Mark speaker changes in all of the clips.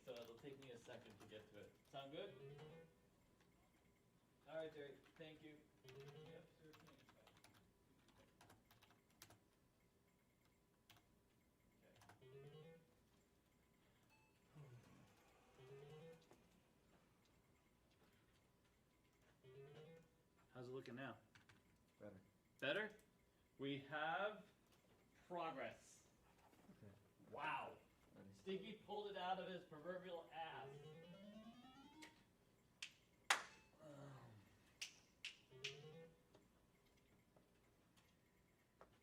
Speaker 1: so it'll take me a second to get to it. Sound good? All right, Jerry. Thank you. Yep, sure thing. How's it looking now?
Speaker 2: Better.
Speaker 1: Better? We have progress.
Speaker 2: Okay.
Speaker 1: Wow.
Speaker 2: Ready.
Speaker 1: Sticky pulled it out of his proverbial ass.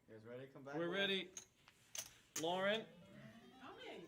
Speaker 2: You guys ready? Come back.
Speaker 1: We're ready. Lauren.
Speaker 3: Coming.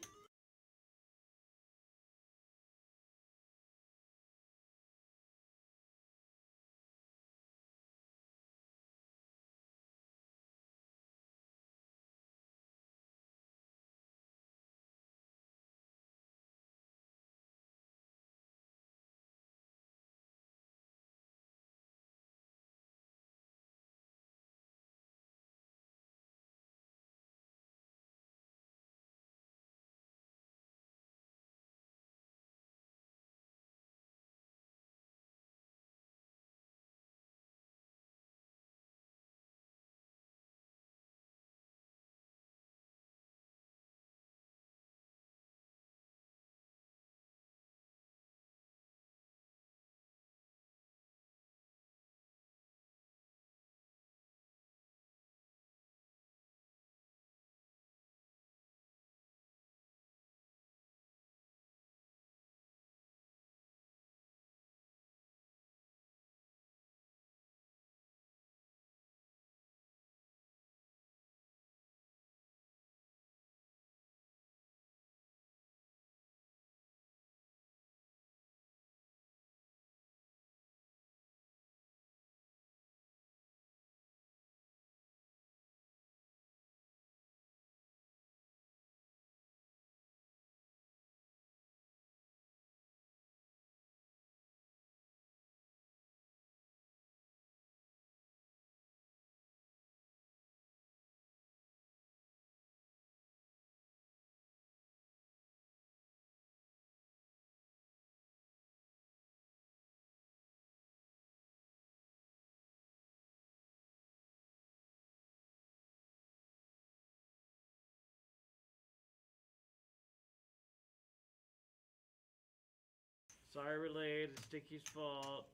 Speaker 1: Sorry, relayed. It's Sticky's fault.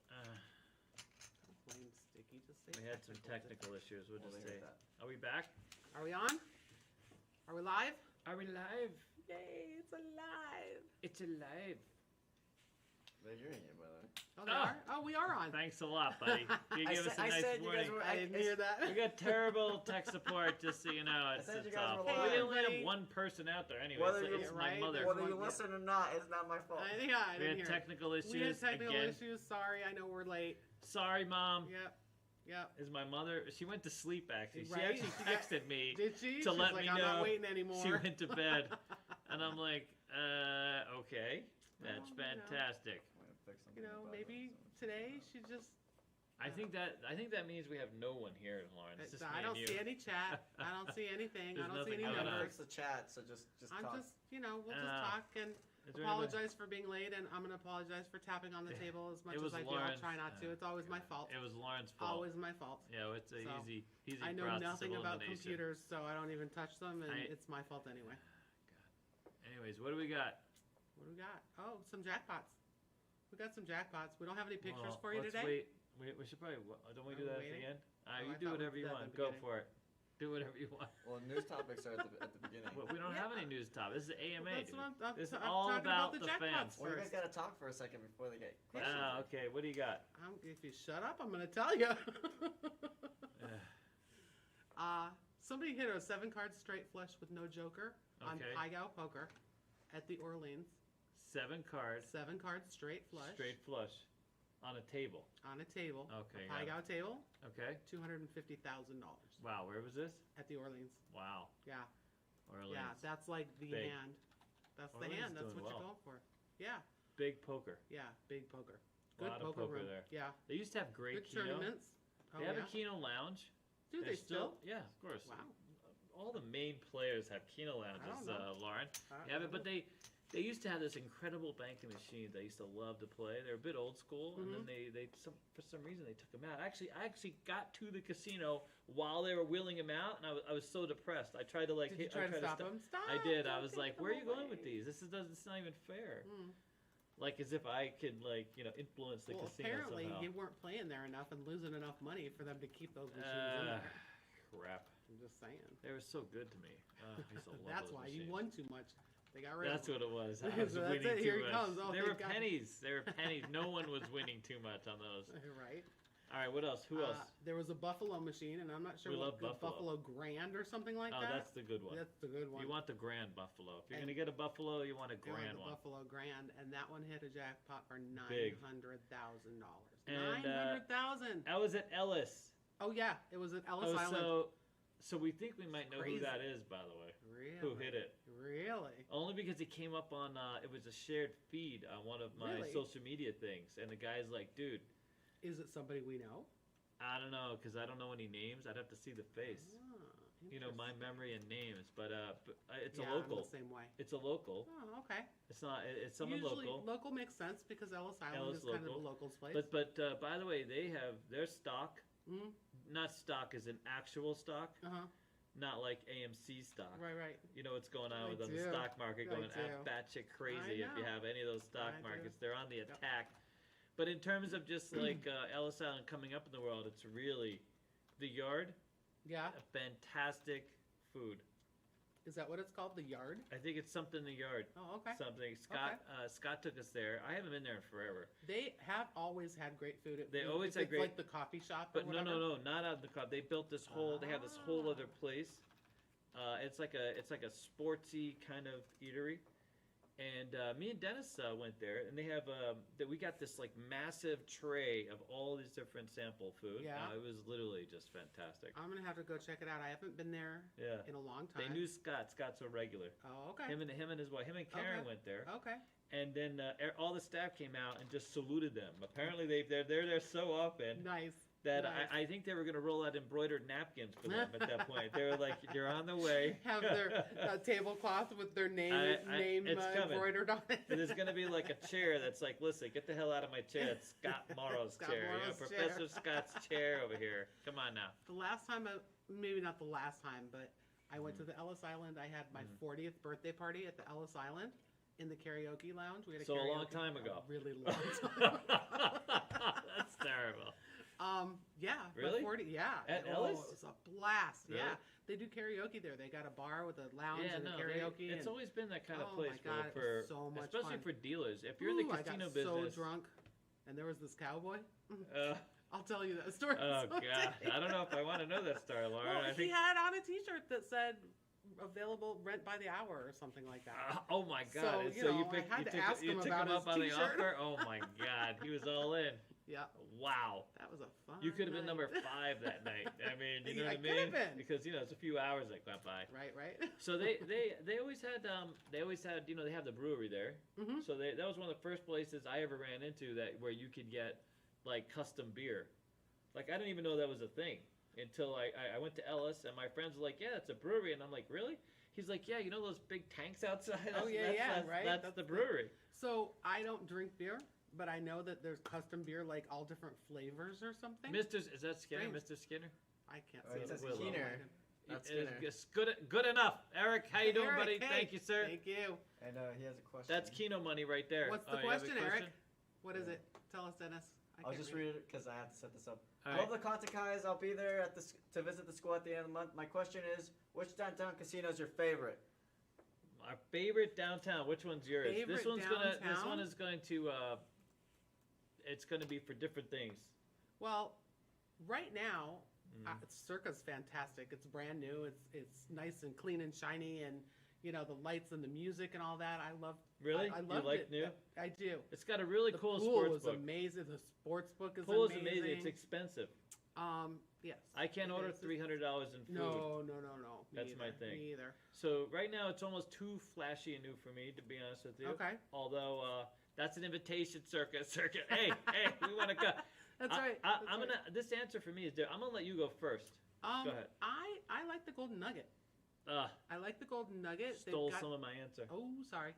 Speaker 3: Don't blame Sticky. Just say
Speaker 1: We had some technical issues. We'll just say. Are we back?
Speaker 3: Are we on? Are we live?
Speaker 1: Are we live?
Speaker 3: Yay, it's alive.
Speaker 1: It's alive.
Speaker 2: They're hearing it, by the way.
Speaker 3: Oh, they are? Oh, we are on.
Speaker 1: Thanks a lot, buddy. You gave us a nice warning.
Speaker 3: I didn't hear that.
Speaker 1: We got terrible tech support, just so you know. It's
Speaker 2: said you
Speaker 1: it's
Speaker 2: guys
Speaker 1: off.
Speaker 2: were
Speaker 1: We
Speaker 2: live.
Speaker 1: only have one person out there anyway.
Speaker 2: Whether
Speaker 1: It's,
Speaker 2: you-
Speaker 1: it's
Speaker 3: right,
Speaker 1: my mother.
Speaker 2: Whether you listen or not, it's not my fault.
Speaker 3: I
Speaker 1: We
Speaker 3: didn't
Speaker 1: had
Speaker 3: hear it.
Speaker 1: technical issues
Speaker 3: We had technical
Speaker 1: again.
Speaker 3: issues. Sorry, I know we're late.
Speaker 1: Sorry, Mom.
Speaker 3: Yep.
Speaker 1: Is my mother? She went to sleep actually. She
Speaker 3: Right?
Speaker 1: actually texted me
Speaker 3: Did she?
Speaker 1: to
Speaker 3: She's
Speaker 1: let
Speaker 3: like,
Speaker 1: me
Speaker 3: I'm
Speaker 1: know
Speaker 3: not waiting anymore.
Speaker 1: she went to bed, and I'm like, okay, that's
Speaker 3: Well, you know.
Speaker 1: fantastic.
Speaker 2: I'm gonna fix something
Speaker 3: You know,
Speaker 2: about
Speaker 3: maybe
Speaker 2: that.
Speaker 3: today she just.
Speaker 1: I think that means we have no one here, Lauren. It's just
Speaker 3: I
Speaker 1: me
Speaker 3: don't
Speaker 1: and
Speaker 3: see
Speaker 1: you.
Speaker 3: any chat. I don't see anything. I
Speaker 1: There's
Speaker 3: don't see any
Speaker 1: nothing
Speaker 2: I'm
Speaker 1: going
Speaker 2: gonna
Speaker 1: on.
Speaker 2: fix
Speaker 3: numbers.
Speaker 2: the chat, so just
Speaker 3: I'm
Speaker 2: talk.
Speaker 3: just, we'll just talk and
Speaker 1: Is there anybody-
Speaker 3: apologize for being late, and I'm gonna apologize for tapping on the table as much
Speaker 1: It was
Speaker 3: as I do. I'll
Speaker 1: Lauren's-
Speaker 3: try not to. It's always my fault.
Speaker 1: It was Lauren's fault.
Speaker 3: Always my fault.
Speaker 1: Yeah, it's a
Speaker 3: So,
Speaker 1: easy
Speaker 3: I know
Speaker 1: process
Speaker 3: nothing
Speaker 1: of
Speaker 3: about
Speaker 1: elimination.
Speaker 3: computers, so I don't even touch them, and
Speaker 1: I-
Speaker 3: it's my fault anyway.
Speaker 1: Anyways, what do we got?
Speaker 3: What do we got? Oh, some jackpots. We got some jackpots. We don't have any pictures
Speaker 1: Well,
Speaker 3: for you
Speaker 1: let's
Speaker 3: today.
Speaker 1: Wait. We should probably. Don't we
Speaker 3: Are
Speaker 1: do
Speaker 3: we
Speaker 1: that at
Speaker 3: waiting?
Speaker 1: the end?
Speaker 3: Oh, I
Speaker 1: You
Speaker 3: thought
Speaker 1: do
Speaker 3: we
Speaker 1: whatever
Speaker 3: did
Speaker 1: you
Speaker 3: that
Speaker 1: want.
Speaker 3: at the
Speaker 1: Go
Speaker 3: beginning.
Speaker 1: for it. Do whatever you want.
Speaker 2: Well, news topics are at the beginning.
Speaker 1: Well, we don't have any news topics. This is AMA.
Speaker 3: That's
Speaker 1: dude.
Speaker 3: what I'm
Speaker 1: This is
Speaker 3: I'm
Speaker 1: all
Speaker 3: talking
Speaker 1: about
Speaker 3: the
Speaker 1: the
Speaker 3: jackpots
Speaker 1: fans.
Speaker 2: Well, you guys
Speaker 3: first.
Speaker 2: gotta talk for a second before they get questions.
Speaker 1: Okay. What do you got?
Speaker 3: If you shut up, I'm gonna tell you.
Speaker 1: Uh,
Speaker 3: Somebody hit a 7-card straight flush with no joker on
Speaker 1: Okay.
Speaker 3: Pai Gow poker at the Orleans.
Speaker 1: 7 cards.
Speaker 3: 7 cards straight flush.
Speaker 1: Straight flush. On a table.
Speaker 3: On a table.
Speaker 1: Okay,
Speaker 3: A Pai
Speaker 1: yeah.
Speaker 3: Gow table.
Speaker 1: Okay.
Speaker 3: $250,000
Speaker 1: Wow. Where was this?
Speaker 3: at the Orleans.
Speaker 1: Wow.
Speaker 3: Yeah.
Speaker 1: Orleans.
Speaker 3: Yeah, that's like the
Speaker 1: Big.
Speaker 3: hand. That's the
Speaker 1: Orleans
Speaker 3: hand.
Speaker 1: is
Speaker 3: That's
Speaker 1: doing
Speaker 3: what you're
Speaker 1: well.
Speaker 3: going for. Yeah.
Speaker 1: Big poker.
Speaker 3: Yeah. Big poker.
Speaker 1: A lot of poker
Speaker 3: room.
Speaker 1: there.
Speaker 3: Yeah.
Speaker 1: They used to have great
Speaker 3: Good
Speaker 1: Keno.
Speaker 3: tournaments.
Speaker 1: They have a Keno lounge.
Speaker 3: Do
Speaker 1: They're
Speaker 3: they still?
Speaker 1: Yeah, of course.
Speaker 3: Wow.
Speaker 1: All the main players have Keno lounges,
Speaker 3: know.
Speaker 1: Lauren.
Speaker 3: I don't
Speaker 1: Yeah,
Speaker 3: know.
Speaker 1: but they They used to have this incredible banking machine that I used to love to play. They're a bit old school, and then for some reason they took them out. I actually got to the casino while they were wheeling them out, and I was so depressed. I tried to like
Speaker 3: Did you try to stop them? Stop!
Speaker 1: I did. I
Speaker 3: don't
Speaker 1: was
Speaker 3: take
Speaker 1: like,
Speaker 3: them
Speaker 1: "Where are you going
Speaker 3: away."
Speaker 1: with these? It's not even fair."
Speaker 3: Mm.
Speaker 1: Like as if I could influence the casino
Speaker 3: apparently
Speaker 1: somehow.
Speaker 3: you weren't playing there enough and losing enough money for them to keep those machines in there.
Speaker 1: Crap.
Speaker 3: I'm just saying.
Speaker 1: They were so good to me. I used to love
Speaker 3: That's
Speaker 1: those
Speaker 3: why
Speaker 1: machines.
Speaker 3: you won too much. They got rid
Speaker 1: That's
Speaker 3: of them.
Speaker 1: what it was. I was
Speaker 3: So that's
Speaker 1: winning
Speaker 3: it. Here
Speaker 1: too
Speaker 3: he
Speaker 1: much.
Speaker 3: comes. Oh,
Speaker 1: They were
Speaker 3: thank God.
Speaker 1: pennies. They were pennies. No one was winning too much on those.
Speaker 3: Right.
Speaker 1: All right, what else? Who else?
Speaker 3: There was a Buffalo machine, and I'm not sure
Speaker 1: We
Speaker 3: what
Speaker 1: love Buffalo.
Speaker 3: Grand or something like
Speaker 1: Oh,
Speaker 3: that.
Speaker 1: that's the good one.
Speaker 3: That's the good one.
Speaker 1: You want the Grand Buffalo. If you're
Speaker 3: And-
Speaker 1: going to get a Buffalo, you want a
Speaker 3: They were
Speaker 1: Grand
Speaker 3: the
Speaker 1: one.
Speaker 3: Buffalo Grand, and that one hit a jackpot for
Speaker 1: Big.
Speaker 3: $900,000.
Speaker 1: And,
Speaker 3: $900,000.
Speaker 1: I was at Ellis.
Speaker 3: Oh yeah, it was at Ellis Island.
Speaker 1: So we think we might know who
Speaker 3: Crazy.
Speaker 1: that is, by the way.
Speaker 3: Really?
Speaker 1: Who hit it?
Speaker 3: Really?
Speaker 1: Only because it came up on, it was a shared feed on one of my
Speaker 3: Really?
Speaker 1: social media things. And the guy's like, dude,
Speaker 3: Is it somebody we know?
Speaker 1: I don't know, because I don't know any names. I'd have to see the face.
Speaker 3: Ah,
Speaker 1: My
Speaker 3: interesting.
Speaker 1: memory and names. But it's
Speaker 3: Yeah,
Speaker 1: a
Speaker 3: I'm
Speaker 1: local.
Speaker 3: the same way.
Speaker 1: It's a local.
Speaker 3: Oh, okay.
Speaker 1: It's not. It's someone
Speaker 3: Usually,
Speaker 1: local.
Speaker 3: makes sense because Ellis Island
Speaker 1: Ellis
Speaker 3: is kind of a
Speaker 1: local.
Speaker 3: locals place.
Speaker 1: But by the way, they have their stock.
Speaker 3: Mhm.
Speaker 1: Not stock as an actual stock.
Speaker 3: Uh-huh.
Speaker 1: Not like AMC stock.
Speaker 3: Right.
Speaker 1: You know what's going on
Speaker 3: I
Speaker 1: with on the
Speaker 3: do.
Speaker 1: stock market
Speaker 3: I
Speaker 1: going
Speaker 3: do.
Speaker 1: batshit crazy. If you
Speaker 3: know.
Speaker 1: have any of those stock
Speaker 3: I do.
Speaker 1: markets, they're on the
Speaker 3: Yep.
Speaker 1: attack. But in terms of just like Ellis Island coming up in the world, it's really the Yard.
Speaker 3: Yeah.
Speaker 1: A fantastic food.
Speaker 3: Is that what it's called? The Yard?
Speaker 1: I think it's something the Yard.
Speaker 3: Oh, okay.
Speaker 1: Something. Scott took us there. I haven't been there in forever.
Speaker 3: They have always had great food.
Speaker 1: They always had
Speaker 3: it's
Speaker 1: great-
Speaker 3: like the coffee shop.
Speaker 1: But
Speaker 3: or
Speaker 1: no,
Speaker 3: whatever.
Speaker 1: not out of the club. They built this whole. They have this whole other place. It's like a sportsy kind of eatery, and me and Dennis went there, and they have that we got this like massive tray of all these different sample food.
Speaker 3: Yeah.
Speaker 1: It was literally just fantastic.
Speaker 3: I'm gonna have to go check it out. I haven't been there
Speaker 1: Yeah.
Speaker 3: in a long time.
Speaker 1: They knew Scott. Scott's a regular.
Speaker 3: Oh, okay.
Speaker 1: Him and his wife. Him and Karen
Speaker 3: Okay.
Speaker 1: went there.
Speaker 3: Okay.
Speaker 1: And then all the staff came out and just saluted them. Apparently they're there so often
Speaker 3: Nice.
Speaker 1: that
Speaker 3: Nice.
Speaker 1: I think they were going to roll out embroidered napkins for them at that point. They were like, "You're on the way."
Speaker 3: Have their tablecloth with their name
Speaker 1: it's coming.
Speaker 3: embroidered on it.
Speaker 1: And there's going to be like a chair that's like, "Listen, get the hell out of my chair. It's Scott Morrow's
Speaker 3: Scott
Speaker 1: chair.
Speaker 3: Morrow's
Speaker 1: Professor
Speaker 3: chair."
Speaker 1: Scott's chair over here. Come on now."
Speaker 3: The last time, maybe not the last time, but I went to the Ellis Island. I had my 40th birthday party at the Ellis Island in the karaoke lounge. We had
Speaker 1: So a
Speaker 3: karaoke,
Speaker 1: long time ago.
Speaker 3: A really long time.
Speaker 1: That's terrible.
Speaker 3: Yeah. my
Speaker 1: Really?
Speaker 3: 40, yeah.
Speaker 1: At
Speaker 3: Oh,
Speaker 1: Ellis?
Speaker 3: it was a blast.
Speaker 1: Really?
Speaker 3: Yeah. They do karaoke there. They got a bar with a lounge and a karaoke.
Speaker 1: It's
Speaker 3: and,
Speaker 1: always been that kind of
Speaker 3: Oh
Speaker 1: place
Speaker 3: my God, it
Speaker 1: for
Speaker 3: was so much
Speaker 1: especially
Speaker 3: fun.
Speaker 1: for dealers. If you're in the
Speaker 3: I
Speaker 1: casino
Speaker 3: got
Speaker 1: business,
Speaker 3: so drunk, and there was this cowboy.
Speaker 1: uh,
Speaker 3: I'll tell you that story.
Speaker 1: oh
Speaker 3: someday.
Speaker 1: god, I don't know if I want to know that story, Lauren.
Speaker 3: Well,
Speaker 1: I
Speaker 3: he
Speaker 1: think.
Speaker 3: had on a T-shirt that said "available rent by the hour" or something like that.
Speaker 1: Oh my
Speaker 3: So,
Speaker 1: god!
Speaker 3: you
Speaker 1: So
Speaker 3: know,
Speaker 1: you
Speaker 3: I
Speaker 1: picked,
Speaker 3: had
Speaker 1: you
Speaker 3: to
Speaker 1: took,
Speaker 3: ask
Speaker 1: you
Speaker 3: him
Speaker 1: took
Speaker 3: about
Speaker 1: him up
Speaker 3: his
Speaker 1: on the
Speaker 3: t-shirt.
Speaker 1: offer. Oh my god, he was all in.
Speaker 3: Yeah,
Speaker 1: Wow.
Speaker 3: that was a fun.
Speaker 1: You could have been
Speaker 3: night.
Speaker 1: number 5 that night. I mean, you know
Speaker 3: I
Speaker 1: what I
Speaker 3: could
Speaker 1: mean?
Speaker 3: have been.
Speaker 1: Because it's a few hours that went by.
Speaker 3: Right.
Speaker 1: So they always had they have the brewery there.
Speaker 3: Mhm.
Speaker 1: So that was one of the first places I ever ran into where you could get like custom beer. Like I didn't even know that was a thing until I went to Ellis and my friends were like, "Yeah, it's a brewery," and I'm like, "Really?" He's like, "Yeah, you know those big tanks outside?
Speaker 3: Oh, yeah, right?
Speaker 1: That's
Speaker 3: That's
Speaker 1: the
Speaker 3: the-
Speaker 1: brewery."
Speaker 3: So I don't drink beer, but I know that there's custom beer, like all different flavors or something.
Speaker 1: Is that Skinner?
Speaker 3: Strange.
Speaker 1: Mr. Skinner?
Speaker 3: I can't
Speaker 2: Oh,
Speaker 3: see
Speaker 2: it says
Speaker 3: Willow.
Speaker 2: Keener. That's
Speaker 1: It's good enough. Eric, how you doing,
Speaker 3: Eric,
Speaker 1: buddy?
Speaker 3: hey,
Speaker 1: Thank you, sir.
Speaker 3: Thank you.
Speaker 2: And he has a question.
Speaker 1: That's Keno money right there.
Speaker 3: What's the
Speaker 1: Oh, you have a
Speaker 3: question, Eric? What is
Speaker 2: Yeah.
Speaker 3: it? Tell us, Dennis. I
Speaker 2: I'll
Speaker 3: can't
Speaker 2: just read it because I have to set this up.
Speaker 1: All
Speaker 2: Love
Speaker 1: right.
Speaker 2: the content, guys. I'll be there to visit the school at the end of the month. My question is, which downtown casino is your favorite?
Speaker 1: Our favorite downtown. Which one's yours? This
Speaker 3: Favorite
Speaker 1: one's gonna. This
Speaker 3: downtown?
Speaker 1: one is going to. It's going to be for different things.
Speaker 3: Well, right now,
Speaker 1: Mm.
Speaker 3: Circa's fantastic. It's brand new. It's nice and clean and shiny, and you know the lights and the music and all that. I love.
Speaker 1: Really?
Speaker 3: I
Speaker 1: You
Speaker 3: loved
Speaker 1: like
Speaker 3: it.
Speaker 1: new?
Speaker 3: I do.
Speaker 1: It's got a really
Speaker 3: The
Speaker 1: cool
Speaker 3: pool
Speaker 1: sports
Speaker 3: was
Speaker 1: book.
Speaker 3: amazing. The sports book is
Speaker 1: Pool is
Speaker 3: amazing.
Speaker 1: amazing. It's expensive.
Speaker 3: Yes.
Speaker 1: I can't
Speaker 3: it
Speaker 1: order
Speaker 3: is.
Speaker 1: $300 in food.
Speaker 3: No. Me
Speaker 1: That's my
Speaker 3: either.
Speaker 1: thing.
Speaker 3: Me either.
Speaker 1: So right now it's almost too flashy and new for me, to be honest with you.
Speaker 3: Okay.
Speaker 1: Although that's an invitation circuit. Hey, we want to go.
Speaker 3: That's right.
Speaker 1: I'm gonna. This answer for me is. I'm gonna let you go first. Go ahead.
Speaker 3: I like the Golden Nugget. I like the Golden Nugget.
Speaker 1: Stole some of my answer.
Speaker 3: Oh, sorry.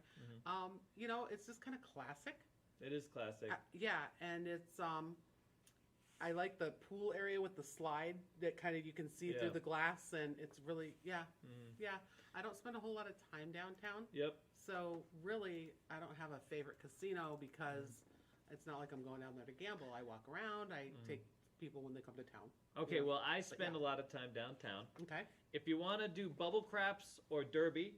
Speaker 1: Mhm.
Speaker 3: You know, it's just kind of classic.
Speaker 1: It is classic.
Speaker 3: Yeah, and it's I like the pool area with the slide that kind of you can see through the glass, and it's really yeah. I don't spend a whole lot of time downtown.
Speaker 1: Yep.
Speaker 3: So really, I don't have a favorite casino because it's not like I'm going down there to gamble. I walk around. I take people when they come to town.
Speaker 1: Okay,
Speaker 3: Yeah.
Speaker 1: well, I spend a lot of time downtown.
Speaker 3: Okay.
Speaker 1: If you want to do bubble craps or derby,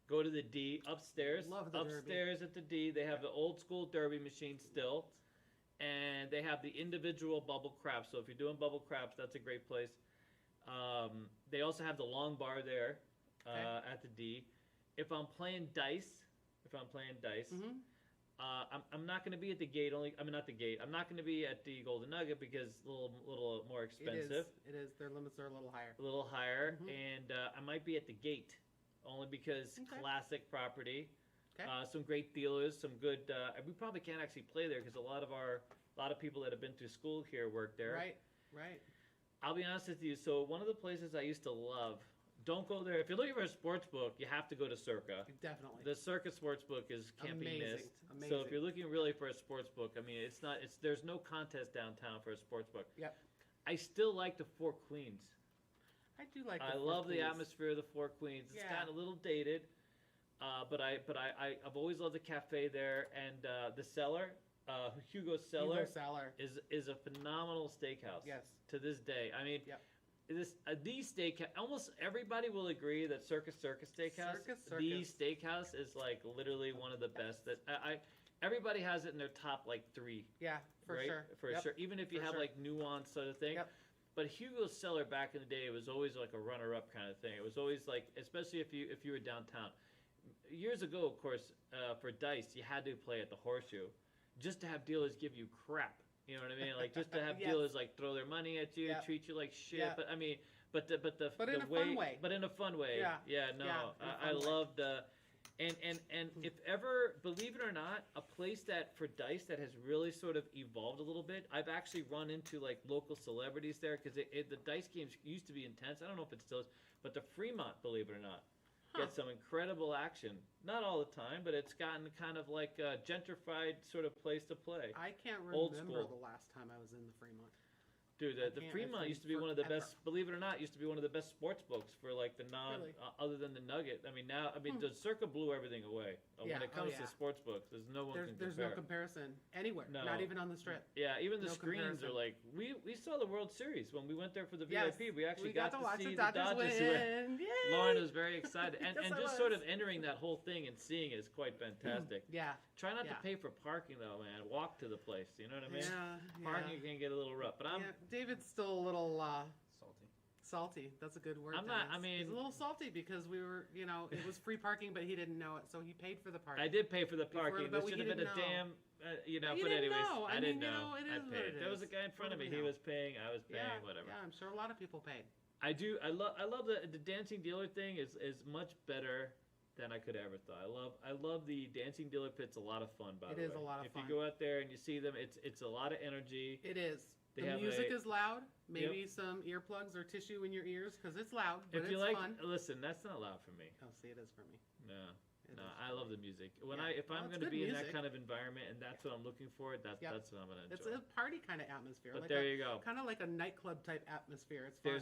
Speaker 1: go to the D upstairs.
Speaker 3: Love the derby.
Speaker 1: Upstairs at the D, they have the old school derby machine still, and they have the individual bubble craps. So if you're doing bubble craps, that's a great place. They also have the long bar there at the D. If I'm playing dice,
Speaker 3: Mm-hmm.
Speaker 1: I'm not going to be at the gate. Not the gate. I'm not going to be at the Golden Nugget because it's a little more expensive.
Speaker 3: It is. Their limits are a little higher.
Speaker 1: A little higher,
Speaker 3: Mhm.
Speaker 1: and I might be at the gate, only because classic property.
Speaker 3: Okay.
Speaker 1: Some great dealers, some good. We probably can't actually play there because a lot of people that have been through school here work there.
Speaker 3: Right.
Speaker 1: I'll be honest with you. So one of the places I used to love. Don't go there. If you're looking for a sports book, you have to go to Circa.
Speaker 3: Definitely.
Speaker 1: The Circa sports book can't be missed.
Speaker 3: Amazing.
Speaker 1: So if you're looking really for a sports book, I mean, there's no contest downtown for a sports book.
Speaker 3: Yep.
Speaker 1: I still like the Four Queens.
Speaker 3: I do like.
Speaker 1: I love the atmosphere of the Four Queens. It's gotten a little dated, but I've always loved the cafe there, and the cellar, Hugo's Cellar, is a phenomenal steakhouse.
Speaker 3: Yes.
Speaker 1: To this day, I mean, these steakhouse. Almost everybody will agree that Circus Steakhouse. The steakhouse is like literally one of the best. That everybody has it in their top like 3.
Speaker 3: Yeah, for sure.
Speaker 1: For sure. Even if you have like nuance sort of thing.
Speaker 3: Yep.
Speaker 1: But Hugo's Cellar back in the day, it was always like a runner-up kind of thing. It was always like, especially if you were downtown. Years ago, of course, for dice, you had to play at the Horseshoe, just to have dealers give you crap. You know what I mean? Like just to have dealers like throw their money at you, treat you like shit. But I mean, but in a fun way. But in a fun way. I loved. And if ever, believe it or not, a place that for dice that has really sort of evolved a little bit. I've actually run into like local celebrities there because the dice games used to be intense. I don't know if it still is, but the Fremont, believe it or not, gets some incredible action. Not all the time, but it's gotten kind of like a gentrified sort of place to play.
Speaker 3: I can't
Speaker 1: Old
Speaker 3: remember
Speaker 1: school.
Speaker 3: the last time I was in the Fremont.
Speaker 1: Dude, the Fremont used to be one of the best. Believe it or not, used to be one of the best sports books for like the other than the Nugget. I mean, now the Circa blew everything away when it comes to sports books. There's no one.
Speaker 3: There's no comparison anywhere.
Speaker 1: No.
Speaker 3: Not even on the Strip.
Speaker 1: Yeah, even the
Speaker 3: No
Speaker 1: screens
Speaker 3: comparison.
Speaker 1: are like we saw the World Series when we went there for the
Speaker 3: Yes,
Speaker 1: VIP. We actually
Speaker 3: got to watch
Speaker 1: see
Speaker 3: the
Speaker 1: the
Speaker 3: Dodgers
Speaker 1: Dodgers
Speaker 3: win. Yay!
Speaker 1: Lauren was very excited, and
Speaker 3: Yes, I
Speaker 1: just
Speaker 3: was.
Speaker 1: sort of entering that whole thing and seeing it is quite fantastic.
Speaker 3: Yeah.
Speaker 1: Try not to
Speaker 3: Yeah.
Speaker 1: pay for parking though, man. Walk to the place. You know what I mean?
Speaker 3: Yeah.
Speaker 1: Parking can get a little rough, but
Speaker 3: David's still a little
Speaker 2: Salty.
Speaker 3: salty. That's a good word.
Speaker 1: I'm not-
Speaker 3: Dennis.
Speaker 1: I mean-
Speaker 3: he's a little salty because we were, it was free parking, but he didn't know it, so he paid for the parking.
Speaker 1: I did pay for the parking.
Speaker 3: but
Speaker 1: There
Speaker 3: we
Speaker 1: should have been a
Speaker 3: didn't know.
Speaker 1: damn,
Speaker 3: You
Speaker 1: but
Speaker 3: didn't
Speaker 1: anyways,
Speaker 3: know.
Speaker 1: I
Speaker 3: I
Speaker 1: didn't
Speaker 3: mean,
Speaker 1: know.
Speaker 3: it
Speaker 1: I
Speaker 3: is what
Speaker 1: paid.
Speaker 3: it
Speaker 1: There was a
Speaker 3: is.
Speaker 1: guy in front of me.
Speaker 3: Totally
Speaker 1: He
Speaker 3: know.
Speaker 1: was paying. I was paying. Whatever.
Speaker 3: Yeah, I'm sure a lot of people paid.
Speaker 1: I do. I love the dancing dealer thing is much better than I could ever thought. I love the dancing dealer pit's a lot of fun. By
Speaker 3: It
Speaker 1: the way,
Speaker 3: is a lot of
Speaker 1: if
Speaker 3: fun.
Speaker 1: you go out there and you see them, it's a lot of energy.
Speaker 3: It is.
Speaker 1: They
Speaker 3: The
Speaker 1: have
Speaker 3: music
Speaker 1: a-
Speaker 3: is loud. Maybe some earplugs or tissue in your ears because it's loud, but
Speaker 1: If you
Speaker 3: it's
Speaker 1: like,
Speaker 3: fun.
Speaker 1: listen, that's not loud for me.
Speaker 3: Oh, see, it is for me.
Speaker 1: No.
Speaker 3: It
Speaker 1: No,
Speaker 3: is.
Speaker 1: I love the music. When
Speaker 3: Yeah.
Speaker 1: if I'm
Speaker 3: Well, it's
Speaker 1: going to
Speaker 3: good
Speaker 1: be in that
Speaker 3: music.
Speaker 1: kind of environment and that's what I'm looking for, that's what I'm going to enjoy.
Speaker 3: It's a party kind of atmosphere.
Speaker 1: But
Speaker 3: like
Speaker 1: there you go.
Speaker 3: Kind of like a nightclub type atmosphere. It's fun.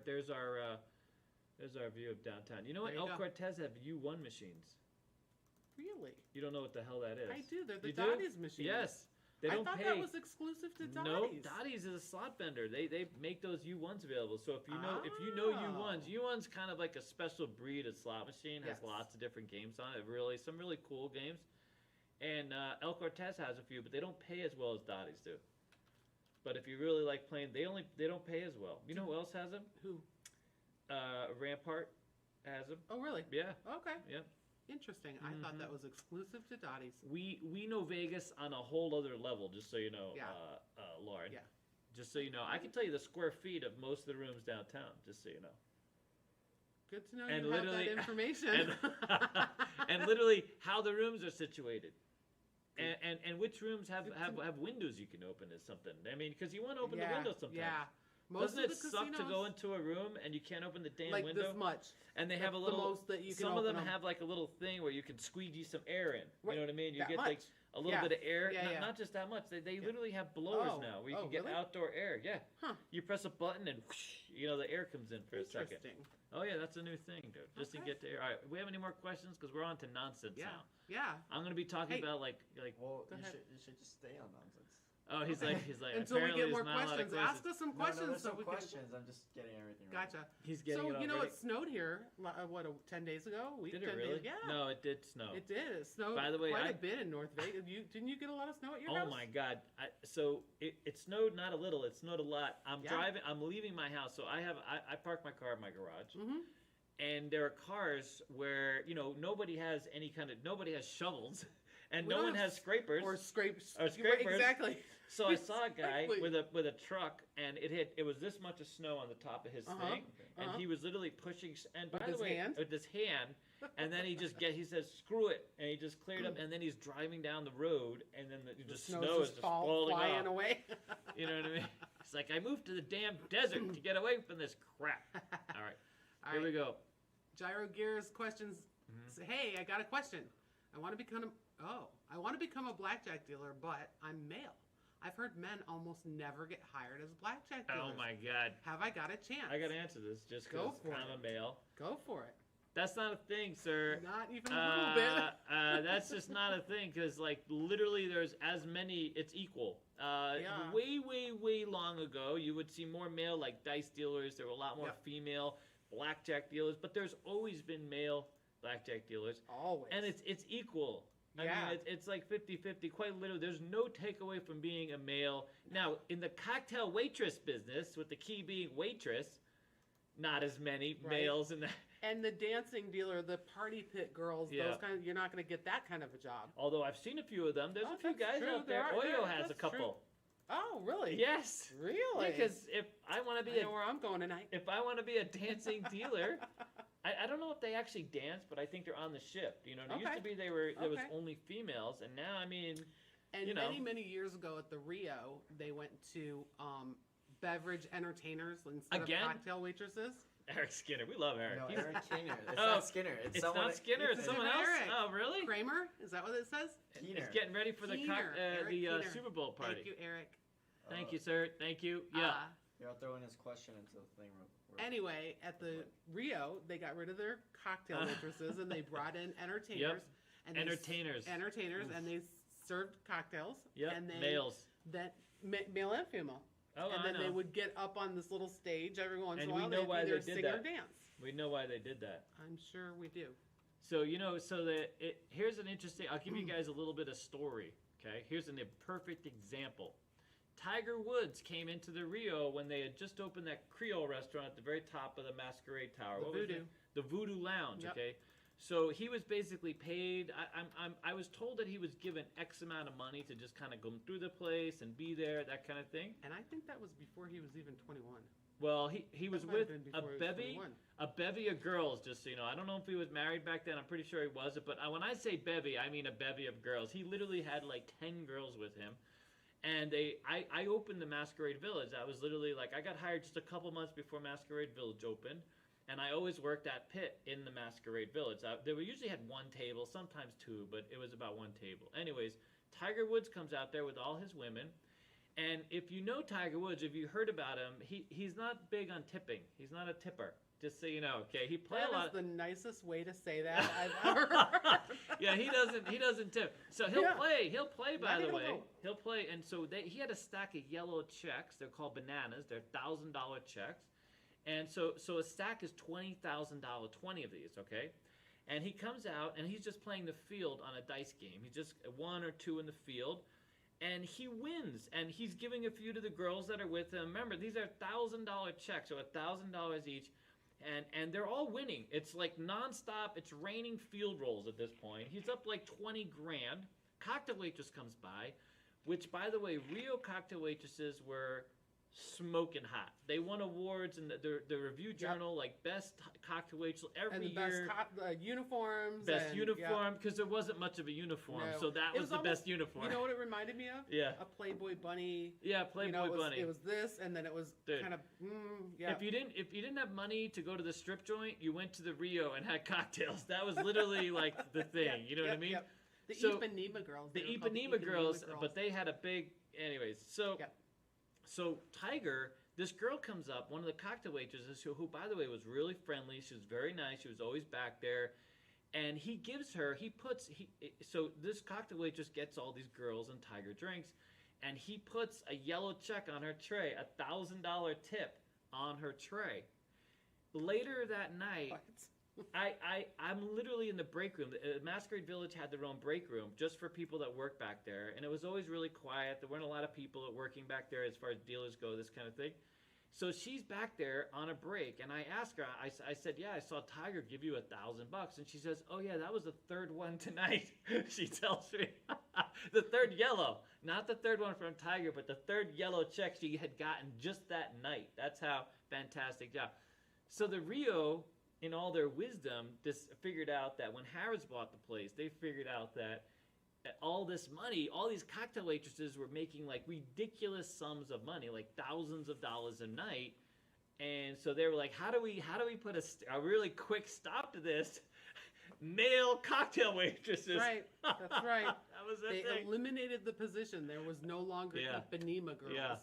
Speaker 1: There's our view of downtown. You know what?
Speaker 3: There you
Speaker 1: El
Speaker 3: go.
Speaker 1: Cortez have U1 machines.
Speaker 3: Really?
Speaker 1: You don't know what the hell that is.
Speaker 3: I do. They're the
Speaker 1: You do?
Speaker 3: Dottys machines.
Speaker 1: Yes. They don't
Speaker 3: I thought
Speaker 1: pay.
Speaker 3: that was exclusive to Dottys.
Speaker 1: No, Dottys is a slot vendor. They make those U1s available. So if you know U1s, U1's kind of like a special breed of slot machine. Has
Speaker 3: Yes.
Speaker 1: lots of different games on it. Some really cool games. And El Cortez has a few, but they don't pay as well as Dottys do. But if you really like playing, they don't pay as well. You know who else has them?
Speaker 3: Who?
Speaker 1: Rampart has them.
Speaker 3: Oh, really?
Speaker 1: Yeah.
Speaker 3: Okay.
Speaker 1: Yep.
Speaker 3: Interesting. I thought that was exclusive to Dottys.
Speaker 1: We know Vegas on a whole other level, just so you know,
Speaker 3: Yeah.
Speaker 1: Lauren.
Speaker 3: Yeah.
Speaker 1: Just so you know, I can tell you the square feet of most of the rooms downtown. Just so you know.
Speaker 3: Good to know
Speaker 1: And
Speaker 3: you have
Speaker 1: literally-
Speaker 3: that information.
Speaker 1: and literally how the rooms are situated, and which rooms have windows you can open is something. I mean, because you want to open the windows sometimes.
Speaker 3: Yeah. Most
Speaker 1: Doesn't
Speaker 3: of
Speaker 1: it
Speaker 3: the
Speaker 1: suck to
Speaker 3: casinos,
Speaker 1: go into a room and you can't open the damn
Speaker 3: like
Speaker 1: window?
Speaker 3: this much.
Speaker 1: And they
Speaker 3: That's
Speaker 1: have a
Speaker 3: the
Speaker 1: little.
Speaker 3: most that you can
Speaker 1: Some of them
Speaker 3: open 'em.
Speaker 1: have like a little thing where you can squeegee some air in. You
Speaker 3: Right,
Speaker 1: know what I mean? You
Speaker 3: that
Speaker 1: get like
Speaker 3: much.
Speaker 1: a little
Speaker 3: Yeah.
Speaker 1: bit of air.
Speaker 3: Yeah, yeah.
Speaker 1: Not just that much. They literally have blowers
Speaker 3: Oh.
Speaker 1: now where you
Speaker 3: Oh,
Speaker 1: can get
Speaker 3: really?
Speaker 1: outdoor air. Yeah.
Speaker 3: Huh.
Speaker 1: You press a button and whoosh, the air comes in for a second.
Speaker 3: Interesting.
Speaker 1: Oh yeah, that's a new thing, dude. Just to
Speaker 3: Okay.
Speaker 1: get to air. All right, we have any more questions? Because we're on to nonsense
Speaker 3: Yeah.
Speaker 1: now.
Speaker 3: Yeah.
Speaker 1: I'm gonna be talking
Speaker 3: Hey.
Speaker 1: about like.
Speaker 2: Well,
Speaker 3: Go ahead.
Speaker 2: you should just stay on nonsense.
Speaker 1: Oh, he's like.
Speaker 3: Until we
Speaker 1: apparently
Speaker 3: get more
Speaker 1: there's not a lot of
Speaker 3: questions, ask us some
Speaker 2: No,
Speaker 3: questions
Speaker 2: there's
Speaker 3: so
Speaker 2: some
Speaker 3: we
Speaker 2: questions. I'm just getting everything right.
Speaker 3: can. Gotcha.
Speaker 1: He's getting
Speaker 3: So
Speaker 1: it all
Speaker 3: you know
Speaker 1: ready.
Speaker 3: it snowed here. 10 days ago? Week,
Speaker 1: Did it
Speaker 3: 10
Speaker 1: really?
Speaker 3: Days, yeah.
Speaker 1: No, it did snow.
Speaker 3: It did. It snowed
Speaker 1: By the way,
Speaker 3: quite
Speaker 1: I-
Speaker 3: a bit in North Vegas. Didn't you get a lot of snow at your
Speaker 1: Oh
Speaker 3: house?
Speaker 1: my God! So it snowed not a little. It snowed a lot. I'm
Speaker 3: Yeah.
Speaker 1: driving. I'm leaving my house. So I park my car in my garage,
Speaker 3: Mm-hmm.
Speaker 1: and there are cars where nobody has shovels, and
Speaker 3: We
Speaker 1: no
Speaker 3: don't
Speaker 1: one
Speaker 3: have
Speaker 1: has scrapers.
Speaker 3: Or scrapes.
Speaker 1: Or
Speaker 3: Right,
Speaker 1: scrapers.
Speaker 3: exactly.
Speaker 1: So I saw a guy
Speaker 3: Exactly.
Speaker 1: with a truck, and it was this much of snow on the top of his
Speaker 3: Uh-huh.
Speaker 1: thing, and
Speaker 3: Uh-huh.
Speaker 1: he was literally pushing. And
Speaker 3: With
Speaker 1: by the
Speaker 3: his
Speaker 1: way,
Speaker 3: hand?
Speaker 1: with his hand, and then he says screw it, and he just cleared up, and then he's driving down the road, and then the
Speaker 3: The
Speaker 1: snow
Speaker 3: snow's
Speaker 1: is just falling
Speaker 3: flying
Speaker 1: off.
Speaker 3: away.
Speaker 1: You know what I mean? It's like I moved to the damn desert to get away from this crap. All right,
Speaker 3: All
Speaker 1: here we
Speaker 3: right.
Speaker 1: go.
Speaker 3: Gyro Gears questions.
Speaker 1: Mhm.
Speaker 3: Say, hey, I got a question. I want to become a blackjack dealer, but I'm male. I've heard men almost never get hired as blackjack dealers.
Speaker 1: Oh my God,
Speaker 3: Have I got a chance?
Speaker 1: I gotta answer this just
Speaker 3: Go
Speaker 1: because
Speaker 3: for
Speaker 1: I'm
Speaker 3: it.
Speaker 1: a male.
Speaker 3: Go for it.
Speaker 1: That's not a thing, sir.
Speaker 3: Not even a little bit.
Speaker 1: That's just not a thing because, like, literally, there's as many. It's equal.
Speaker 3: Yeah.
Speaker 1: Way long ago, you would see more male like dice dealers. There were a lot more
Speaker 3: Yep.
Speaker 1: female blackjack dealers, but there's always been male blackjack dealers,
Speaker 3: Always.
Speaker 1: and it's equal. I
Speaker 3: Yeah.
Speaker 1: mean, it's like 50-50, quite literally. There's no takeaway from being a male. Now, in the cocktail waitress business, with the key being waitress, not as many
Speaker 3: Right.
Speaker 1: males in that.
Speaker 3: And the dancing dealer, the party pit girls,
Speaker 1: Yeah.
Speaker 3: those kind of, you're not going to get that kind of a job.
Speaker 1: Although I've seen a few of them. There's
Speaker 3: Oh,
Speaker 1: a few
Speaker 3: that's
Speaker 1: guys
Speaker 3: true.
Speaker 1: out there.
Speaker 3: There
Speaker 1: Oyo
Speaker 3: are-
Speaker 1: has a
Speaker 3: that's true.
Speaker 1: couple.
Speaker 3: Oh, really?
Speaker 1: Yes.
Speaker 3: Really?
Speaker 1: Because if I want to
Speaker 3: I
Speaker 1: be
Speaker 3: know where I'm going tonight.
Speaker 1: if I want to be a dancing dealer, I don't know if they actually dance, but I think they're on the shift. It used
Speaker 3: Okay.
Speaker 1: to be there was
Speaker 3: Okay.
Speaker 1: only females, and now I mean,
Speaker 3: And
Speaker 1: you know.
Speaker 3: many years ago at the Rio, they went to beverage entertainers instead
Speaker 1: Again?
Speaker 3: of cocktail waitresses.
Speaker 1: Eric Skinner. We love Eric.
Speaker 2: No,
Speaker 1: He's-
Speaker 2: Eric Keener. It's
Speaker 1: Oh,
Speaker 2: not Skinner. It's
Speaker 1: it's
Speaker 2: someone.
Speaker 1: not Skinner. It's
Speaker 3: It's
Speaker 1: someone else.
Speaker 3: Eric.
Speaker 1: Oh, really?
Speaker 3: Kramer? Is that what it says?
Speaker 1: He's
Speaker 2: Keener.
Speaker 1: getting ready for the
Speaker 3: Keener. Eric Keener.
Speaker 1: Super Bowl party.
Speaker 3: Thank you, Eric.
Speaker 1: Thank you, sir. Thank you. Yeah.
Speaker 2: Here, I'll throw in his question into the thing.
Speaker 3: Anyway, at the Rio, they got rid of their cocktail waitresses and they brought in entertainers.
Speaker 1: Yep.
Speaker 3: And they s-
Speaker 1: Entertainers.
Speaker 3: Entertainers, and they served cocktails.
Speaker 1: Yep.
Speaker 3: And they,
Speaker 1: Males.
Speaker 3: That male and female.
Speaker 1: Oh,
Speaker 3: and
Speaker 1: I
Speaker 3: then
Speaker 1: know.
Speaker 3: they would get up on this little stage every once
Speaker 1: And
Speaker 3: in a
Speaker 1: we
Speaker 3: while.
Speaker 1: know
Speaker 3: They'd
Speaker 1: why
Speaker 3: either
Speaker 1: they did
Speaker 3: sing or
Speaker 1: that.
Speaker 3: dance.
Speaker 1: We know why they did that.
Speaker 3: I'm sure we do.
Speaker 1: So here's an interesting. I'll give you guys a little bit of story. Okay, here's a perfect example. Tiger Woods came into the Rio when they had just opened that Creole restaurant at the very top of the Masquerade Tower.
Speaker 3: The
Speaker 1: What was
Speaker 3: Voodoo.
Speaker 1: it? The Voodoo Lounge.
Speaker 3: Yep.
Speaker 1: Okay, so he was basically paid. I was told that he was given X amount of money to just kind of go through the place and be there, that kind of thing.
Speaker 3: And I think that was before he was even 21.
Speaker 1: Well, he was
Speaker 3: That might have
Speaker 1: with
Speaker 3: been
Speaker 1: a
Speaker 3: before he was
Speaker 1: bevy.
Speaker 3: 21.
Speaker 1: A bevy of girls, just so you know. I don't know if he was married back then. I'm pretty sure he wasn't. But when I say bevy, I mean a bevy of girls. He literally had like 10 girls with him. And I opened the Masquerade Village. I was literally like, I got hired just a couple months before Masquerade Village opened. And I always worked at pit in the Masquerade Village. They usually had one table, sometimes two, but it was about one table. Anyways, Tiger Woods comes out there with all his women. And if you know Tiger Woods, if you heard about him, he's not big on tipping. He's not a tipper. Just so you know, okay? He play
Speaker 3: That
Speaker 1: a lot.
Speaker 3: is the nicest way to say that I've ever heard.
Speaker 1: Yeah, he doesn't tip. So he'll
Speaker 3: Yeah.
Speaker 1: play. He'll play, by the way.
Speaker 3: Knowledgeable.
Speaker 1: He'll play. And so he had a stack of yellow checks. They're called bananas. They're $1,000 checks. And so a stack is $20,000, 20 of these, okay? And he comes out and he's just playing the field on a dice game. He's just one or two in the field. And he wins, and he's giving a few to the girls that are with him. Remember, these are $1,000 checks, so $1,000 each, and they're all winning. It's like nonstop. It's raining field rolls at this point. He's up like 20 grand. Cocktail waitress comes by, which, by the way, Rio cocktail waitresses were smoking hot. They won awards in the review journal, like best cocktail waitress every
Speaker 3: and the
Speaker 1: year.
Speaker 3: best uniforms.
Speaker 1: Best
Speaker 3: and,
Speaker 1: uniform, because there wasn't much of a uniform,
Speaker 3: No.
Speaker 1: so that was the
Speaker 3: almost,
Speaker 1: best uniform.
Speaker 3: You know what it reminded me of?
Speaker 1: Yeah.
Speaker 3: A Playboy bunny.
Speaker 1: Yeah, Playboy
Speaker 3: it was,
Speaker 1: bunny.
Speaker 3: It was this, and then it was
Speaker 1: Dude.
Speaker 3: kind of, yeah.
Speaker 1: If you didn't have money to go to the strip joint, you went to the Rio and had cocktails. That was literally like the thing. You know what I mean?
Speaker 3: Yep. The
Speaker 1: So,
Speaker 3: Ipanema girls.
Speaker 1: The
Speaker 3: they were called
Speaker 1: Ipanema girls, but they had a big. Anyways, so
Speaker 3: Yep.
Speaker 1: so Tiger, this girl comes up, one of the cocktail waitresses, who by the way was really friendly. She was very nice. She was always back there, and so this cocktail waitress gets all these girls and Tiger drinks, and he puts a yellow check on her tray, $1,000 tip on her tray. Later that night.
Speaker 3: What?
Speaker 1: I'm literally in the break room. Masquerade Village had their own break room just for people that work back there, and it was always really quiet. There weren't a lot of people working back there as far as dealers go, this kind of thing. So she's back there on a break, and I asked her, I said, yeah, I saw Tiger give you $1,000, and she says, oh yeah, that was the third one tonight. She tells me, the third yellow, not the third one from Tiger, but the third yellow check she had gotten just that night. That's how fantastic job. So the Rio, in all their wisdom, figured out that when Harrods bought the place, they figured out that all this money, all these cocktail waitresses were making like ridiculous sums of money, like thousands of dollars a night. And so they were like, how do we put a really quick stop to this? Male cocktail waitresses.
Speaker 3: Right, that's right.
Speaker 1: That was
Speaker 3: They
Speaker 1: thing.
Speaker 3: eliminated the position. There was no longer Ipanema girls.
Speaker 1: Yeah.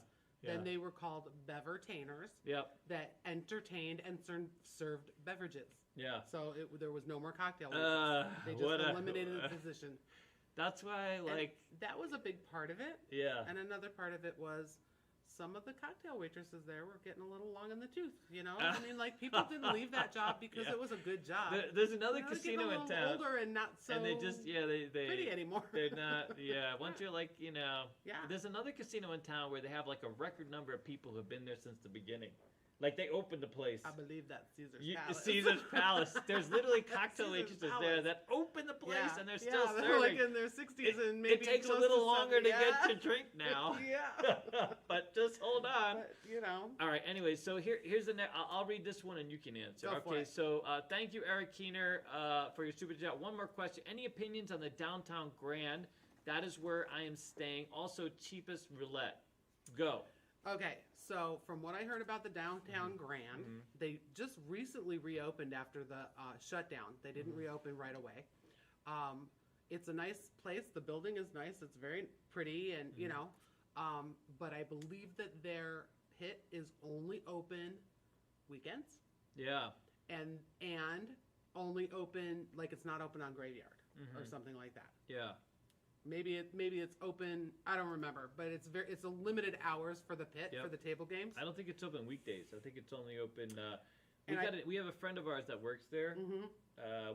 Speaker 3: Then they were called bevertainers.
Speaker 1: Yep.
Speaker 3: That entertained and served beverages.
Speaker 1: Yeah.
Speaker 3: So there was no more cocktail waitresses. They just eliminated the position.
Speaker 1: That's why, like...
Speaker 3: And that was a big part of it.
Speaker 1: Yeah.
Speaker 3: And another part of it was some of the cocktail waitresses there were getting a little long in the tooth, you know? I mean, like, people didn't leave that job because it was a good job.
Speaker 1: There's another
Speaker 3: they're
Speaker 1: casino
Speaker 3: getting
Speaker 1: in
Speaker 3: a little
Speaker 1: town.
Speaker 3: older and not so
Speaker 1: and they just, they
Speaker 3: pretty anymore.
Speaker 1: They're not, once you're like,
Speaker 3: Yeah.
Speaker 1: There's another casino in town where they have like a record number of people who have been there since the beginning. Like, they opened the place.
Speaker 3: I believe that's Caesar's Palace.
Speaker 1: Caesar's Palace. There's literally cocktail
Speaker 3: Caesar's
Speaker 1: waitresses
Speaker 3: Palace.
Speaker 1: there that open the place and they're still
Speaker 3: they're
Speaker 1: serving.
Speaker 3: like in their 60s and maybe
Speaker 1: it takes a
Speaker 3: close
Speaker 1: little
Speaker 3: to
Speaker 1: longer
Speaker 3: 70,
Speaker 1: to get to drink now.
Speaker 3: Yeah.
Speaker 1: But just hold on.
Speaker 3: But, you know.
Speaker 1: All right. Anyway, so here's the next. I'll read this one and you can answer.
Speaker 3: Go for
Speaker 1: okay.
Speaker 3: it.
Speaker 1: So thank you, Eric Keener, for your super chat. One more question. Any opinions on the downtown Grand? That is where I am staying. Also, cheapest roulette. Go.
Speaker 3: Okay, so from what I heard about the downtown Grand, they just recently reopened after the shutdown. They didn't reopen right away. It's a nice place. The building is nice. It's very pretty, and you know. But I believe that their pit is only open weekends.
Speaker 1: Yeah.
Speaker 3: And only open, like it's not open on Graveyard or something like that.
Speaker 1: Yeah.
Speaker 3: Maybe it's open. I don't remember, but it's a limited hours for the pit for the table games.
Speaker 1: I don't think it's open weekdays. I think it's only open.
Speaker 3: And
Speaker 1: we have a friend of ours that works there.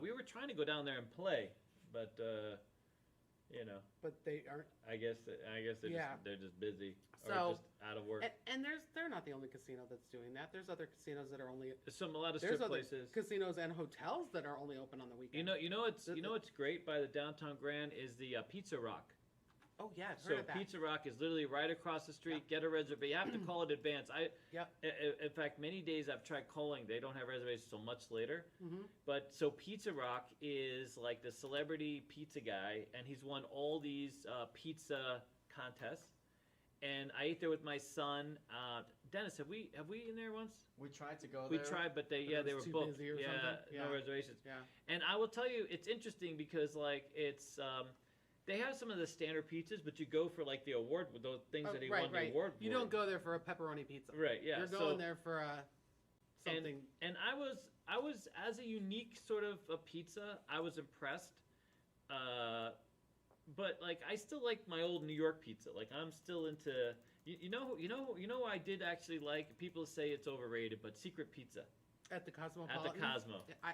Speaker 1: We were trying to go down there and play, but you know.
Speaker 3: But they aren't.
Speaker 1: I guess they're just busy or
Speaker 3: So-
Speaker 1: just out of work.
Speaker 3: And they're not the only casino that's doing that. There's other casinos that are only.
Speaker 1: A lot of
Speaker 3: There's
Speaker 1: strip
Speaker 3: other
Speaker 1: places.
Speaker 3: casinos and hotels that are only open on the weekend.
Speaker 1: You know what's great by the downtown Grand is the Pizza Rock.
Speaker 3: Oh yeah, I've
Speaker 1: So
Speaker 3: heard of that.
Speaker 1: Pizza Rock is literally right across the street. Get a reservation. You have to call it advance. In fact, many days I've tried calling. They don't have reservations until much later. But so Pizza Rock is like the celebrity pizza guy, and he's won all these pizza contests. And I ate there with my son. Dennis, have we in there once?
Speaker 2: We tried to go
Speaker 1: We
Speaker 2: there.
Speaker 1: tried, but they
Speaker 3: it was
Speaker 1: were
Speaker 3: too
Speaker 1: booked.
Speaker 3: busy or
Speaker 1: yeah,
Speaker 3: something?
Speaker 1: no
Speaker 3: Yeah.
Speaker 1: reservations.
Speaker 3: Yeah.
Speaker 1: And I will tell you, it's interesting because like it's they have some of the standard pizzas, but you go for like the award with those things that he won the award for.
Speaker 3: You don't go there for a pepperoni pizza.
Speaker 1: Right. Yeah.
Speaker 3: You're going there for something.
Speaker 1: And I was as a unique sort of a pizza. I was impressed. But like I still like my old New York pizza. Like I'm still into you know I did actually like. People say it's overrated, but Secret Pizza
Speaker 3: At the Cosmopolitan.
Speaker 1: at the Cosmo.
Speaker 3: I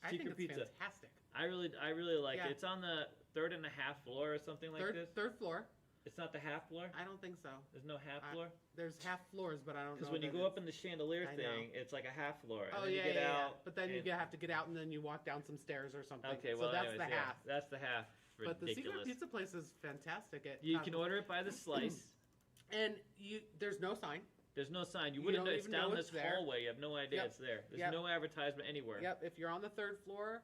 Speaker 3: think
Speaker 1: Secret
Speaker 3: it's
Speaker 1: pizza.
Speaker 3: fantastic.
Speaker 1: I really like
Speaker 3: Yeah.
Speaker 1: it. It's on the 3rd and a half floor or something like this.
Speaker 3: Third floor.
Speaker 1: It's not the half floor.
Speaker 3: I don't think so.
Speaker 1: There's no half floor.
Speaker 3: There's half floors, but I don't know.
Speaker 1: Because when you
Speaker 3: that
Speaker 1: go
Speaker 3: it's-
Speaker 1: up in the chandelier
Speaker 3: I
Speaker 1: thing, it's like a half floor. And
Speaker 3: Oh
Speaker 1: then
Speaker 3: yeah,
Speaker 1: you get
Speaker 3: yeah,
Speaker 1: out.
Speaker 3: But then you
Speaker 1: and-
Speaker 3: have to get out and then you walk down some stairs or something.
Speaker 1: Okay,
Speaker 3: so
Speaker 1: well,
Speaker 3: that's
Speaker 1: anyways,
Speaker 3: the
Speaker 1: yeah,
Speaker 3: half.
Speaker 1: that's the half.
Speaker 3: But the Secret
Speaker 1: Ridiculous.
Speaker 3: Pizza place is fantastic.
Speaker 1: You can order it by the slice.
Speaker 3: And there's no sign.
Speaker 1: There's no sign. You
Speaker 3: You
Speaker 1: wouldn't
Speaker 3: don't
Speaker 1: know. It's
Speaker 3: even know
Speaker 1: down
Speaker 3: it's
Speaker 1: this
Speaker 3: there.
Speaker 1: hallway. You have no idea
Speaker 3: Yep.
Speaker 1: it's there. There's
Speaker 3: Yep.
Speaker 1: no advertisement anywhere.
Speaker 3: Yep. If you're on the 3rd floor,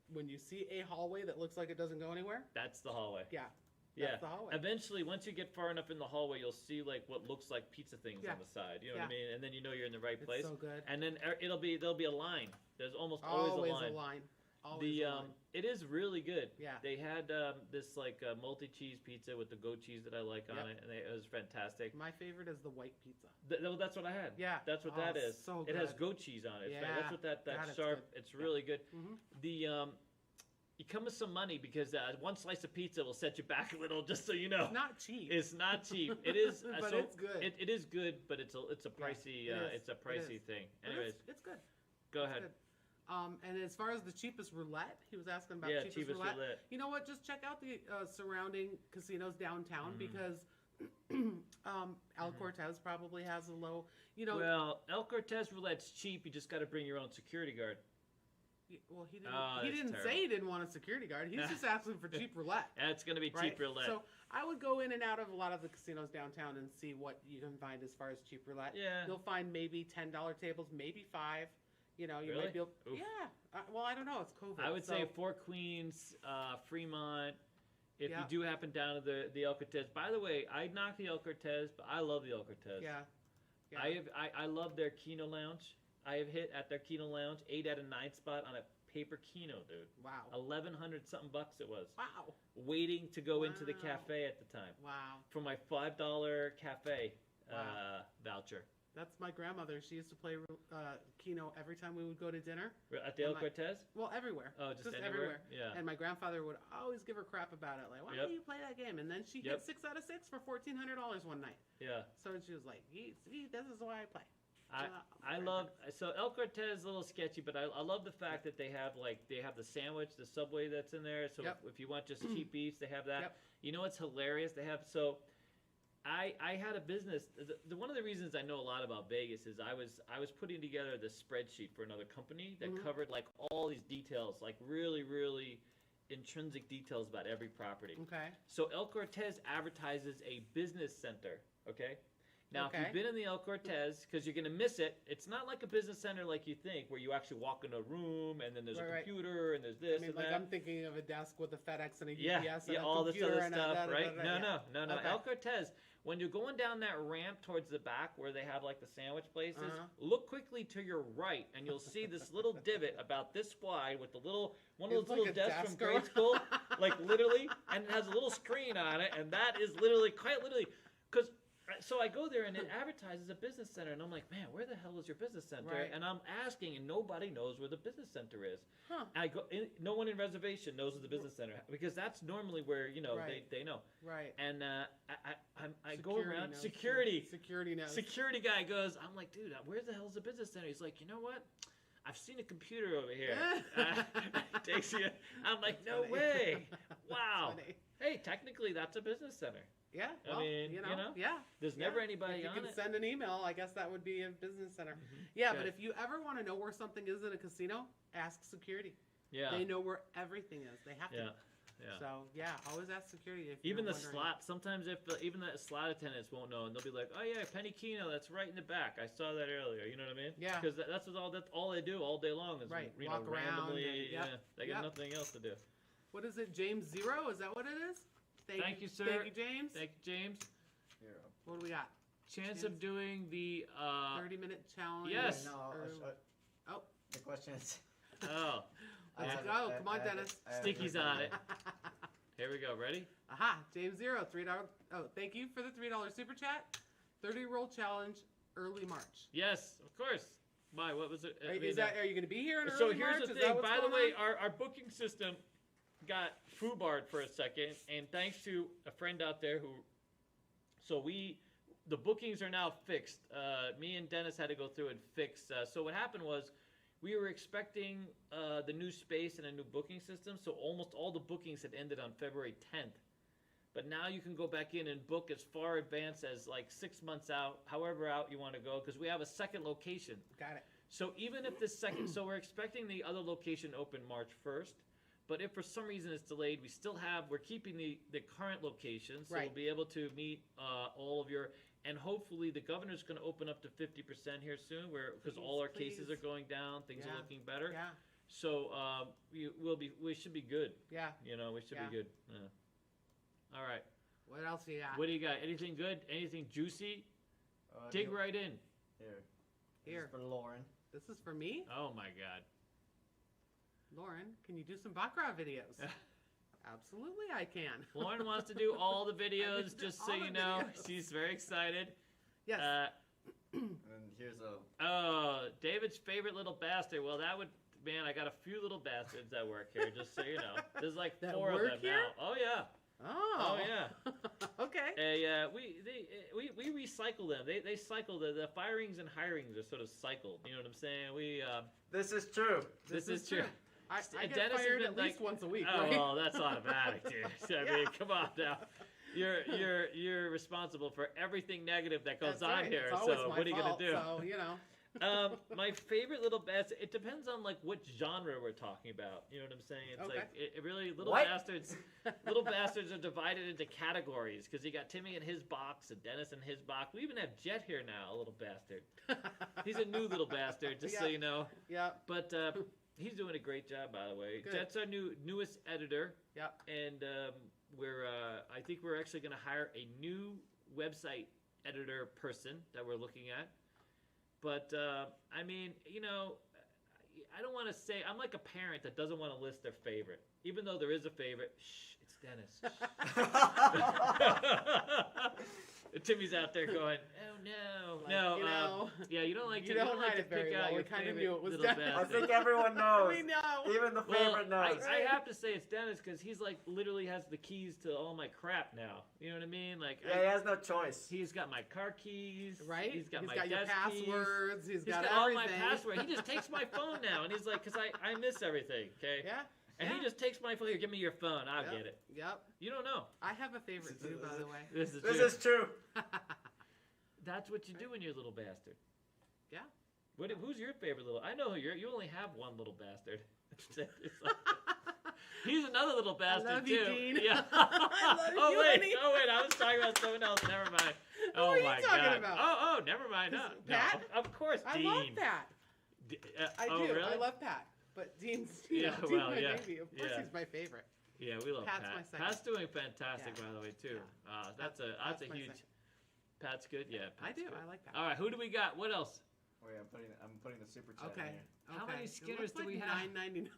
Speaker 3: when you see a hallway that looks like it doesn't go anywhere,
Speaker 1: That's the hallway.
Speaker 3: yeah,
Speaker 1: Yeah.
Speaker 3: that's the hallway.
Speaker 1: Eventually, once you get far enough in the hallway, you'll see like what looks like pizza things
Speaker 3: Yeah.
Speaker 1: on the side. You know what I
Speaker 3: Yeah.
Speaker 1: mean? And then you know you're in the right
Speaker 3: It's
Speaker 1: place.
Speaker 3: so good.
Speaker 1: And then there'll be a line. There's almost always
Speaker 3: Always
Speaker 1: a line.
Speaker 3: a line. Always
Speaker 1: The
Speaker 3: a line.
Speaker 1: it is really good.
Speaker 3: Yeah.
Speaker 1: They had this like multi-cheese pizza with the goat cheese that I like on
Speaker 3: Yep.
Speaker 1: it, and it was fantastic.
Speaker 3: My favorite is the white pizza.
Speaker 1: Well, that's what I had.
Speaker 3: Yeah.
Speaker 1: That's what
Speaker 3: Oh,
Speaker 1: that is.
Speaker 3: so
Speaker 1: it has
Speaker 3: good.
Speaker 1: goat cheese on it.
Speaker 3: Yeah.
Speaker 1: That's what that
Speaker 3: God, it's
Speaker 1: sharp.
Speaker 3: good.
Speaker 1: It's really good.
Speaker 3: Mhm.
Speaker 1: The you come with some money because one slice of pizza will set you back a little, just so you know.
Speaker 3: It's not cheap.
Speaker 1: It's not cheap. It is,
Speaker 3: But
Speaker 1: so
Speaker 3: it's good.
Speaker 1: It is good, but it's a pricey.
Speaker 3: it is.
Speaker 1: It's a
Speaker 3: It
Speaker 1: pricey
Speaker 3: is.
Speaker 1: thing.
Speaker 3: But
Speaker 1: Anyways,
Speaker 3: it's good.
Speaker 1: go
Speaker 3: It's
Speaker 1: ahead.
Speaker 3: good. And as far as the cheapest roulette, he was asking about
Speaker 1: Yeah,
Speaker 3: cheapest,
Speaker 1: cheapest
Speaker 3: roulette.
Speaker 1: roulette.
Speaker 3: You know what? Just check out the surrounding casinos downtown
Speaker 1: Mm-hmm.
Speaker 3: because El Cortez probably has a low. You know,
Speaker 1: Well, El Cortez roulette's cheap. You just got to bring your own security guard.
Speaker 3: well, he didn't.
Speaker 1: Oh,
Speaker 3: he
Speaker 1: that's
Speaker 3: didn't
Speaker 1: terrible.
Speaker 3: say he didn't want a security guard. He's just asking for cheap roulette.
Speaker 1: That's going to be
Speaker 3: Right?
Speaker 1: cheap roulette.
Speaker 3: So I would go in and out of a lot of the casinos downtown and see what you can find as far as cheap roulette.
Speaker 1: Yeah.
Speaker 3: You'll find maybe $10 tables, maybe $5. You know, you
Speaker 1: Really?
Speaker 3: might be able.
Speaker 1: Oof.
Speaker 3: Yeah. Well, I don't know. It's COVID.
Speaker 1: I would
Speaker 3: so,
Speaker 1: say Four Queens, Fremont. If
Speaker 3: Yeah.
Speaker 1: you do happen down to the El Cortez. By the way, I knock the El Cortez, but I love the El Cortez.
Speaker 3: Yeah. Yeah.
Speaker 1: I love their Keno lounge. I have hit at their Keno lounge 8 out of 9 spot on a paper Keno, dude.
Speaker 3: Wow.
Speaker 1: 1,100 something bucks it was.
Speaker 3: Wow.
Speaker 1: Waiting to go into the
Speaker 3: Wow.
Speaker 1: cafe at the time
Speaker 3: Wow.
Speaker 1: for my $5 cafe
Speaker 3: Wow.
Speaker 1: voucher
Speaker 3: That's my grandmother. She used to play Keno every time we would go to dinner.
Speaker 1: at the El
Speaker 3: my-
Speaker 1: Cortez.
Speaker 3: Well, everywhere.
Speaker 1: Oh, just
Speaker 3: everywhere.
Speaker 1: everywhere? Yeah.
Speaker 3: And my grandfather would always give her crap about it. Like, why
Speaker 1: Yep.
Speaker 3: do you play that game? And then she
Speaker 1: Yep.
Speaker 3: hit 6 out of 6 for $1,400 one night.
Speaker 1: Yeah.
Speaker 3: So she was like, see, this is why I play.
Speaker 1: I love so El Cortez is a little sketchy, but I love the fact that they have the sandwich, the Subway that's in there. So
Speaker 3: Yep.
Speaker 1: if you want just cheap beefs, they have that.
Speaker 3: Yep.
Speaker 1: You know what's hilarious? They have I had a business. One of the reasons I know a lot about Vegas is I was putting together this spreadsheet for another company that covered like all these details, like really really intrinsic details about every property.
Speaker 3: Okay.
Speaker 1: So El Cortez advertises a business center, okay? Now, if
Speaker 3: Okay.
Speaker 1: you've been in the El Cortez, because you're going to miss it, it's not like a business center like you think, where you actually walk in a room and then there's
Speaker 3: Right,
Speaker 1: a
Speaker 3: right.
Speaker 1: computer and there's
Speaker 3: I
Speaker 1: this
Speaker 3: mean,
Speaker 1: and
Speaker 3: like
Speaker 1: that.
Speaker 3: I'm thinking of a desk with a FedEx and a
Speaker 1: Yeah,
Speaker 3: UPS and
Speaker 1: yeah,
Speaker 3: a
Speaker 1: all this
Speaker 3: computer
Speaker 1: other
Speaker 3: and a
Speaker 1: stuff,
Speaker 3: da, da,
Speaker 1: right?
Speaker 3: da, da,
Speaker 1: No,
Speaker 3: yeah.
Speaker 1: no.
Speaker 3: Okay.
Speaker 1: El Cortez, when you're going down that ramp towards the back where they have like the sandwich places,
Speaker 3: Uh-huh.
Speaker 1: look quickly to your right and you'll see this little divot about this wide with one of
Speaker 3: It's
Speaker 1: those
Speaker 3: like
Speaker 1: little
Speaker 3: a
Speaker 1: desks from
Speaker 3: desk or-
Speaker 1: grade school, like literally, and it has a little screen on it, and that is literally, quite literally, because. So I go there and it advertises a business center, and I'm like, man, where the hell is your business center?
Speaker 3: Right.
Speaker 1: And I'm asking, and nobody knows where the business center is.
Speaker 3: Huh.
Speaker 1: I go, no one in reservation knows where the business center because that's normally where
Speaker 3: Right.
Speaker 1: they know.
Speaker 3: Right.
Speaker 1: And I go
Speaker 3: Security
Speaker 1: around
Speaker 3: knows.
Speaker 1: security.
Speaker 3: Security knows.
Speaker 1: Security guy goes, I'm like, dude, where the hell is the business center? He's like, you know what? I've seen a computer over here. Takes you. I'm like,
Speaker 3: That's
Speaker 1: no
Speaker 3: funny.
Speaker 1: way. Wow.
Speaker 3: Funny.
Speaker 1: Hey, technically that's a business center.
Speaker 3: Yeah.
Speaker 1: I
Speaker 3: Well,
Speaker 1: mean,
Speaker 3: you
Speaker 1: you
Speaker 3: know,
Speaker 1: know,
Speaker 3: yeah.
Speaker 1: There's
Speaker 3: Yeah.
Speaker 1: never anybody
Speaker 3: If you
Speaker 1: on
Speaker 3: can
Speaker 1: it.
Speaker 3: send an email, I guess that would be a business center. Yeah, but
Speaker 1: Good.
Speaker 3: if you ever want to know where something is in a casino, ask security.
Speaker 1: Yeah.
Speaker 3: They know where everything is. They have to.
Speaker 1: Yeah. Yeah.
Speaker 3: So yeah, always ask security if
Speaker 1: Even
Speaker 3: you're
Speaker 1: the
Speaker 3: wondering.
Speaker 1: slot, sometimes if even the slot attendants won't know, and they'll be like, "Oh yeah, Penny Keno, that's right in the back. I saw that earlier." You know what I mean?
Speaker 3: Yeah.
Speaker 1: Because that's all they do all day long is
Speaker 3: Right,
Speaker 1: you
Speaker 3: walk
Speaker 1: know,
Speaker 3: around
Speaker 1: randomly.
Speaker 3: and- yep,
Speaker 1: Yeah, they got
Speaker 3: yep.
Speaker 1: nothing else to do.
Speaker 3: What is it, James Zero? Is that what it is?
Speaker 1: Thank you, sir.
Speaker 3: Thank you, James.
Speaker 1: Thank you, James.
Speaker 2: Hero.
Speaker 3: What do we got?
Speaker 1: Chance
Speaker 3: James.
Speaker 1: of doing the
Speaker 3: 30-minute challenge.
Speaker 1: yes.
Speaker 2: No,
Speaker 3: Oh.
Speaker 2: the question is.
Speaker 1: oh,
Speaker 2: I
Speaker 3: Let's
Speaker 2: have-
Speaker 3: go.
Speaker 2: I-
Speaker 3: Come on,
Speaker 2: I have it-
Speaker 3: Dennis.
Speaker 2: I have
Speaker 1: Sticky's
Speaker 2: it.
Speaker 1: on it. Here we go. Ready?
Speaker 3: Aha, James Zero, $3. Oh, thank you for the $3 super chat. 30-roll challenge, early March.
Speaker 1: Yes, of course. Why? What was it? I mean,
Speaker 3: Are you going to be here in early
Speaker 1: so
Speaker 3: March?
Speaker 1: here's the
Speaker 3: Is
Speaker 1: thing.
Speaker 3: that what's
Speaker 1: By the
Speaker 3: going
Speaker 1: way,
Speaker 3: on?
Speaker 1: our booking system got foobarred for a second, and thanks to a friend out there who, the bookings are now fixed. Me and Dennis had to go through and fix. So what happened was, we were expecting the new space and a new booking system. So almost all the bookings had ended on February 10th. But now you can go back in and book as far advance as like 6 months out, however out you want to go, because we have a second location.
Speaker 3: Got it.
Speaker 1: So even if the second, so we're expecting the other location open March 1st, but if for some reason it's delayed, we're keeping the current location, so
Speaker 3: Right.
Speaker 1: we'll be able to meet all of your, and hopefully the governor's going to open up to 50% here soon, because all our cases are going down, things are looking better.
Speaker 3: Yeah.
Speaker 1: So we should be good.
Speaker 3: Yeah.
Speaker 1: We should be good. Yeah. All right.
Speaker 3: What else do you got?
Speaker 1: What do you got? Anything good? Anything juicy? Dig right in.
Speaker 2: Here.
Speaker 3: Here.
Speaker 2: This is for Lauren.
Speaker 3: This is for me?
Speaker 1: Oh my God.
Speaker 3: Lauren, can you do some Bakra videos? Absolutely, I can.
Speaker 1: Lauren wants to do all the videos, just so
Speaker 3: all
Speaker 1: you
Speaker 3: the
Speaker 1: know.
Speaker 3: videos.
Speaker 1: She's very excited.
Speaker 3: Yes.
Speaker 2: And here's a.
Speaker 1: Oh, David's favorite little bastard. Well, that would, man, I got a few little bastards that work here, just so you know. There's like
Speaker 3: That
Speaker 1: 4 of
Speaker 3: work
Speaker 1: them
Speaker 3: here?
Speaker 1: now. Oh yeah.
Speaker 3: Oh.
Speaker 1: yeah.
Speaker 3: Okay.
Speaker 1: We recycle them. They cycle the firings and hirings are sort of cycled. You know what I'm saying?
Speaker 2: This is true.
Speaker 1: This is true.
Speaker 3: I get
Speaker 1: Dennis has
Speaker 3: fired
Speaker 1: been
Speaker 3: at least once a week,
Speaker 1: Oh
Speaker 3: right?
Speaker 1: well, that's automatic, dude. I mean, come on now. You're responsible for everything negative that goes
Speaker 3: That's
Speaker 1: on
Speaker 3: right.
Speaker 1: here.
Speaker 3: It's always
Speaker 1: So
Speaker 3: my
Speaker 1: what are you gonna
Speaker 3: fault,
Speaker 1: do?
Speaker 3: So, you know.
Speaker 1: My favorite little bastard. It depends on like what genre we're talking about. You know what I'm saying? It's
Speaker 3: Okay.
Speaker 1: like it really little
Speaker 2: What?
Speaker 1: bastards. Little bastards are divided into categories because you got Timmy in his box and Dennis in his box. We even have Jet here now, a little bastard. He's a new little bastard, just so
Speaker 3: Yeah.
Speaker 1: you know.
Speaker 3: Yeah.
Speaker 1: But he's doing a great job, by the way.
Speaker 3: Good.
Speaker 1: Jet's our newest editor.
Speaker 3: Yep.
Speaker 1: And I think we're actually going to hire a new website editor person that we're looking at. But I mean, I don't want to say I'm like a parent that doesn't want to list their favorite, even though there is a favorite. Shh, it's Dennis. Timmy's out there going, oh no, yeah, you don't like
Speaker 3: you
Speaker 1: to,
Speaker 3: don't
Speaker 1: you don't like
Speaker 3: hide
Speaker 1: to
Speaker 3: it very
Speaker 1: pick out
Speaker 3: well.
Speaker 1: your
Speaker 3: We kinda
Speaker 1: favorite
Speaker 3: knew it was
Speaker 1: little
Speaker 3: Dennis.
Speaker 2: I
Speaker 1: bastard.
Speaker 2: think everyone knows.
Speaker 3: We know.
Speaker 2: Even the
Speaker 1: Well,
Speaker 2: favorite knows.
Speaker 1: I have to say it's Dennis because he's like literally has the keys to all my crap now. You know what I mean? Like
Speaker 2: Yeah, he has no choice.
Speaker 1: he's got my car keys,
Speaker 3: Right?
Speaker 1: He's got my
Speaker 3: your
Speaker 1: desk keys.
Speaker 3: passwords.
Speaker 1: He's
Speaker 3: got
Speaker 1: got all my
Speaker 3: everything.
Speaker 1: passwords. He just takes my phone now, and he's like, because I miss everything, okay?
Speaker 3: Yeah.
Speaker 1: And he just takes my phone. Here, give me your phone. I'll
Speaker 3: Yep.
Speaker 1: get it.
Speaker 3: Yep.
Speaker 1: You don't know.
Speaker 3: I have a favorite too, by the way.
Speaker 1: This is
Speaker 2: This
Speaker 1: true.
Speaker 2: is true.
Speaker 1: That's what you do when you're a little bastard.
Speaker 3: Yeah.
Speaker 1: Who's your favorite little? I know who you only have one little bastard. He's another little bastard
Speaker 3: love you,
Speaker 1: too.
Speaker 3: Dean.
Speaker 1: Yeah.
Speaker 3: I love you, honey.
Speaker 1: Oh wait, I was talking about someone else. Never mind.
Speaker 3: Who
Speaker 1: Oh
Speaker 3: are you
Speaker 1: my
Speaker 3: talking
Speaker 1: God.
Speaker 3: about?
Speaker 1: Oh, never mind. No,
Speaker 3: Pat?
Speaker 1: no, of course,
Speaker 3: I
Speaker 1: Dean.
Speaker 3: love Pat. I
Speaker 1: oh,
Speaker 3: do.
Speaker 1: Really?
Speaker 3: I love Pat. But Dean's,
Speaker 1: Yeah,
Speaker 3: Dean's
Speaker 1: well,
Speaker 3: my
Speaker 1: yeah.
Speaker 3: baby. Of course,
Speaker 1: Yeah.
Speaker 3: he's my favorite.
Speaker 1: Yeah, we love
Speaker 3: Pat's
Speaker 1: Pat.
Speaker 3: my second.
Speaker 1: Pat's doing fantastic,
Speaker 3: Yeah.
Speaker 1: by the way, too.
Speaker 3: Yeah.
Speaker 1: That's a
Speaker 3: Pat's my
Speaker 1: huge.
Speaker 3: second.
Speaker 1: Pat's good. Yeah,
Speaker 3: I
Speaker 1: Pat's
Speaker 3: do.
Speaker 1: Good.
Speaker 3: I like Pat.
Speaker 1: All right, who do we got? What else?
Speaker 2: Wait, I'm putting the super chat
Speaker 3: Okay.
Speaker 2: in here.
Speaker 1: How many
Speaker 3: It
Speaker 1: Skinners
Speaker 3: looks
Speaker 1: do we
Speaker 3: like
Speaker 1: have?
Speaker 3: $9.99.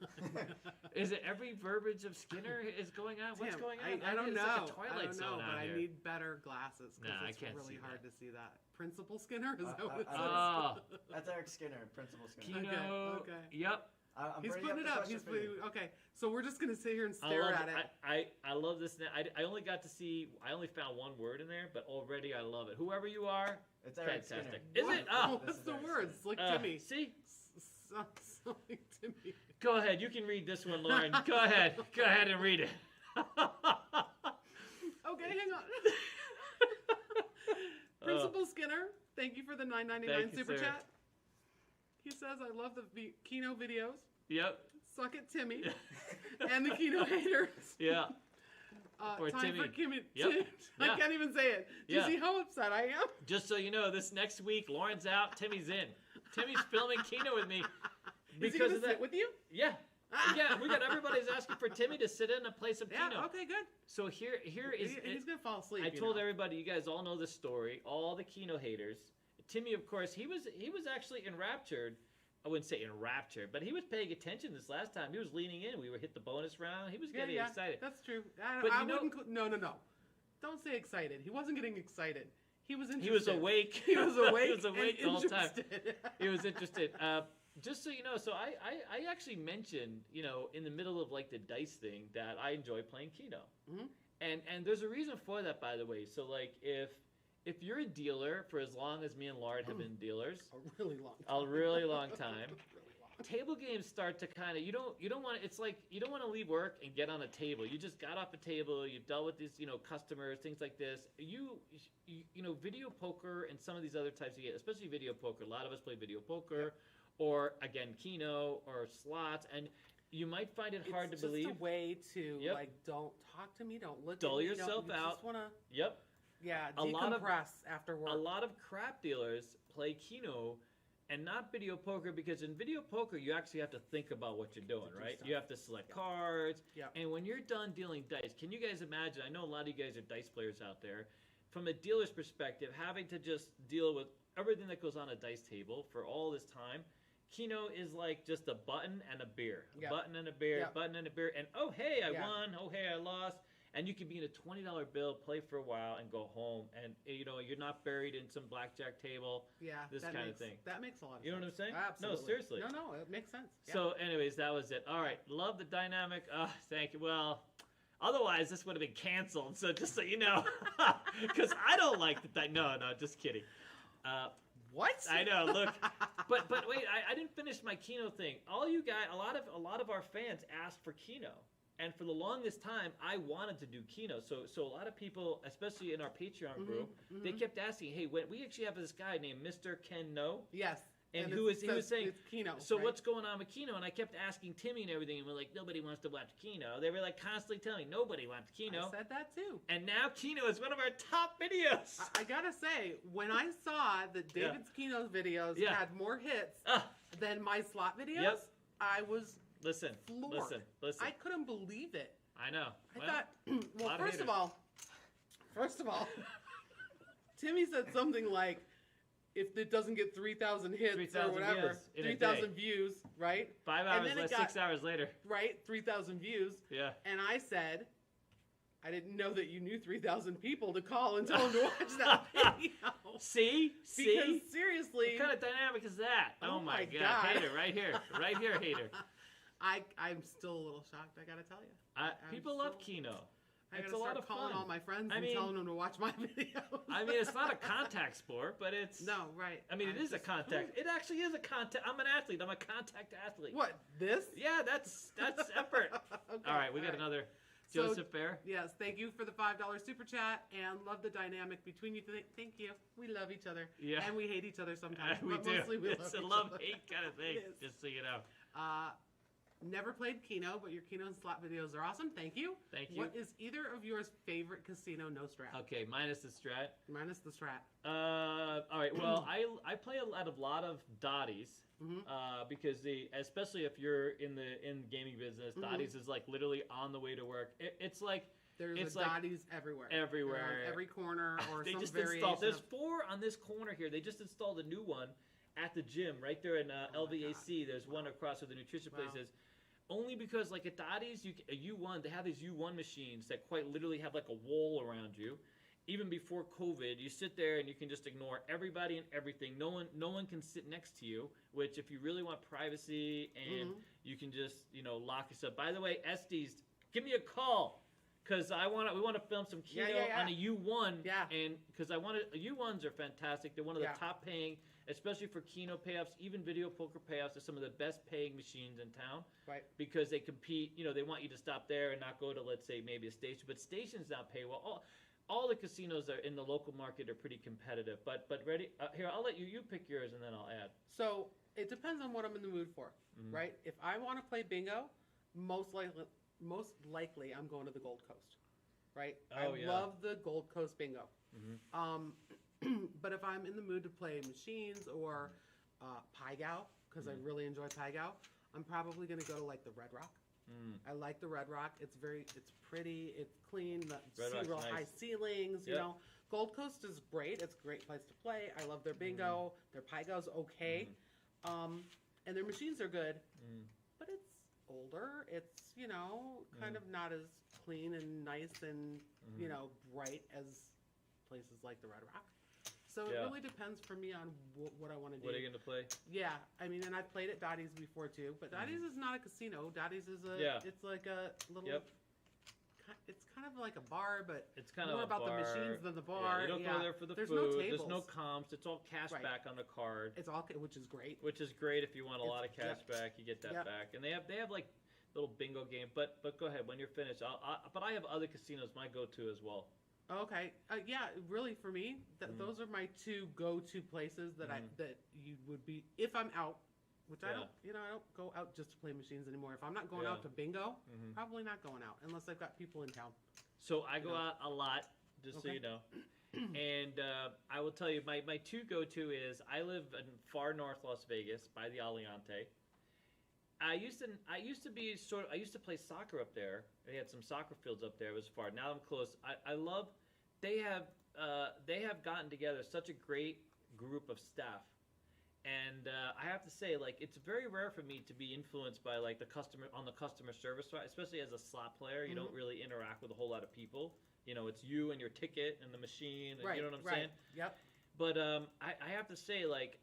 Speaker 1: Is it every verbiage of Skinner is going on? What's
Speaker 3: Damn,
Speaker 1: going on?
Speaker 3: I don't
Speaker 1: It's
Speaker 3: know.
Speaker 1: like a Twilight
Speaker 3: I don't know,
Speaker 1: Zone
Speaker 3: but
Speaker 1: out
Speaker 3: I
Speaker 1: here.
Speaker 3: need better glasses because
Speaker 1: Nah, I
Speaker 3: it's
Speaker 1: can't
Speaker 3: really
Speaker 1: see
Speaker 3: hard
Speaker 1: that.
Speaker 3: to see that. Principal Skinner is that what it says?
Speaker 1: Oh,
Speaker 2: That's Eric Skinner, Principal Skinner.
Speaker 1: Keno.
Speaker 3: Okay.
Speaker 1: Yep.
Speaker 2: I'm
Speaker 3: He's
Speaker 2: bringing
Speaker 3: putting it
Speaker 2: the
Speaker 3: up.
Speaker 2: question
Speaker 3: He's
Speaker 2: for you.
Speaker 3: putting, okay. So we're just gonna sit here and
Speaker 1: I
Speaker 3: stare
Speaker 1: love
Speaker 3: at it.
Speaker 1: I love this. I only got to see. I only found one word in there, but already I love it. Whoever you are,
Speaker 2: It's Eric
Speaker 1: fantastic.
Speaker 2: Skinner.
Speaker 1: Is it? Oh.
Speaker 3: What's
Speaker 2: This
Speaker 3: the
Speaker 2: is Eric
Speaker 3: words?
Speaker 2: Skinner.
Speaker 3: Like Timmy.
Speaker 1: See?
Speaker 3: Something Timmy.
Speaker 1: Go ahead. You can read this one, Lauren. Go ahead. Go ahead and read it.
Speaker 3: Okay, hang on. Principal Skinner, thank you for the $9.99
Speaker 1: Thank you,
Speaker 3: super
Speaker 1: sir.
Speaker 3: chat. He says, "I love the Keno videos.
Speaker 1: Yep.
Speaker 3: Suck it, Timmy, and the Keno haters.
Speaker 1: Yeah. For
Speaker 3: Time
Speaker 1: Timmy.
Speaker 3: for Kimmy.
Speaker 1: Yep.
Speaker 3: I
Speaker 1: Yeah.
Speaker 3: can't even say it. Do
Speaker 1: Yeah.
Speaker 3: you see how upset I am?
Speaker 1: Just so you know, this next week, Lauren's out. Timmy's in. Timmy's filming Keno with me
Speaker 3: Is he
Speaker 1: because
Speaker 3: gonna
Speaker 1: of that.
Speaker 3: sit with you?
Speaker 1: Yeah. Yeah, we got everybody's asking for Timmy to sit in and play some
Speaker 3: Yeah.
Speaker 1: Keno.
Speaker 3: Okay, good.
Speaker 1: So here is.
Speaker 3: He's gonna fall asleep.
Speaker 1: I
Speaker 3: you
Speaker 1: told
Speaker 3: know.
Speaker 1: everybody, you guys all know this story. All the Keno haters. Timmy, of course, he was actually enraptured. I wouldn't say enraptured, but he was paying attention this last time. He was leaning in. We hit the bonus round. He was getting excited.
Speaker 3: That's true.
Speaker 1: But
Speaker 3: I
Speaker 1: you know-
Speaker 3: wouldn't. No. Don't say excited. He wasn't getting excited. He was interested.
Speaker 1: He was awake.
Speaker 3: He was awake.
Speaker 1: He was awake
Speaker 3: and
Speaker 1: the whole time.
Speaker 3: interested.
Speaker 1: He was interested. Just so you know, so I actually mentioned, in the middle of like the dice thing that I enjoy playing Keno.
Speaker 3: Mhm.
Speaker 1: And there's a reason for that, by the way. So like if you're a dealer for as long as me and Lauren have been dealers,
Speaker 3: A really long time.
Speaker 1: a really long time,
Speaker 3: Really long.
Speaker 1: table games start to kind of you don't want it's like you don't want to leave work and get on a table. You just got off a table, you've dealt with these customers, things like this. You video poker and some of these other types of games, especially video poker. A lot of us play video poker, or again Keno or slots, and you might find it hard to
Speaker 3: It's
Speaker 1: believe.
Speaker 3: just a way to
Speaker 1: Yep.
Speaker 3: like don't talk to me, don't look
Speaker 1: Dull
Speaker 3: at me.
Speaker 1: yourself
Speaker 3: you
Speaker 1: out.
Speaker 3: Just wanna,
Speaker 1: Yep.
Speaker 3: Yeah,
Speaker 1: A lot of-
Speaker 3: decompress after work.
Speaker 1: A lot of crap dealers play Keno and not video poker because in video poker you actually have to think about what you're doing,
Speaker 3: do
Speaker 1: right?
Speaker 3: stuff.
Speaker 1: You have to select
Speaker 3: Yep.
Speaker 1: cards.
Speaker 3: Yep.
Speaker 1: And when you're done dealing dice, can you guys imagine? I know a lot of you guys are dice players out there. From a dealer's perspective, having to just deal with everything that goes on a dice table for all this time. Keno is like just a button and a beer. A
Speaker 3: Yep.
Speaker 1: button and a beer,
Speaker 3: Yep.
Speaker 1: button and a beer, and oh hey, I
Speaker 3: Yeah.
Speaker 1: won, oh hey, I lost. And you can be in a $20 bill, play for a while, and go home. And you're not buried in some blackjack table.
Speaker 3: Yeah,
Speaker 1: this
Speaker 3: that
Speaker 1: kind of
Speaker 3: makes,
Speaker 1: thing.
Speaker 3: That makes a lot of
Speaker 1: You know
Speaker 3: sense.
Speaker 1: what I'm saying?
Speaker 3: Absolutely.
Speaker 1: No, seriously.
Speaker 3: No, it makes sense. Yeah.
Speaker 1: So, anyways, that was it. All right, love the dynamic. Thank you. Well, otherwise this would have been canceled. So just so you know, because I don't like the no, just kidding.
Speaker 3: What?
Speaker 1: I know. Look, but wait, I didn't finish my Keno thing. All you guys, a lot of our fans asked for Keno. And for the longest time, I wanted to do Keno. So a lot of people, especially in our Patreon group, they kept asking, "Hey, we actually have this guy named Mr. Keno."
Speaker 3: Yes.
Speaker 1: And
Speaker 3: it
Speaker 1: he was
Speaker 3: says
Speaker 1: saying,
Speaker 3: it's Keno,
Speaker 1: "So
Speaker 3: right?
Speaker 1: what's going on with Keno?" And I kept asking Timmy and everything, and we're like, "Nobody wants to watch Keno." They were like constantly telling me, "Nobody wants Keno."
Speaker 3: I said that too.
Speaker 1: And now Keno is one of our top videos.
Speaker 3: I gotta say, when I saw that
Speaker 1: Yeah.
Speaker 3: David's Keno's videos
Speaker 1: Yeah.
Speaker 3: had more hits
Speaker 1: Ah,
Speaker 3: than my slot videos,
Speaker 1: Yep.
Speaker 3: I was
Speaker 1: listen,
Speaker 3: floored.
Speaker 1: listen.
Speaker 3: I couldn't believe it.
Speaker 1: I know.
Speaker 3: I
Speaker 1: Well,
Speaker 3: thought, well,
Speaker 1: lot of
Speaker 3: first of all, Timmy said something like, if it doesn't get 3,000 hits
Speaker 1: 3,000
Speaker 3: or whatever,
Speaker 1: views in a
Speaker 3: 3,000 views, right?
Speaker 1: 5
Speaker 3: and
Speaker 1: hours
Speaker 3: then it
Speaker 1: later,
Speaker 3: got-
Speaker 1: 6 hours later.
Speaker 3: Right? 3,000 views.
Speaker 1: Yeah.
Speaker 3: And I said, I didn't know that you knew 3,000 people to call and tell them to watch that video.
Speaker 1: See?
Speaker 3: Because seriously,
Speaker 1: What kind of dynamic is that?
Speaker 3: Oh my
Speaker 1: God.
Speaker 3: God.
Speaker 1: Hater, right here. Right here, hater.
Speaker 3: I'm still a little shocked, I gotta tell you.
Speaker 1: People
Speaker 3: so-
Speaker 1: love Keno.
Speaker 3: I
Speaker 1: It's
Speaker 3: gotta
Speaker 1: a lot
Speaker 3: start
Speaker 1: of
Speaker 3: calling
Speaker 1: fun.
Speaker 3: all my friends
Speaker 1: I
Speaker 3: and
Speaker 1: mean-
Speaker 3: telling them to watch my videos.
Speaker 1: I mean, it's not a contact sport, but it's...
Speaker 3: No, right.
Speaker 1: I mean, it
Speaker 3: I'm
Speaker 1: is a
Speaker 3: just-
Speaker 1: contact. It actually is a contact. I'm an athlete. I'm a contact athlete.
Speaker 3: What, this?
Speaker 1: Yeah, that's effort.
Speaker 3: Okay,
Speaker 1: All right, we got
Speaker 3: all right.
Speaker 1: another
Speaker 3: So-
Speaker 1: Joseph Fair.
Speaker 3: Yes, thank you for the $5 super chat and love the dynamic between you. Thank you. We love each other.
Speaker 1: Yeah.
Speaker 3: And we hate each other sometimes.
Speaker 1: We
Speaker 3: but
Speaker 1: do.
Speaker 3: Mostly we
Speaker 1: It's
Speaker 3: love
Speaker 1: a
Speaker 3: each other.
Speaker 1: love-hate kind of thing,
Speaker 3: It is.
Speaker 1: just so you know.
Speaker 3: Never played Keno, but your Keno and slot videos are awesome. Thank you.
Speaker 1: Thank you.
Speaker 3: What is either of yours favorite casino no strat?
Speaker 1: Okay, minus the strat.
Speaker 3: Minus the strat.
Speaker 1: All right. Well, I play a lot of Dottys
Speaker 3: Mhm.
Speaker 1: because especially if you're in gaming business, Dottys is like literally on the way to work. It's like
Speaker 3: There's
Speaker 1: it's
Speaker 3: a
Speaker 1: like
Speaker 3: Dottys everywhere.
Speaker 1: everywhere.
Speaker 3: They're on every corner or
Speaker 1: they
Speaker 3: some
Speaker 1: just
Speaker 3: variation
Speaker 1: installed. There's
Speaker 3: of-
Speaker 1: 4 on this corner here. They just installed a new one at the gym right there in LVAC. There's one across where the nutrition
Speaker 3: Wow.
Speaker 1: place is. Only because like at Dottys, a U1, they have these U1 machines that quite literally have like a wall around you. Even before COVID, you sit there and you can just ignore everybody and everything. No one can sit next to you. Which, if you really want privacy and you can just lock yourself. By the way, Estes, give me a call. Because we want to film some Keno
Speaker 3: yeah.
Speaker 1: on a U1,
Speaker 3: Yeah.
Speaker 1: and because U1s are fantastic. They're one of the
Speaker 3: Yeah.
Speaker 1: top paying, especially for Keno payouts, even video poker payouts. They're some of the best paying machines in town.
Speaker 3: Right.
Speaker 1: Because they compete. They want you to stop there and not go to, let's say, maybe a station. But stations now pay well. All the casinos are in the local market are pretty competitive. But ready? Here, I'll let you pick yours, and then I'll add.
Speaker 3: So it depends on what I'm in the mood for, right? If I want to play bingo, most likely I'm going to the Gold Coast, right?
Speaker 1: Oh,
Speaker 3: I
Speaker 1: yeah.
Speaker 3: love the Gold Coast bingo. But if I'm in the mood to play machines or Pai Gow, because I really enjoy Pai Gow, I'm probably going to go to like the Red Rock. I like the Red Rock. It's pretty, it's clean.
Speaker 1: Red Rock's
Speaker 3: Real
Speaker 1: nice.
Speaker 3: high ceilings, you
Speaker 1: Yep.
Speaker 3: know. Gold Coast is great. It's a great place to play. I love their bingo. Their Pai Gow's okay. And their machines are good. But it's older. It's, kind of not as clean and nice and, bright as places like the Red Rock. So
Speaker 1: Yeah.
Speaker 3: it really depends for me on what I want to do.
Speaker 1: What are you gonna play?
Speaker 3: Yeah, I mean, and I've played at Dottys before too, but Dottys is not a casino. Dottys is
Speaker 1: Yeah.
Speaker 3: it's like a little,
Speaker 1: Yep.
Speaker 3: it's kind of like a bar, but
Speaker 1: It's kind
Speaker 3: more
Speaker 1: of a
Speaker 3: about
Speaker 1: bar.
Speaker 3: the machines than the
Speaker 1: Yeah,
Speaker 3: bar.
Speaker 1: you don't go there for the
Speaker 3: There's
Speaker 1: food.
Speaker 3: no
Speaker 1: There's no
Speaker 3: tables.
Speaker 1: comps. It's all cash
Speaker 3: Right.
Speaker 1: back on the card,
Speaker 3: It's all, which is great.
Speaker 1: which is great if you want a lot of
Speaker 3: It's-
Speaker 1: cash back. You get that
Speaker 3: Yep.
Speaker 1: back, and they have like little bingo game. But go ahead when you're finished. But I have other casinos my go-to as well.
Speaker 3: Okay, yeah, really for me, those are my two go-to places that that you would be if I'm out, which I
Speaker 1: Yeah.
Speaker 3: don't, I don't go out just to play machines anymore. If I'm not going
Speaker 1: Yeah.
Speaker 3: out to bingo, probably not going out unless I've got people in town.
Speaker 1: So I go
Speaker 3: No.
Speaker 1: out a lot, just so
Speaker 3: Okay.
Speaker 1: you know. And I will tell you, my two go-to is I live in far north Las Vegas by the Aliante. I used to play soccer up there. They had some soccer fields up there. It was far. Now I'm close. I love. They have gotten together such a great group of staff, and I have to say, like, it's very rare for me to be influenced by like the customer service side, especially as a slot player. You don't really interact with a whole lot of people. You know, it's you and your ticket and the machine. And, you know what I'm saying?
Speaker 3: Yep.
Speaker 1: But I have to say, like,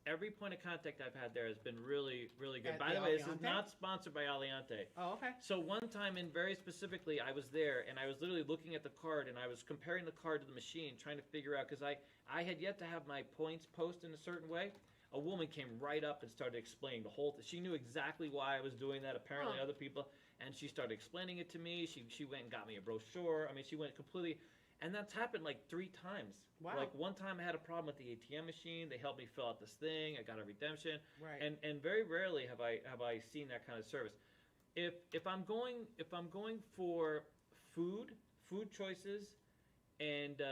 Speaker 1: every point of contact I've had there has been really, really good. By the way, this is not sponsored by Aliante.
Speaker 3: Oh, okay.
Speaker 1: So one time, and very specifically, I was there, and I was literally looking at the card, and I was comparing the card to the machine, trying to figure out, because I had yet to have my points post in a certain way. A woman came right up and started explaining the whole thing. She knew exactly why I was doing that, apparently other people, and she started explaining it to me. She went and got me a brochure. I mean, she went completely... And that's happened like 3 times.
Speaker 3: Wow.
Speaker 1: Like one time I had a problem with the ATM machine. They helped me fill out this thing. I got a redemption.
Speaker 3: Right.
Speaker 1: And very rarely have I seen that kind of service. If I'm going for food choices, and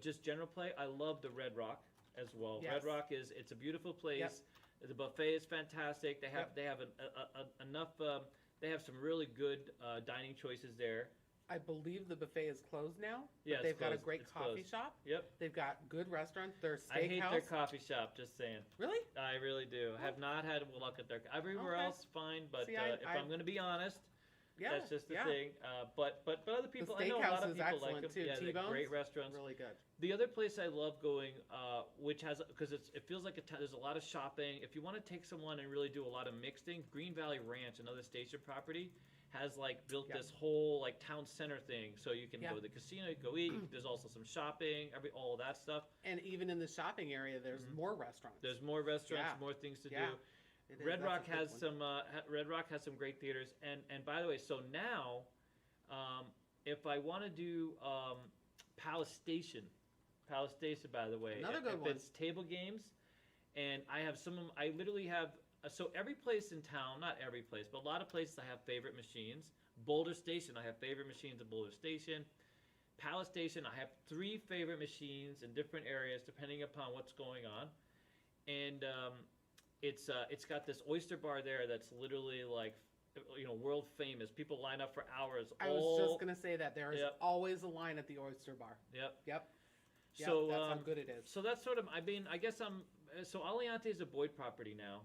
Speaker 1: just general play, I love the Red Rock as well.
Speaker 3: Yes.
Speaker 1: Red Rock it's a beautiful place. Yep. The buffet is fantastic. They have enough. They have some really good dining choices there.
Speaker 3: I believe the buffet is closed now.
Speaker 1: Yeah,
Speaker 3: they've got a
Speaker 1: closed.
Speaker 3: great
Speaker 1: It's
Speaker 3: coffee
Speaker 1: closed.
Speaker 3: shop.
Speaker 1: Yep.
Speaker 3: They've got good restaurants. Their steakhouse.
Speaker 1: I hate their coffee shop, just saying.
Speaker 3: Really?
Speaker 1: I really do. I have not had luck at their... Everywhere else, fine, but
Speaker 3: See,
Speaker 1: if I'm going to be honest, that's just the thing. But other people...
Speaker 3: The
Speaker 1: I know a lot of
Speaker 3: steakhouse is
Speaker 1: people like
Speaker 3: excellent,
Speaker 1: them.
Speaker 3: too.
Speaker 1: Yeah, they're
Speaker 3: T-bones,
Speaker 1: great restaurants.
Speaker 3: really good.
Speaker 1: The other place I love going, which has... Because it feels like there's a lot of shopping. If you want to take someone and really do a lot of mixing, Green Valley Ranch, another station property... has like built this whole like town center thing, so you can go to the casino, you go eat. There's also some shopping, all of that stuff.
Speaker 3: And even in the shopping area, there's more restaurants.
Speaker 1: There's more restaurants, more things to do. Red Rock has some great theaters, and by the way, so now, if I want to do Palace Station, by the way,
Speaker 3: another good
Speaker 1: if
Speaker 3: one.
Speaker 1: it's table games, and I literally have. So every place in town, not every place, but a lot of places I have favorite machines. Boulder Station, I have favorite machines at Boulder Station. Palace Station, I have 3 favorite machines in different areas depending upon what's going on. And it's got this oyster bar there that's literally like, world famous. People line up for hours.
Speaker 3: I was just going to say that there is always a line at the oyster bar. Yep. So that's how good it is.
Speaker 1: So that's sort of, so Aliante is a Boyd property now,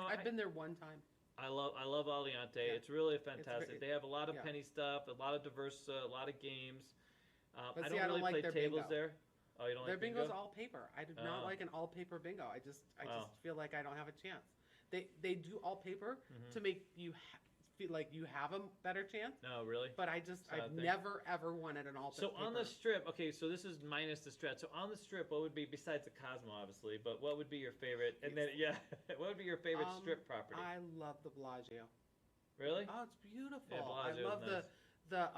Speaker 3: I've been there one time.
Speaker 1: I love Aliante.
Speaker 3: Yeah.
Speaker 1: It's really fantastic. They have a lot of
Speaker 3: Yeah.
Speaker 1: penny stuff, a lot of diverse, a lot of games.
Speaker 3: But
Speaker 1: I
Speaker 3: see,
Speaker 1: don't really
Speaker 3: like
Speaker 1: play
Speaker 3: their
Speaker 1: tables
Speaker 3: bingo.
Speaker 1: there. Oh, you don't
Speaker 3: Their
Speaker 1: like bingo?
Speaker 3: bingo's all paper. I do not like an all paper bingo. I just feel like I don't have a chance. They They do all paper to make you feel like you have a better chance.
Speaker 1: No, really?
Speaker 3: But I've never ever wanted an all paper.
Speaker 1: So on the strip, okay, so this is minus the stretch. So on the strip, what would be, besides the Cosmo, obviously, but what would be your favorite? And then, what would be your favorite strip property?
Speaker 3: I love the Bellagio.
Speaker 1: Really?
Speaker 3: Oh, it's beautiful.
Speaker 1: Yeah, Bellagio
Speaker 3: I love
Speaker 1: is nice.
Speaker 3: the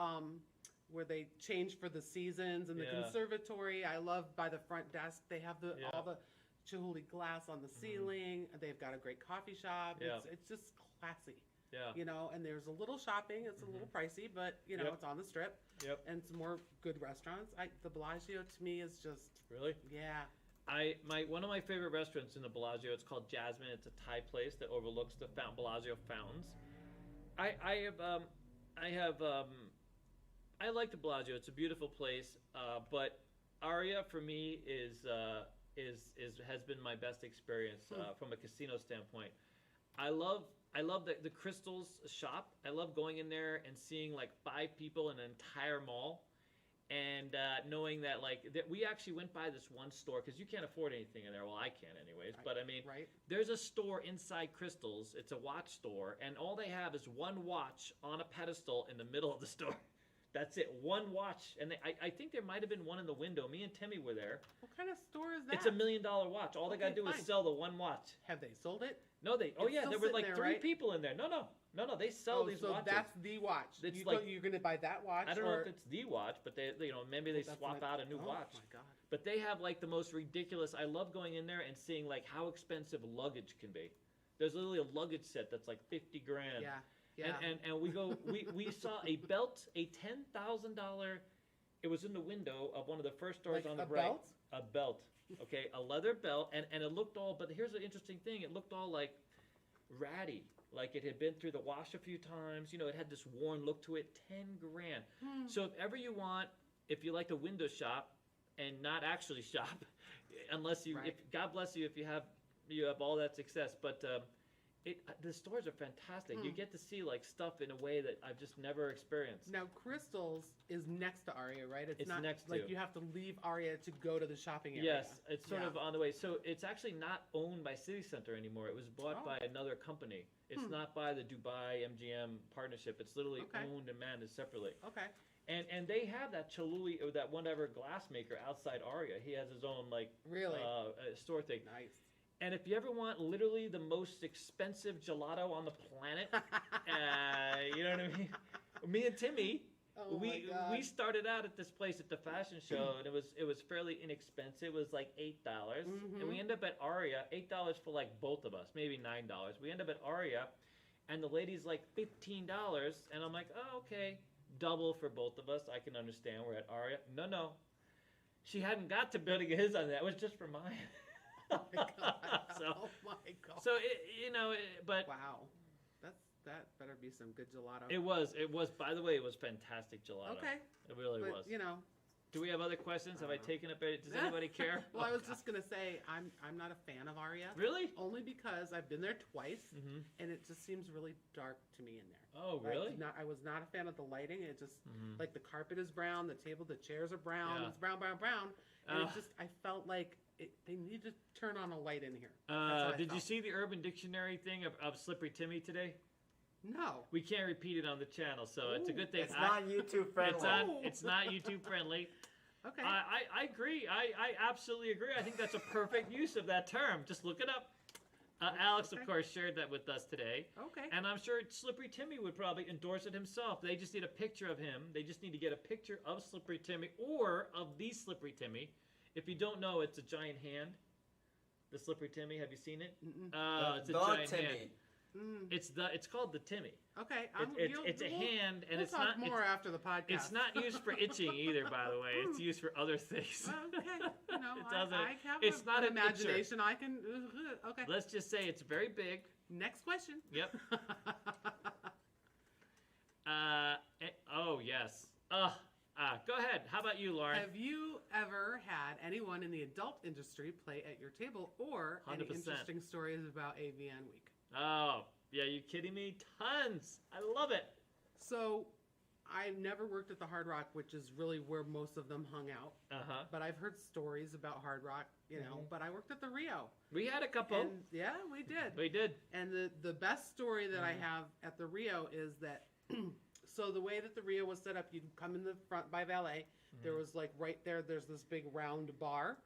Speaker 3: where they change for the seasons and the conservatory. I love by the front desk they have all the Chihuly glass on the ceiling. They've got a great coffee shop.
Speaker 1: Yeah.
Speaker 3: It's just classy.
Speaker 1: Yeah.
Speaker 3: And there's a little shopping. It's a little pricey, but it's on the strip.
Speaker 1: Yep.
Speaker 3: And some more good restaurants. The Bellagio to me is just
Speaker 1: really.
Speaker 3: Yeah.
Speaker 1: One of my favorite restaurants in the Bellagio. It's called Jasmine. It's a Thai place that overlooks the Bellagio fountains. I like the Bellagio. It's a beautiful place. But Aria for me has been my best experience from a casino standpoint. I love the Crystals shop. I love going in there and seeing like 5 people in an entire mall, and knowing that we actually went by this one store because you can't afford anything in there. Well, I can't anyways. But I mean, there's a store inside Crystals. It's a watch store, and all they have is one watch on a pedestal in the middle of the store. That's it, one watch. And I think there might have been one in the window. Me and Timmy were there.
Speaker 3: What kind of store is that?
Speaker 1: It's $1 million watch. All they got to do is sell the one watch.
Speaker 3: Have they sold it?
Speaker 1: No, there were like 3
Speaker 3: right?
Speaker 1: people in there. No, they sell these watches.
Speaker 3: So that's the watch.
Speaker 1: It's
Speaker 3: You're going to buy that watch?
Speaker 1: I don't know if it's the watch, but maybe they swap out a new watch.
Speaker 3: Oh my God.
Speaker 1: But they have like the most ridiculous. I love going in there and seeing like how expensive luggage can be. There's literally a luggage set that's like $50,000.
Speaker 3: Yeah. Yeah.
Speaker 1: And we saw a belt, a $10,000. It was in the window of one of the first stores
Speaker 3: Like
Speaker 1: on the
Speaker 3: a
Speaker 1: right.
Speaker 3: belt?
Speaker 1: A belt. Okay, a leather belt, and it looked all. But here's the interesting thing: it looked all like ratty, like it had been through the wash a few times. You know, it had this worn look to it. 10 grand. So if ever you want, if you like to window shop and not actually shop, unless you,
Speaker 3: Right.
Speaker 1: if God bless you, if you have all that success, but. The stores are fantastic. You get to see like stuff in a way that I've just never experienced.
Speaker 3: Now, Crystals is next to Aria, right?
Speaker 1: It's
Speaker 3: not
Speaker 1: next
Speaker 3: like
Speaker 1: to.
Speaker 3: you have to leave Aria to go to the shopping area.
Speaker 1: Yes, it's sort of on the way. So it's actually not owned by City Center anymore. It was bought by another company. It's not by the Dubai MGM partnership. It's literally owned and managed separately.
Speaker 3: Okay.
Speaker 1: And they have that Choluli or that whatever glass maker outside Aria. He has his own like
Speaker 3: Really?
Speaker 1: store thing.
Speaker 3: Nice.
Speaker 1: And if you ever want literally the most expensive gelato on the planet, you know what I mean? Me and Timmy,
Speaker 3: Oh my God.
Speaker 1: we started out at this place at the fashion show, and it was fairly inexpensive. It was like $8, and we ended up at Aria, $8 for like both of us, maybe $9. We end up at Aria, and the lady's like $15, and I'm like, oh okay, double for both of us. I can understand. We're at Aria. No, she hadn't got to building his on that. It was just for mine.
Speaker 3: Oh my God.
Speaker 1: So,
Speaker 3: Oh my God.
Speaker 1: so but
Speaker 3: Wow. That better be some good gelato.
Speaker 1: it was. By the way, it was fantastic gelato.
Speaker 3: Okay.
Speaker 1: It really
Speaker 3: But,
Speaker 1: was.
Speaker 3: you know.
Speaker 1: Do we have other questions? Have I taken up it? Does anybody care?
Speaker 3: Well, I
Speaker 1: Oh,
Speaker 3: was
Speaker 1: God.
Speaker 3: just gonna say I'm not a fan of Aria.
Speaker 1: Really?
Speaker 3: Only because I've been there twice,
Speaker 1: Mhm.
Speaker 3: and it just seems really dark to me in there.
Speaker 1: Oh, really?
Speaker 3: I was not a fan of the lighting. It just
Speaker 1: Mhm.
Speaker 3: like the carpet is brown, the chairs are brown.
Speaker 1: Yeah.
Speaker 3: It's brown, and
Speaker 1: Ugh.
Speaker 3: I felt like they need to turn on a light in here. That's what I
Speaker 1: Did you
Speaker 3: felt.
Speaker 1: see the Urban Dictionary thing of Slippery Timmy today?
Speaker 3: No.
Speaker 1: We can't repeat it on the channel, so it's a good thing.
Speaker 2: It's not YouTube friendly.
Speaker 1: It's not YouTube friendly.
Speaker 3: Okay.
Speaker 1: I agree. I absolutely agree. I think that's a perfect use of that term. Just look it up. Alex,
Speaker 3: Okay.
Speaker 1: of course, shared that with us today.
Speaker 3: Okay.
Speaker 1: And I'm sure Slippery Timmy would probably endorse it himself. They just need a picture of him. They just need to get a picture of Slippery Timmy or of the Slippery Timmy. If you don't know, it's a giant hand. The Slippery Timmy. Have you seen it? It's a
Speaker 2: The
Speaker 1: giant
Speaker 2: Timmy.
Speaker 1: hand. It's called the Timmy.
Speaker 3: Okay.
Speaker 1: It's a hand, and
Speaker 3: we'll
Speaker 1: it's
Speaker 3: talk
Speaker 1: not
Speaker 3: more after the podcast.
Speaker 1: It's not used for itching either, by the way. It's used for other things.
Speaker 3: Okay. You know,
Speaker 1: It doesn't-
Speaker 3: I have
Speaker 1: it's not
Speaker 3: an
Speaker 1: an itcher.
Speaker 3: imagination. I can. Okay.
Speaker 1: Let's just say it's very big.
Speaker 3: Next question.
Speaker 1: Yep. Oh yes. Go ahead. How about you, Lauren?
Speaker 3: Have you ever had anyone in the adult industry play at your table, or any
Speaker 1: 100%.
Speaker 3: interesting stories about AVN Week?
Speaker 1: Oh, yeah. You kidding me? Tons. I love it.
Speaker 3: So, I never worked at the Hard Rock, which is really where most of them hung out. But I've heard stories about Hard Rock, you know. But I worked at the Rio.
Speaker 1: We had a couple.
Speaker 3: And, yeah, we did.
Speaker 1: We did.
Speaker 3: And the best story that I have at the Rio is that, so the way that the Rio was set up, you'd come in the front by valet. There was like right there, there's this big round bar.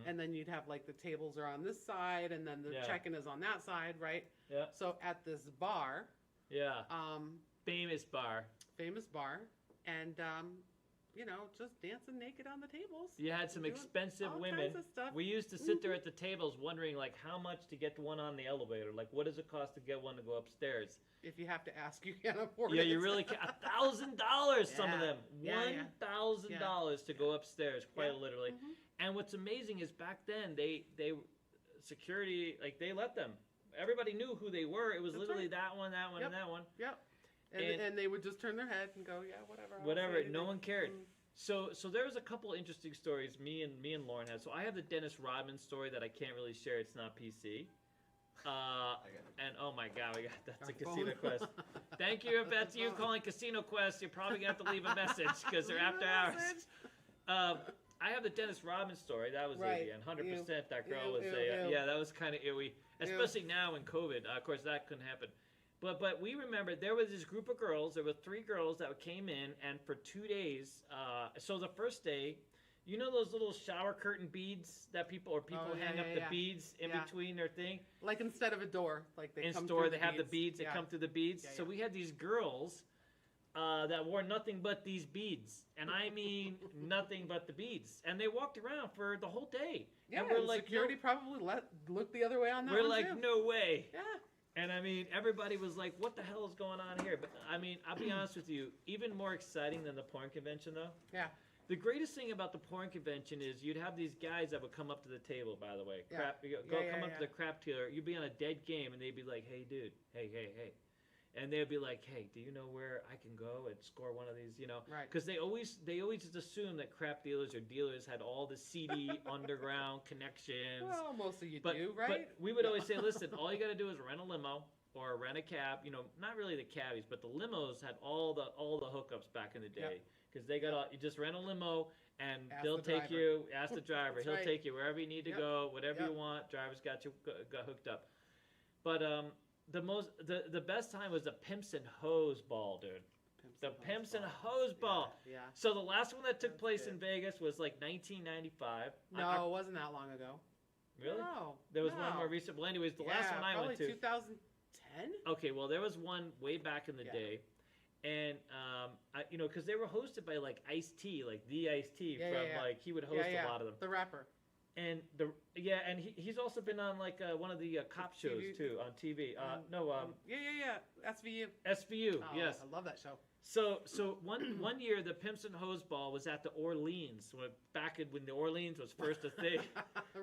Speaker 3: And then you'd have like the tables are on this side, and then the check-in is on that side, right?
Speaker 1: Yeah.
Speaker 3: So at this bar,
Speaker 1: Yeah. Famous bar.
Speaker 3: and you know, just dancing naked on the tables.
Speaker 1: You had some
Speaker 3: Doing
Speaker 1: expensive
Speaker 3: all
Speaker 1: women.
Speaker 3: kinds of stuff.
Speaker 1: We used to sit there at the tables wondering, like, how much to get one on the elevator. Like, what does it cost to get one to go upstairs?
Speaker 3: If you have to ask, you can't afford
Speaker 1: Yeah,
Speaker 3: it.
Speaker 1: you really can't. $1,000, some of
Speaker 3: Yeah.
Speaker 1: them.
Speaker 3: Yeah,
Speaker 1: $1,000 to go upstairs, quite
Speaker 3: Yeah.
Speaker 1: literally. And what's amazing is back then, they security, like, they let them. Everybody knew who they were. It was
Speaker 3: That's
Speaker 1: literally
Speaker 3: right.
Speaker 1: that one,
Speaker 3: Yep.
Speaker 1: and that one.
Speaker 3: Yep.
Speaker 1: And-
Speaker 3: And they would just turn their head and go, yeah, whatever. I don't
Speaker 1: Whatever,
Speaker 3: say
Speaker 1: no
Speaker 3: anything.
Speaker 1: one cared.
Speaker 3: Mm.
Speaker 1: So there's a couple interesting stories me and Lauren had. So I have the Dennis Rodman story that I can't really share. It's not PC. And oh my God, that's
Speaker 3: Our
Speaker 1: a Casino
Speaker 3: phone.
Speaker 1: Quest. Thank you. If that's you calling Casino Quest, you're probably gonna have to leave a message because they're
Speaker 3: Leave
Speaker 1: after
Speaker 3: a
Speaker 1: hours.
Speaker 3: message.
Speaker 1: I have the Dennis Rodman story. That was
Speaker 3: Right.
Speaker 1: AVN. 100%. That girl
Speaker 3: Ew,
Speaker 1: was
Speaker 3: ew,
Speaker 1: a
Speaker 3: ew.
Speaker 1: yeah. That was kind of ewy, especially now in COVID. Of course, that couldn't happen. But we remember there was this group of girls. There were 3 girls that came in, and for 2 days. So the first day, you know those little shower curtain beads that people
Speaker 3: Oh, yeah,
Speaker 1: hang up
Speaker 3: yeah,
Speaker 1: the
Speaker 3: yeah.
Speaker 1: beads in
Speaker 3: Yeah.
Speaker 1: between their thing.
Speaker 3: Like instead of a door, like they
Speaker 1: In
Speaker 3: come
Speaker 1: store,
Speaker 3: through
Speaker 1: they have the beads. They
Speaker 3: Yeah.
Speaker 1: come through the beads.
Speaker 3: Yeah,
Speaker 1: So
Speaker 3: yeah.
Speaker 1: we had these girls that wore nothing but these beads, and I mean nothing but the beads. And they walked around for the whole day.
Speaker 3: Yeah,
Speaker 1: and we're
Speaker 3: and
Speaker 1: like,
Speaker 3: security probably looked the other way on that
Speaker 1: we're
Speaker 3: one
Speaker 1: like,
Speaker 3: too.
Speaker 1: no way.
Speaker 3: Yeah.
Speaker 1: And I mean, everybody was like, "What the hell is going on here?" But I mean, I'll be honest with you. Even more exciting than the porn convention, though.
Speaker 3: Yeah.
Speaker 1: The greatest thing about the porn convention is you'd have these guys that would come up to the table. By the way,
Speaker 3: Yeah.
Speaker 1: come up to the crap dealer. You'd be on a dead game, and they'd be like, "Hey, dude, hey," and they'd be like, "Hey, do you know where I can go and score one of these?" You know,
Speaker 3: Right.
Speaker 1: because they always just assume that crap dealers or dealers had all the seedy underground connections.
Speaker 3: Well, most of you
Speaker 1: But,
Speaker 3: do, right?
Speaker 1: but we would always say, listen, all you got to do is rent a limo or rent a cab. You know, not really the cabbies, but the limos had all the hookups back in the day because they got all. You just rent a limo and they'll take you. Ask the driver.
Speaker 3: That's
Speaker 1: He'll
Speaker 3: right.
Speaker 1: take you wherever you need to go, whatever you want. Driver's got you got hooked up. But the best time was the Pimps and Hoes ball, dude. The Pimps and Hose Ball.
Speaker 3: Yeah.
Speaker 1: So the last one that took
Speaker 3: That's
Speaker 1: place
Speaker 3: good.
Speaker 1: in Vegas was like 1995.
Speaker 3: No, it wasn't that long ago.
Speaker 1: Really?
Speaker 3: No.
Speaker 1: There was
Speaker 3: no.
Speaker 1: one more recent. Well, anyways, the last one I went to.
Speaker 3: Probably 2010.
Speaker 1: Okay, well, there was one way back in the day, and because they were hosted by like Ice-T, like the Ice-T like he would host a lot of them.
Speaker 3: The rapper.
Speaker 1: And he's also been on like one of the cop shows
Speaker 3: TV.
Speaker 1: too on TV.
Speaker 3: SVU.
Speaker 1: SVU,
Speaker 3: Oh,
Speaker 1: yes.
Speaker 3: I love that show.
Speaker 1: So one year the Pimps and Hose Ball was at the Orleans when the Orleans was first a thing.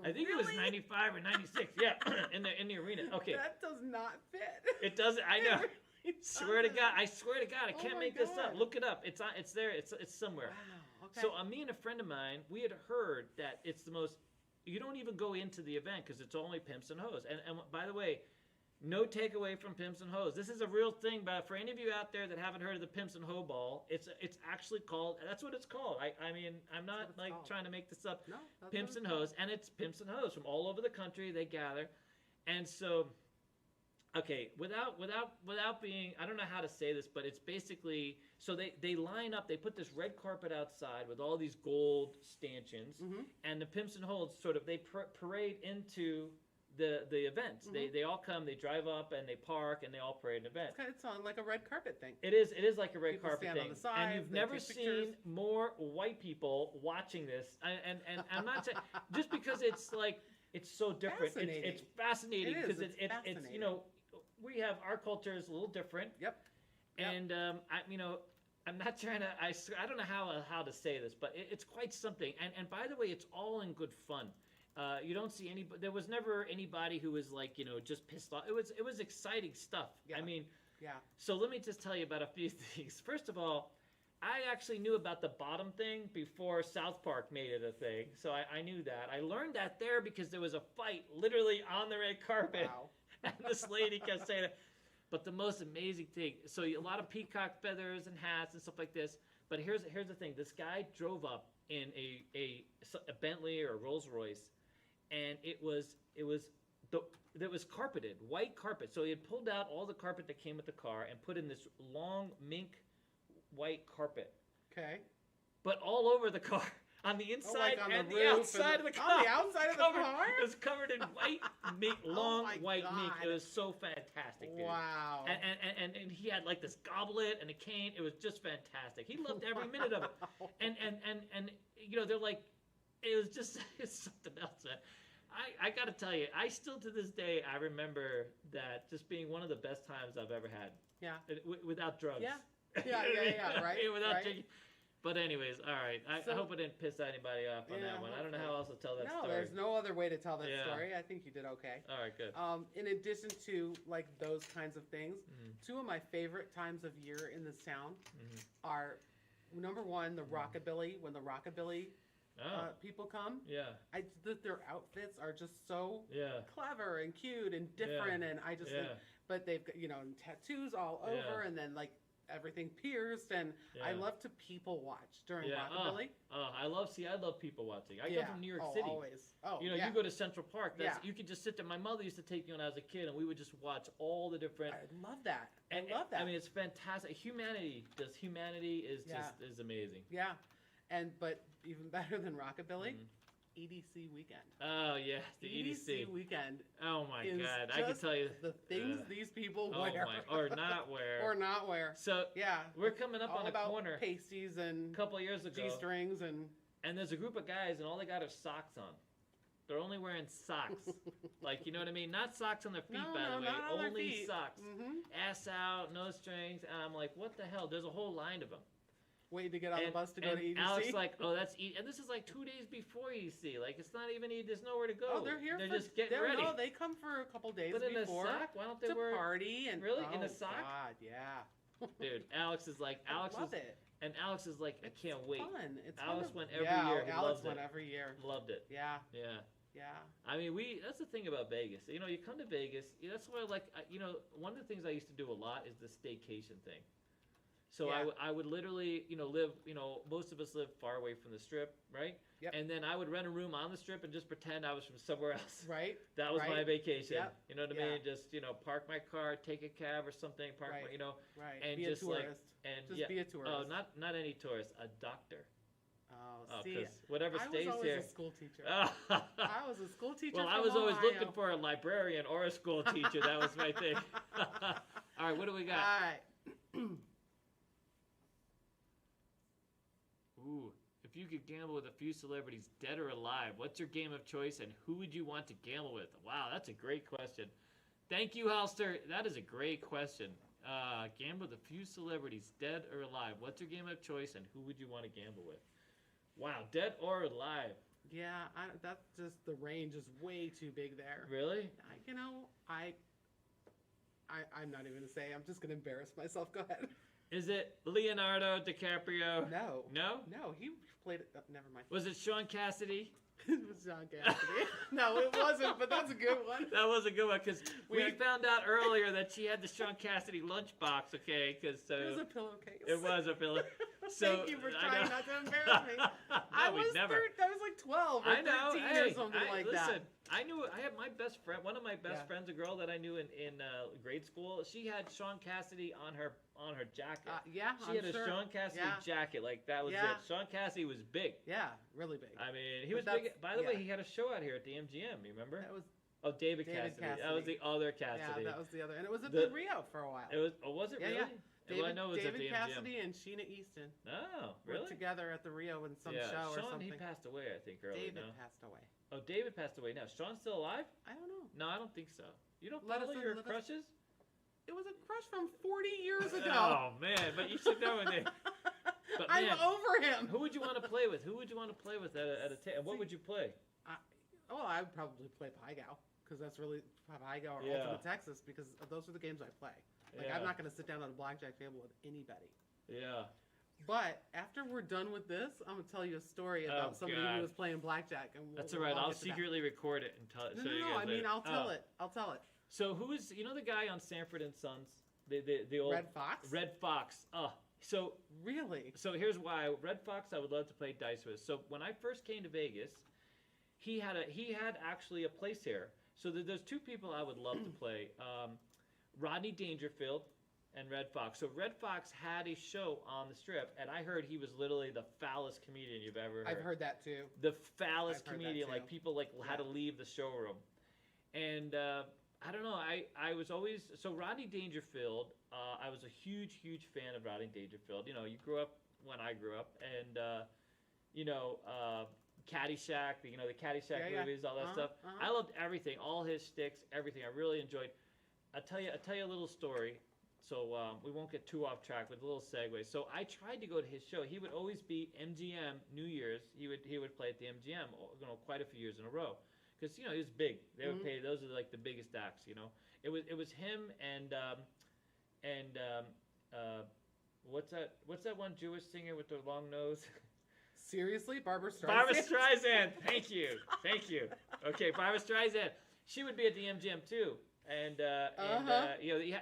Speaker 1: I think it was
Speaker 3: Really?
Speaker 1: 95 or 96. Yeah, in the arena. Okay,
Speaker 3: That does not fit.
Speaker 1: it doesn't. I know.
Speaker 3: It
Speaker 1: Swear to
Speaker 3: doesn't.
Speaker 1: God, I swear to God, I
Speaker 3: Oh
Speaker 1: can't
Speaker 3: my
Speaker 1: make this up.
Speaker 3: God.
Speaker 1: Look it up. It's there. It's somewhere.
Speaker 3: Wow. Okay.
Speaker 1: So me and a friend of mine, we had heard that it's the most. You don't even go into the event because it's only Pimps and Hoes. And by the way, no takeaway from Pimps and Hoes. This is a real thing. But for any of you out there that haven't heard of the Pimps and Hoe Ball, it's actually called. That's what it's called. I mean, I'm not
Speaker 3: it's
Speaker 1: like
Speaker 3: called.
Speaker 1: trying to make this up.
Speaker 3: No. That's
Speaker 1: Pimps
Speaker 3: what
Speaker 1: and
Speaker 3: it's
Speaker 1: Hoes, and it's Pimps and Hoes from all over the country. They gather, and so. Okay, without being, I don't know how to say this, but it's basically, so they line up, they put this red carpet outside with all these gold stanchions, and the Pimps and Hoes sort of, they parade into the events. They all come, they drive up, and they park, and they all parade an event.
Speaker 3: It's on like a red carpet thing.
Speaker 1: It is like a red
Speaker 3: People
Speaker 1: carpet
Speaker 3: stand on
Speaker 1: thing,
Speaker 3: the sides,
Speaker 1: and you've
Speaker 3: they
Speaker 1: never
Speaker 3: take
Speaker 1: seen
Speaker 3: pictures.
Speaker 1: more white people watching this, and I'm not saying, just because it's like, it's so different. It's fascinating
Speaker 3: It is,
Speaker 1: because
Speaker 3: it's
Speaker 1: it's you know, we have our culture is a little different.
Speaker 3: Yep.
Speaker 1: And I'm not trying to. I don't know how to say this, but it's quite something. And by the way, it's all in good fun. You don't see any. There was never anybody who was like just pissed off. It was exciting stuff.
Speaker 3: Yeah.
Speaker 1: I mean.
Speaker 3: Yeah.
Speaker 1: So let me just tell you about a few things. First of all, I actually knew about the bottom thing before South Park made it a thing. So I knew that. I learned that there because there was a fight literally on the red carpet.
Speaker 3: Wow.
Speaker 1: And this lady kept saying it. But the most amazing thing, so a lot of peacock feathers and hats and stuff like this. But here's the thing. This guy drove up in a Bentley or a Rolls Royce, and it was carpeted, white carpet. So he had pulled out all the carpet that came with the car and put in this long mink white carpet.
Speaker 3: Okay.
Speaker 1: But all over the car. On the inside
Speaker 3: on
Speaker 1: and
Speaker 3: the
Speaker 1: the
Speaker 3: roof
Speaker 1: outside of the car.
Speaker 3: On the outside of the car?
Speaker 1: It was covered in white mink, long
Speaker 3: my
Speaker 1: white mink. It
Speaker 3: God.
Speaker 1: was so fantastic, dude.
Speaker 3: Wow.
Speaker 1: And he had like this goblet and a cane. It was just fantastic. He loved every minute of it.
Speaker 3: Wow.
Speaker 1: And they're like, it's something else, man. I got to tell you, I still to this day, I remember that just being one of the best times I've ever had.
Speaker 3: Yeah.
Speaker 1: Without drugs.
Speaker 3: Yeah. Yeah, right.
Speaker 1: Without
Speaker 3: right.
Speaker 1: drinking. But anyways, all right. I hope I didn't piss anybody off on that one. I don't know how else to tell that
Speaker 3: No,
Speaker 1: story.
Speaker 3: there's no other way to tell that
Speaker 1: Yeah.
Speaker 3: story. I think you did okay.
Speaker 1: All right, good.
Speaker 3: In addition to like those kinds of things, two of my favorite times of year in this town are number one, the rockabilly. When the rockabilly people come, their outfits are just so clever and cute and different, and I just think, but they've got tattoos all over, and then like everything pierced, and I love to people watch during rockabilly.
Speaker 1: I love people watching. I come from New York City.
Speaker 3: Always. Oh,
Speaker 1: you go to Central Park. You could just sit there. My mother used to take me when I was a kid, and we would just watch all the different.
Speaker 3: I love that.
Speaker 1: I
Speaker 3: love that.
Speaker 1: I mean, it's fantastic. Humanity is just amazing.
Speaker 3: Yeah, but even better than rockabilly, EDC weekend.
Speaker 1: Oh yeah, the EDC
Speaker 3: weekend.
Speaker 1: Oh my God, I can tell you
Speaker 3: the things these people wear,
Speaker 1: or not wear,
Speaker 3: or not wear.
Speaker 1: So
Speaker 3: yeah,
Speaker 1: we're coming up
Speaker 3: all
Speaker 1: on a
Speaker 3: about
Speaker 1: corner.
Speaker 3: Pasties and
Speaker 1: a couple of years ago,
Speaker 3: G-strings and
Speaker 1: there's a group of guys, and all they got are socks on. They're only wearing socks. Like, you know what I mean? Not socks on their feet,
Speaker 3: No,
Speaker 1: by the way.
Speaker 3: not on their
Speaker 1: Only
Speaker 3: feet.
Speaker 1: socks.
Speaker 3: Mm-hmm.
Speaker 1: Ass out, no strings. And I'm like, what the hell? There's a whole line of them.
Speaker 3: Waiting to get on the bus to go
Speaker 1: and
Speaker 3: to EDC.
Speaker 1: Alex like, oh, that's and this is like 2 days before EDC. Like, it's not even there's nowhere to go.
Speaker 3: Oh, they're here.
Speaker 1: They're just getting ready.
Speaker 3: No, they come for a couple days
Speaker 1: But in
Speaker 3: before.
Speaker 1: a sock? Why don't they
Speaker 3: to
Speaker 1: wear
Speaker 3: party and
Speaker 1: Really? In
Speaker 3: Oh,
Speaker 1: a sock?
Speaker 3: God, yeah.
Speaker 1: Dude, Alex is like,
Speaker 3: I love it.
Speaker 1: and Alex is like, I can't wait.
Speaker 3: Fun. It's
Speaker 1: Alex
Speaker 3: fun
Speaker 1: went every
Speaker 3: yeah,
Speaker 1: year. He
Speaker 3: Alex
Speaker 1: loved
Speaker 3: went
Speaker 1: it.
Speaker 3: every year.
Speaker 1: Loved it.
Speaker 3: Yeah,
Speaker 1: Yeah.
Speaker 3: yeah.
Speaker 1: I mean, that's the thing about Vegas. You know, you come to Vegas. That's why, like, you know, one of the things I used to do a lot is the staycation thing. So
Speaker 3: Yeah.
Speaker 1: I would literally, you know, live. You know, most of us live far away from the Strip, right?
Speaker 3: Yep.
Speaker 1: And then I would rent a room on the Strip and just pretend I was from somewhere else.
Speaker 3: Right.
Speaker 1: That was my
Speaker 3: Right.
Speaker 1: vacation.
Speaker 3: Yep.
Speaker 1: You know what I
Speaker 3: Yeah.
Speaker 1: mean? Just, you know, park my car, take a cab or something, park
Speaker 3: Right.
Speaker 1: my, you know,
Speaker 3: Right.
Speaker 1: and
Speaker 3: be
Speaker 1: just
Speaker 3: a
Speaker 1: like,
Speaker 3: tourist.
Speaker 1: and
Speaker 3: Just
Speaker 1: yeah.
Speaker 3: be a tourist.
Speaker 1: Oh, not any tourist, a doctor.
Speaker 3: Oh, see,
Speaker 1: 'Cause whatever
Speaker 3: I
Speaker 1: stays
Speaker 3: was always
Speaker 1: here.
Speaker 3: a school teacher. I was a school teacher.
Speaker 1: Well, I
Speaker 3: from
Speaker 1: was always
Speaker 3: Ohio.
Speaker 1: looking for a librarian or a school teacher. That was my thing. All right, what do we got?
Speaker 3: All right.
Speaker 1: Ooh, if you could gamble with a few celebrities, dead or alive, what's your game of choice, and who would you want to gamble with? Wow, that's a great question. Thank you, Halster. That is a great question. Gamble with a few celebrities, dead or alive. What's your game of choice, and who would you want to gamble with? Wow, dead or alive?
Speaker 3: Yeah, that's just the range is way too big there.
Speaker 1: Really?
Speaker 3: I'm not even gonna say. I'm just gonna embarrass myself. Go ahead.
Speaker 1: Is it Leonardo DiCaprio?
Speaker 3: No.
Speaker 1: No?
Speaker 3: No, he played it. Oh, never mind.
Speaker 1: Was it Sean Cassidy?
Speaker 3: It was John Cassidy. No, it wasn't, but that's a good one.
Speaker 1: That was a good one, because we
Speaker 3: had-
Speaker 1: found out earlier that she had the Sean Cassidy lunchbox, okay? Because
Speaker 3: It was a pillowcase.
Speaker 1: it was a pillow. So
Speaker 3: Thank you for
Speaker 1: I
Speaker 3: trying
Speaker 1: know.
Speaker 3: not to embarrass me.
Speaker 1: No,
Speaker 3: I
Speaker 1: we'd
Speaker 3: was
Speaker 1: never.
Speaker 3: I was like 12 or
Speaker 1: I know.
Speaker 3: 13
Speaker 1: Hey,
Speaker 3: or something like
Speaker 1: listen,
Speaker 3: that.
Speaker 1: I knew. I had my best friend. One of my best
Speaker 3: Yeah.
Speaker 1: friends, a girl that I knew in grade school. She had Sean Cassidy on her jacket.
Speaker 3: Yeah,
Speaker 1: She had
Speaker 3: I'm
Speaker 1: a
Speaker 3: sure.
Speaker 1: Sean Cassidy
Speaker 3: Yeah.
Speaker 1: jacket. Like that was
Speaker 3: Yeah.
Speaker 1: it. Sean Cassidy was big.
Speaker 3: Yeah, really big.
Speaker 1: I mean, he
Speaker 3: But
Speaker 1: was big.
Speaker 3: that's-
Speaker 1: By the way,
Speaker 3: yeah.
Speaker 1: he had a show out here at the MGM. You remember?
Speaker 3: That was
Speaker 1: Oh, David
Speaker 3: David
Speaker 1: Cassidy. That was the
Speaker 3: Cassidy.
Speaker 1: other
Speaker 3: yeah,
Speaker 1: Cassidy.
Speaker 3: that was the other, and it was at
Speaker 1: The-
Speaker 3: the Rio for a while.
Speaker 1: It was. Oh, was it
Speaker 3: Yeah,
Speaker 1: really?
Speaker 3: yeah.
Speaker 1: Well, I know it was
Speaker 3: David
Speaker 1: at the
Speaker 3: Cassidy
Speaker 1: MGM.
Speaker 3: and Sheena Easton
Speaker 1: Oh,
Speaker 3: were
Speaker 1: really?
Speaker 3: together at the Rio in some
Speaker 1: yeah,
Speaker 3: show or
Speaker 1: Sean,
Speaker 3: something.
Speaker 1: he passed away, I think, early.
Speaker 3: David
Speaker 1: No?
Speaker 3: passed away.
Speaker 1: Oh, David passed away now. Sean's still alive?
Speaker 3: I don't know.
Speaker 1: No, I don't think so. You don't
Speaker 3: Let us
Speaker 1: follow
Speaker 3: in,
Speaker 1: your
Speaker 3: let us-
Speaker 1: crushes?
Speaker 3: It was a crush from 40 years ago.
Speaker 1: Oh, man, but you should know it. But,
Speaker 3: I'm
Speaker 1: man,
Speaker 3: over him.
Speaker 1: who would you want to play with? Who would you want to play with at a and what would you play?
Speaker 3: I would probably play Pai Gow because that's really Pai Gow or
Speaker 1: Yeah.
Speaker 3: Ultimate Texas because those are the games I play. Like
Speaker 1: Yeah.
Speaker 3: I'm not going to sit down at a blackjack table with anybody.
Speaker 1: Yeah.
Speaker 3: But after we're done with this, I'm gonna tell you a story about
Speaker 1: Oh,
Speaker 3: somebody
Speaker 1: God.
Speaker 3: who was playing blackjack. And
Speaker 1: That's all right. I'll
Speaker 3: get to that.
Speaker 1: secretly record it and tell
Speaker 3: No,
Speaker 1: show
Speaker 3: no,
Speaker 1: you
Speaker 3: no.
Speaker 1: guys
Speaker 3: I mean,
Speaker 1: later.
Speaker 3: I'll tell
Speaker 1: Oh.
Speaker 3: it. I'll tell it.
Speaker 1: So who is, you know the guy on Sanford and Sons? The old
Speaker 3: Red Fox.
Speaker 1: Red Fox. So
Speaker 3: Really?
Speaker 1: So here's why Red Fox I would love to play dice with. So when I first came to Vegas, he had actually a place here. So there's two people I would love to play: Rodney Dangerfield and Red Fox. So Red Fox had a show on the Strip, and I heard he was literally the foulest comedian you've ever heard.
Speaker 3: I've heard that too.
Speaker 1: The foulest
Speaker 3: I've heard that
Speaker 1: comedian,
Speaker 3: too.
Speaker 1: like people like had to leave the showroom. And I don't know. I was always so Rodney Dangerfield. I was a huge fan of Rodney Dangerfield. You know, you grew up when I grew up, and Caddyshack. The Caddyshack
Speaker 3: Yeah.
Speaker 1: movies, all that stuff. I loved everything, all his sticks, everything. I really enjoyed. I'll tell you a little story. So we won't get too off track with a little segue. So I tried to go to his show. He would always be MGM New Year's. He would play at the MGM, quite a few years in a row, because he was big. They would pay. Those are like the biggest acts. It was him and what's that one Jewish singer with the long nose?
Speaker 3: Seriously, Barbara Streisand.
Speaker 1: Barbara Streisand. Thank you. Okay, Barbara Streisand. She would be at the MGM too. And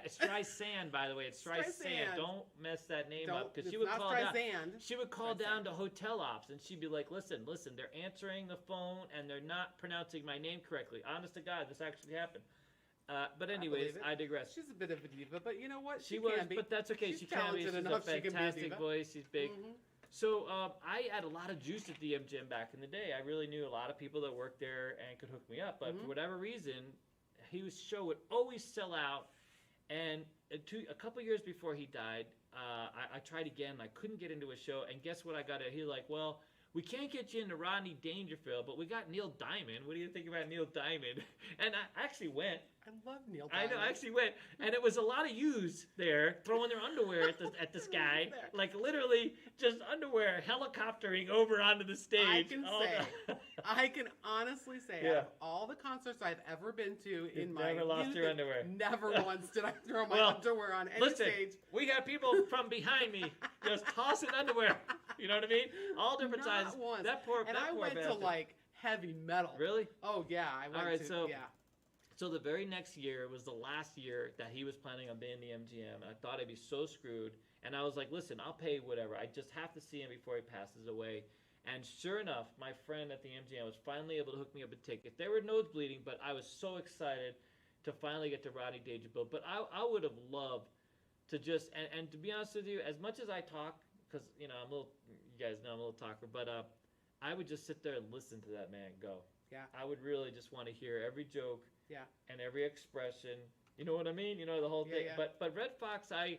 Speaker 1: Streisand, by the way, it's Streisand.
Speaker 3: Streisand.
Speaker 1: Don't mess that name up, because she
Speaker 3: it's
Speaker 1: would
Speaker 3: not
Speaker 1: call down.
Speaker 3: Streisand.
Speaker 1: She would call
Speaker 3: Streisand.
Speaker 1: down to hotel ops, and she'd be like, "Listen, they're answering the phone, and they're not pronouncing my name correctly. Honest to God, this actually happened." But anyways,
Speaker 3: believe it.
Speaker 1: I digress.
Speaker 3: She's a bit of a diva, but you know what?
Speaker 1: She was,
Speaker 3: can be.
Speaker 1: but that's okay.
Speaker 3: She's
Speaker 1: She can be.
Speaker 3: talented
Speaker 1: She's a
Speaker 3: enough, she can be a
Speaker 1: fantastic
Speaker 3: diva.
Speaker 1: voice. She's big.
Speaker 3: Mhm.
Speaker 1: So I had a lot of juice at the MGM back in the day. I really knew a lot of people that worked there and could hook me up. But for whatever reason, his show would always sell out. And a couple years before he died, I tried again. I couldn't get into a show. And guess what I got? He was like, well, we can't get you into Rodney Dangerfield, but we got Neil Diamond. What do you think about Neil Diamond? And I actually went.
Speaker 3: I love Neil Diamond.
Speaker 1: I know, I actually went, and it was a lot of yous there throwing their underwear at this guy, like literally just underwear helicoptering over onto the stage.
Speaker 3: I can honestly say, out of all the concerts I've ever been to in my
Speaker 1: never lost
Speaker 3: youth,
Speaker 1: your underwear.
Speaker 3: Never once did I throw my underwear on any stage.
Speaker 1: We got people from behind me just tossing underwear. You know what I mean? All different
Speaker 3: Not
Speaker 1: sizes.
Speaker 3: once.
Speaker 1: That poor
Speaker 3: I went
Speaker 1: bastard.
Speaker 3: to like heavy metal.
Speaker 1: Really?
Speaker 3: Oh yeah, I went to.
Speaker 1: So the very next year was the last year that he was planning on being the MGM. I thought I'd be so screwed. And I was like, listen, I'll pay whatever. I just have to see him before he passes away. And sure enough, my friend at the MGM was finally able to hook me up a ticket. They were nosebleeding, but I was so excited to finally get to Rodney Dangerfield. But I would have loved to just, and to be honest with you, as much as I talk, because, you know, you guys know I'm a little talker, but I would just sit there and listen to that man go.
Speaker 3: Yeah.
Speaker 1: I would really just want to hear every joke.
Speaker 3: Yeah.
Speaker 1: And every expression, you know what I mean? You know, the whole thing.
Speaker 3: Yeah.
Speaker 1: But Red Fox, I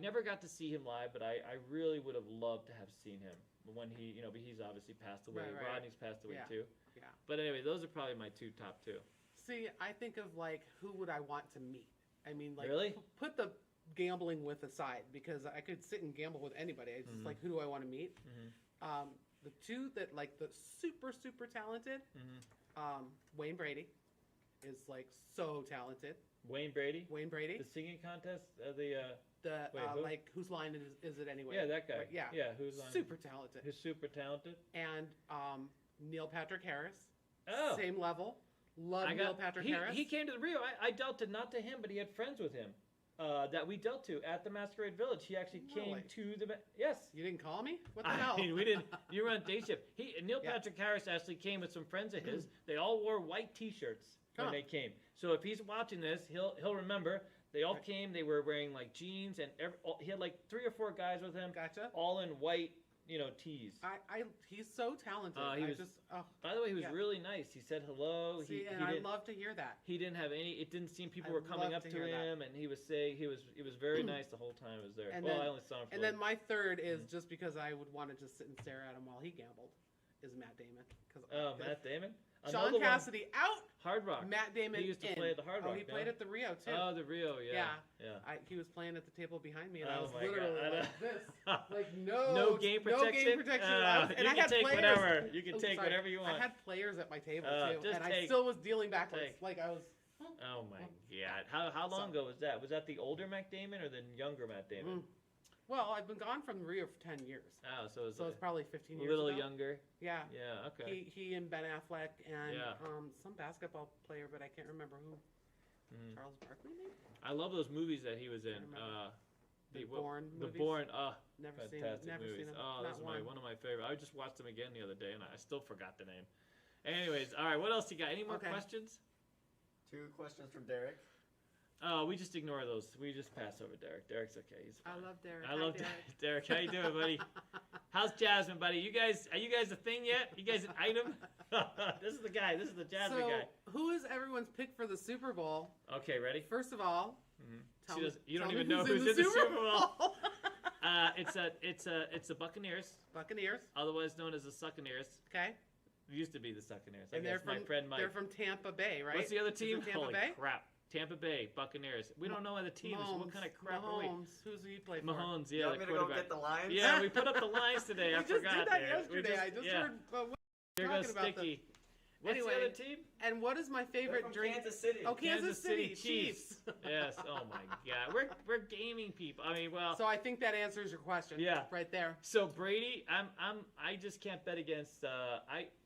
Speaker 1: never got to see him live, but I really would have loved to have seen him when he, you know, but he's obviously passed away.
Speaker 3: Right.
Speaker 1: Rodney's passed away too.
Speaker 3: Yeah.
Speaker 1: But anyway, those are probably my top two.
Speaker 3: See, I think of like, who would I want to meet? I mean, like,
Speaker 1: really?
Speaker 3: Put the gambling with aside, because I could sit and gamble with anybody. It's just like, who do I want to meet?
Speaker 1: Mm-hmm.
Speaker 3: The two that like the super talented, Wayne Brady is like so talented.
Speaker 1: Wayne Brady?
Speaker 3: The
Speaker 1: singing contest?
Speaker 3: Like, whose line is it anyway?
Speaker 1: Yeah, that guy.
Speaker 3: Right, yeah.
Speaker 1: Yeah, whose line?
Speaker 3: Super talented.
Speaker 1: He's super talented.
Speaker 3: And Neil Patrick Harris.
Speaker 1: Oh.
Speaker 3: Same level. Love Neil Patrick Harris.
Speaker 1: He came to the Rio. I dealt it not to him, but he had friends with him that we dealt to at the Masquerade Village. He actually came to the... Yes.
Speaker 3: You didn't call me? What the hell?
Speaker 1: I mean, we didn't. You were on day shift. Neil Patrick Harris actually came with some friends of his. They all wore white T-shirts when they came. So if he's watching this, he'll remember. They all came. They were wearing like jeans, and he had like 3 or 4 guys with him.
Speaker 3: Gotcha.
Speaker 1: All in white, you know, tees.
Speaker 3: He's so talented.
Speaker 1: By the way, he was really nice. He said hello.
Speaker 3: I love to hear that.
Speaker 1: He didn't have any. It didn't seem people were coming up to him, and he was very nice the whole time I was there. I only saw him.
Speaker 3: And then my third is just because I would want to just sit and stare at him while he gambled, is Matt Damon.
Speaker 1: Matt Damon.
Speaker 3: Sean Cassidy out.
Speaker 1: Hard Rock.
Speaker 3: Matt Damon.
Speaker 1: He used to play at the Hard Rock.
Speaker 3: Oh, he played at the Rio too.
Speaker 1: Oh, the Rio, yeah.
Speaker 3: He was playing at the table behind me, and I
Speaker 1: Oh
Speaker 3: was
Speaker 1: my
Speaker 3: literally
Speaker 1: God.
Speaker 3: like this, like no
Speaker 1: game protection.
Speaker 3: No game protection. And
Speaker 1: you
Speaker 3: I
Speaker 1: can
Speaker 3: had
Speaker 1: take
Speaker 3: players.
Speaker 1: whatever. You can take whatever you want.
Speaker 3: I had players at my table too, and
Speaker 1: I
Speaker 3: still was dealing backwards. Like I was.
Speaker 1: Oh my God! How long ago was that? Was that the older Matt Damon or the younger Matt Damon?
Speaker 3: Well, I've been gone from Rio for 10 years.
Speaker 1: Oh, so it's
Speaker 3: probably 15 years
Speaker 1: ago. A little
Speaker 3: ago.
Speaker 1: Younger.
Speaker 3: Yeah.
Speaker 1: Yeah, okay.
Speaker 3: He and Ben Affleck and some basketball player, but I can't remember who. Charles Barkley, maybe?
Speaker 1: I love those movies that he was in.
Speaker 3: The Bourne movies.
Speaker 1: The Bourne,
Speaker 3: never
Speaker 1: fantastic
Speaker 3: seen
Speaker 1: movies.
Speaker 3: them.
Speaker 1: Oh, that's one of my favorite. I just watched them again the other day, and I still forgot the name. Anyways, all right, what else you got? Any more questions?
Speaker 2: 2 questions from Derek.
Speaker 1: Oh, we just ignore those. We just pass over Derek. Derek's okay. He's fine.
Speaker 3: I love Derek.
Speaker 1: I love Derek. How you doing, buddy? How's Jasmine, buddy? Are you guys a thing yet? You guys an item? This is the guy. This is the Jasmine guy.
Speaker 3: Who is everyone's pick for the Super Bowl?
Speaker 1: Okay, ready?
Speaker 3: First of all,
Speaker 1: you don't even know who's in the Super Bowl. It's the Buccaneers.
Speaker 3: Buccaneers.
Speaker 1: Otherwise known as the Succaneers.
Speaker 3: Okay.
Speaker 1: It used to be the Succaneers.
Speaker 3: And they're from They're from Tampa Bay, right?
Speaker 1: What's the other team?
Speaker 3: Tampa Bay?
Speaker 1: Crap. Tampa Bay Buccaneers. We don't know what the team is. What kind of crap are we?
Speaker 3: Who's he play for?
Speaker 1: Mahomes,
Speaker 2: You want me to go get the lines?
Speaker 1: Yeah, we put up the lines today. I forgot.
Speaker 3: We just did that yesterday. I just heard.
Speaker 1: There goes Sticky. What's the other team?
Speaker 3: And what is my favorite drink?
Speaker 2: Kansas City.
Speaker 3: Oh, Kansas City Chiefs.
Speaker 1: Yes. Oh my God. We're gaming people. I mean, well.
Speaker 3: So I think that answers your question.
Speaker 1: Yeah.
Speaker 3: Right there.
Speaker 1: So Brady, I just can't bet against.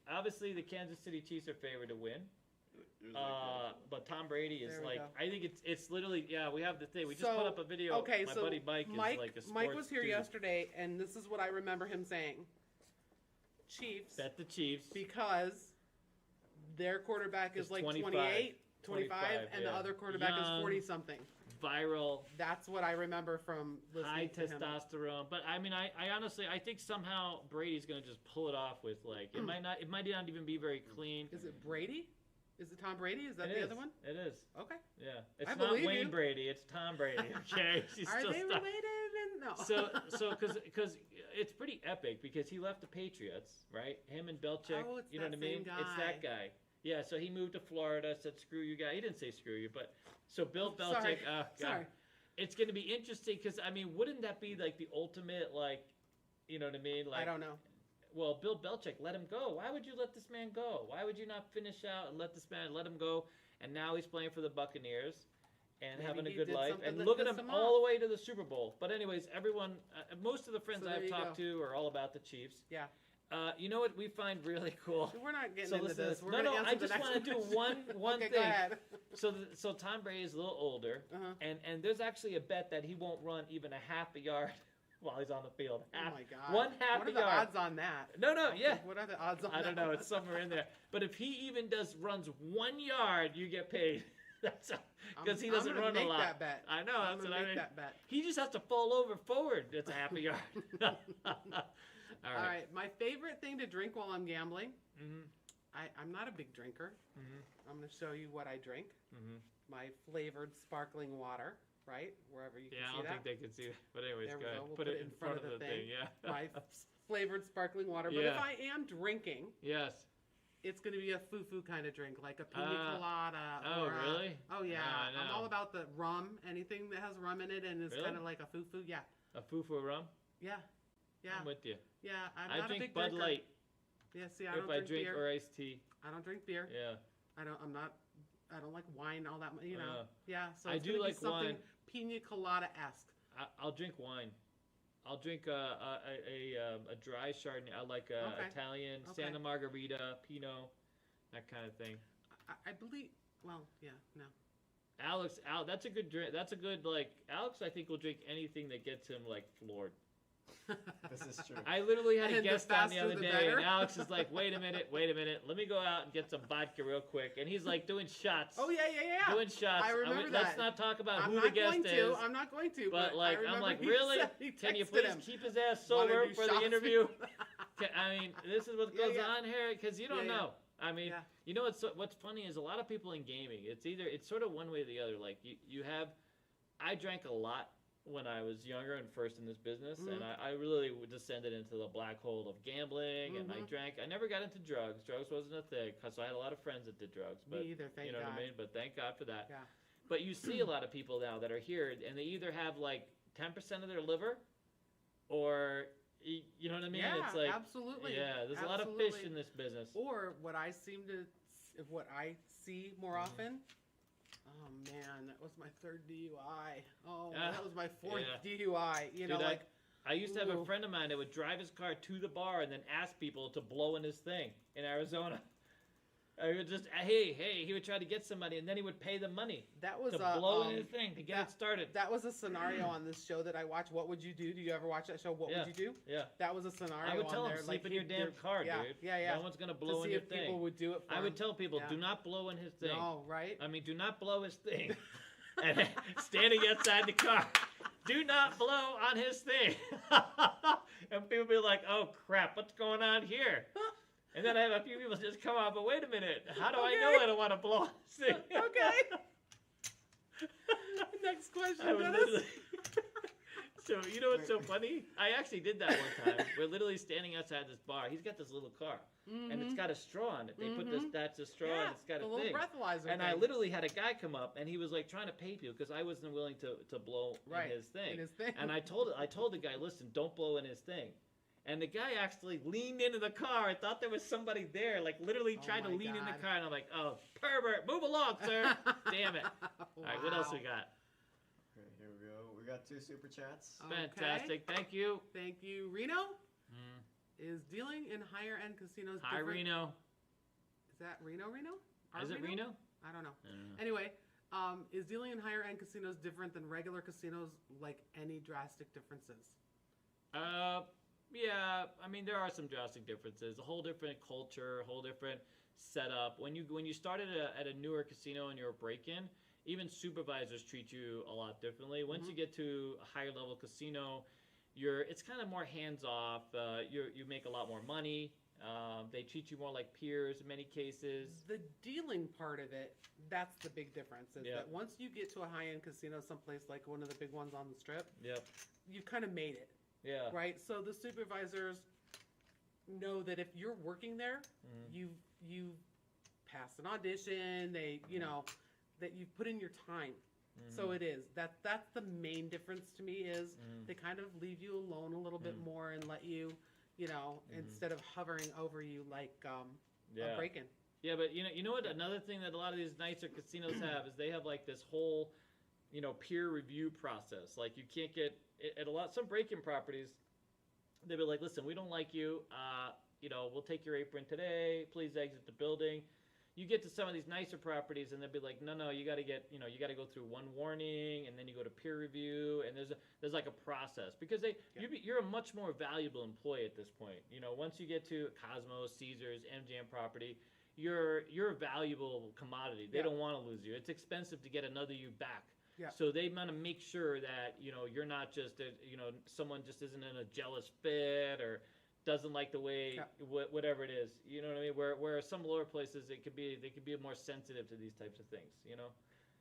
Speaker 1: Obviously the Kansas City Chiefs are favored to win. But Tom Brady is I think it's literally, we have the thing. We just put up a video.
Speaker 3: Okay,
Speaker 1: my buddy Mike is like a sports
Speaker 3: Mike was here
Speaker 1: dude.
Speaker 3: yesterday, and this is what I remember him saying. Chiefs.
Speaker 1: Bet the Chiefs.
Speaker 3: Because their quarterback is like 28, 25, and the other quarterback is 40-something.
Speaker 1: Viral.
Speaker 3: That's what I remember from listening to him.
Speaker 1: High testosterone. But I mean, I honestly, I think somehow Brady's going to just pull it off with it might not even be very clean.
Speaker 3: Is it Brady? Is it Tom Brady? Is that the other one?
Speaker 1: It is.
Speaker 3: Okay.
Speaker 1: Yeah. It's not Wayne Brady. It's Tom Brady. Okay.
Speaker 3: Are they related? No.
Speaker 1: So because it's pretty epic because he left the Patriots, right? Him and Belichick,
Speaker 3: Oh, it's
Speaker 1: you know
Speaker 3: that
Speaker 1: what I mean?
Speaker 3: same
Speaker 1: It's that guy. Yeah, so he moved to Florida, said screw you guy. He didn't say screw you, but so Bill Belichick,
Speaker 3: Sorry.
Speaker 1: God.
Speaker 3: Sorry.
Speaker 1: It's going to be interesting because, I mean, wouldn't that be like the ultimate, like, you know what I mean? Like,
Speaker 3: I don't know.
Speaker 1: well, Bill Belichick let him go. Why would you let this man go? Why would you not finish out and let this man let him go? And now he's playing for the Buccaneers and
Speaker 3: Maybe
Speaker 1: having a
Speaker 3: he
Speaker 1: good
Speaker 3: did
Speaker 1: life.
Speaker 3: something
Speaker 1: And
Speaker 3: that
Speaker 1: look at
Speaker 3: pissed
Speaker 1: him
Speaker 3: him
Speaker 1: all
Speaker 3: off.
Speaker 1: the way to the Super Bowl. But anyways, everyone, most of the friends
Speaker 3: So there
Speaker 1: I've
Speaker 3: you
Speaker 1: talked
Speaker 3: go.
Speaker 1: to are all about the Chiefs.
Speaker 3: Yeah.
Speaker 1: You know what we find really cool?
Speaker 3: We're not getting
Speaker 1: So
Speaker 3: into
Speaker 1: listen,
Speaker 3: this. We're
Speaker 1: no,
Speaker 3: gonna
Speaker 1: no,
Speaker 3: answer
Speaker 1: I
Speaker 3: the
Speaker 1: just
Speaker 3: next
Speaker 1: want to do
Speaker 3: question.
Speaker 1: one
Speaker 3: Okay,
Speaker 1: thing.
Speaker 3: go ahead.
Speaker 1: So Tom Brady is a little older,
Speaker 3: Uh-huh.
Speaker 1: and there's actually a bet that he won't run even a half a yard while he's on the field.
Speaker 3: Oh
Speaker 1: Half,
Speaker 3: my God.
Speaker 1: One half
Speaker 3: What
Speaker 1: a
Speaker 3: are the
Speaker 1: yard.
Speaker 3: odds on that?
Speaker 1: No, yeah.
Speaker 3: What are the odds on
Speaker 1: I
Speaker 3: that?
Speaker 1: don't know. It's somewhere in there. But if he even runs 1 yard, you get paid. That's because he doesn't
Speaker 3: I'm gonna
Speaker 1: run
Speaker 3: make
Speaker 1: a lot.
Speaker 3: that bet.
Speaker 1: I know.
Speaker 3: I'm
Speaker 1: That's
Speaker 3: gonna
Speaker 1: what I
Speaker 3: make
Speaker 1: mean.
Speaker 3: that bet.
Speaker 1: He just has to fall over forward. It's a half a yard. All
Speaker 3: All right. My favorite thing to drink while I'm gambling.
Speaker 1: Mm-hmm.
Speaker 3: I'm not a big drinker.
Speaker 1: Mm-hmm.
Speaker 3: I'm going to show you what I drink.
Speaker 1: Mm-hmm.
Speaker 3: My flavored sparkling water, right? Wherever you can
Speaker 1: Yeah, I
Speaker 3: see
Speaker 1: don't
Speaker 3: that.
Speaker 1: think they can see it. But anyways,
Speaker 3: There we
Speaker 1: go ahead.
Speaker 3: go. We'll
Speaker 1: Put it in front of the thing. Yeah.
Speaker 3: My flavored sparkling water. But
Speaker 1: Yeah.
Speaker 3: if I am drinking,
Speaker 1: Yes.
Speaker 3: it's going to be a foo-foo kind of drink, like a pina colada.
Speaker 1: Oh,
Speaker 3: or
Speaker 1: really?
Speaker 3: Oh, yeah.
Speaker 1: No,
Speaker 3: I'm all about the rum. Anything that has rum in it and is
Speaker 1: Really?
Speaker 3: kind of like a foo-foo. Yeah.
Speaker 1: A foo-foo rum?
Speaker 3: Yeah. Yeah.
Speaker 1: I'm with you.
Speaker 3: Yeah. I'm
Speaker 1: I
Speaker 3: not a
Speaker 1: drink
Speaker 3: big
Speaker 1: Bud
Speaker 3: drinker.
Speaker 1: Light
Speaker 3: Yeah, see, I
Speaker 1: if
Speaker 3: don't
Speaker 1: I
Speaker 3: drink
Speaker 1: drink
Speaker 3: beer.
Speaker 1: or iced tea.
Speaker 3: I don't drink beer.
Speaker 1: Yeah.
Speaker 3: I don't like wine all that much, you know.
Speaker 1: Uh,
Speaker 3: Yeah, so
Speaker 1: I
Speaker 3: it's
Speaker 1: do
Speaker 3: gonna
Speaker 1: like
Speaker 3: be something
Speaker 1: wine.
Speaker 3: pina colada-esque.
Speaker 1: I'll drink wine. I'll drink a dry Chardonnay. I like
Speaker 3: Okay.
Speaker 1: Italian,
Speaker 3: Okay.
Speaker 1: Santa Margarita, Pinot, that kind of thing.
Speaker 3: I believe, well, yeah, no.
Speaker 1: Alex, that's a good drink. That's a good, like, Alex, I think, will drink anything that gets him, like, floored.
Speaker 2: This is true.
Speaker 1: I literally had a
Speaker 3: And the
Speaker 1: guest on the
Speaker 3: faster
Speaker 1: other
Speaker 3: the
Speaker 1: day,
Speaker 3: better.
Speaker 1: and Alex is like, wait a minute, let me go out and get some vodka real quick. And he's, like, doing shots.
Speaker 3: Oh, yeah.
Speaker 1: Doing shots.
Speaker 3: I remember
Speaker 1: Let's
Speaker 3: that.
Speaker 1: not talk about
Speaker 3: I'm
Speaker 1: who
Speaker 3: not
Speaker 1: the guest
Speaker 3: going to.
Speaker 1: is.
Speaker 3: I'm not going to.
Speaker 1: But, like,
Speaker 3: I
Speaker 1: I'm
Speaker 3: remember
Speaker 1: like,
Speaker 3: he
Speaker 1: really?
Speaker 3: said- he
Speaker 1: Can you
Speaker 3: texted
Speaker 1: please
Speaker 3: him.
Speaker 1: keep his ass
Speaker 3: Wanna
Speaker 1: sober
Speaker 3: do
Speaker 1: for the
Speaker 3: shots?
Speaker 1: interview? I mean, this is what goes
Speaker 3: Yeah.
Speaker 1: on here because you don't
Speaker 3: Yeah.
Speaker 1: know. I mean,
Speaker 3: Yeah.
Speaker 1: you know what's funny is a lot of people in gaming. It's sort of one way or the other. Like you have, I drank a lot when I was younger and first in this business, and I really descended into the black hole of gambling. And I never got into drugs. Drugs wasn't a thing because I had a lot of friends that did drugs. But
Speaker 3: Me either, thank
Speaker 1: you know
Speaker 3: God.
Speaker 1: what I mean. But thank God for that.
Speaker 3: Yeah.
Speaker 1: But you see a lot of people now that are here, and they either have like 10% of their liver, or you know what I mean.
Speaker 3: Yeah,
Speaker 1: It's like
Speaker 3: absolutely.
Speaker 1: yeah, there's a lot of
Speaker 3: Absolutely.
Speaker 1: fish in this business.
Speaker 3: Or what I see more often. Oh man, that was my third DUI. Oh,
Speaker 1: Yeah.
Speaker 3: that was my fourth
Speaker 1: Yeah.
Speaker 3: DUI. You know,
Speaker 1: Dude,
Speaker 3: like
Speaker 1: I used to have a
Speaker 3: ooh.
Speaker 1: friend of mine that would drive his car to the bar and then ask people to blow in his thing in Arizona. I would just, hey, he would try to get somebody, and then he would pay them money
Speaker 3: that was
Speaker 1: to blow in his thing to get it started.
Speaker 3: That was a scenario on this show that I watched. What would you do? Do you ever watch that show? What
Speaker 1: Yeah.
Speaker 3: would you do?
Speaker 1: Yeah.
Speaker 3: That was a scenario.
Speaker 1: I would tell
Speaker 3: on
Speaker 1: him,
Speaker 3: there.
Speaker 1: sleep
Speaker 3: like
Speaker 1: in your damn car,
Speaker 3: yeah,
Speaker 1: dude.
Speaker 3: Yeah.
Speaker 1: No one's going to blow
Speaker 3: to
Speaker 1: in
Speaker 3: see
Speaker 1: your
Speaker 3: if
Speaker 1: thing.
Speaker 3: people would do it for
Speaker 1: I
Speaker 3: him.
Speaker 1: would tell people,
Speaker 3: Yeah.
Speaker 1: do not blow in his thing.
Speaker 3: No, right?
Speaker 1: I mean, do not blow his thing. And standing outside the car, do not blow on his thing. And people be like, oh, crap, what's going on here? And then I have a few people just come out, but wait a minute, how do I know I don't want to blow on this thing?
Speaker 3: Okay. Next question,
Speaker 1: I would
Speaker 3: Dennis.
Speaker 1: literally... So, you know what's so funny? I actually did that one time. We're literally standing outside this bar. He's got this little car, and it's got a straw in it. They put this, that's a straw, and it's got
Speaker 3: the
Speaker 1: a
Speaker 3: little
Speaker 1: thing.
Speaker 3: breathalyzer
Speaker 1: And
Speaker 3: thing.
Speaker 1: I literally had a guy come up, and he was like trying to pay people because I wasn't willing to blow
Speaker 3: Right,
Speaker 1: in his thing.
Speaker 3: in his thing.
Speaker 1: And I told the guy, listen, don't blow in his thing. And the guy actually leaned into the car. I thought there was somebody there, like literally
Speaker 3: Oh
Speaker 1: tried to
Speaker 3: my
Speaker 1: lean in the
Speaker 3: God.
Speaker 1: car, and I'm like, oh, pervert, move along, sir. Damn it. All right, what else we got?
Speaker 2: Okay, here we go. We got 2 super chats.
Speaker 3: Okay.
Speaker 1: Fantastic, thank you.
Speaker 3: Thank you. Reno is dealing in higher end casinos.
Speaker 1: Hi,
Speaker 3: different-
Speaker 1: Reno.
Speaker 3: Is that Reno? Our
Speaker 1: Is it Reno?
Speaker 3: I don't know.
Speaker 1: I don't know.
Speaker 3: Anyway, is dealing in higher end casinos different than regular casinos? Like any drastic differences?
Speaker 1: Yeah, I mean there are some drastic differences. A whole different culture, a whole different setup. When you start at a newer casino and you're a break-in, even supervisors treat you a lot differently. Once you get to a higher level casino, it's kind of more hands off. You make a lot more money. They treat you more like peers in many cases.
Speaker 3: The dealing part of it, that's the big difference. Is
Speaker 1: Yeah.
Speaker 3: that once you get to a high end casino, someplace like one of the big ones on the strip,
Speaker 1: Yep.
Speaker 3: you've kind of made it.
Speaker 1: Yeah.
Speaker 3: Right? So the supervisors know that if you're working there, you passed an audition, they, you know, that you've put in your time. So it is. That's the main difference to me is they kind of leave you alone a little bit more and let you, you know, instead of hovering over you like a break-in.
Speaker 1: Yeah, but you know what? Another thing that a lot of these nicer casinos have is they have like this whole, you know, peer review process. Like you can't get at some break-in properties. They'll be like, listen, we don't like you. You know, we'll take your apron today. Please exit the building. You get to some of these nicer properties, and they'll be like, no, you got to go through one warning, and then you go to peer review, and there's like a process because you're a much more valuable employee at this point. You know, once you get to Cosmo, Caesars, MGM property, you're a valuable commodity. They don't want to lose you. It's expensive to get another you back.
Speaker 3: Yeah.
Speaker 1: So they want to make sure that, you know, you're not just, someone just isn't in a jealous fit or doesn't like the way, whatever it is. You know what I mean? Where some lower places, they could be more sensitive to these types of things, you know?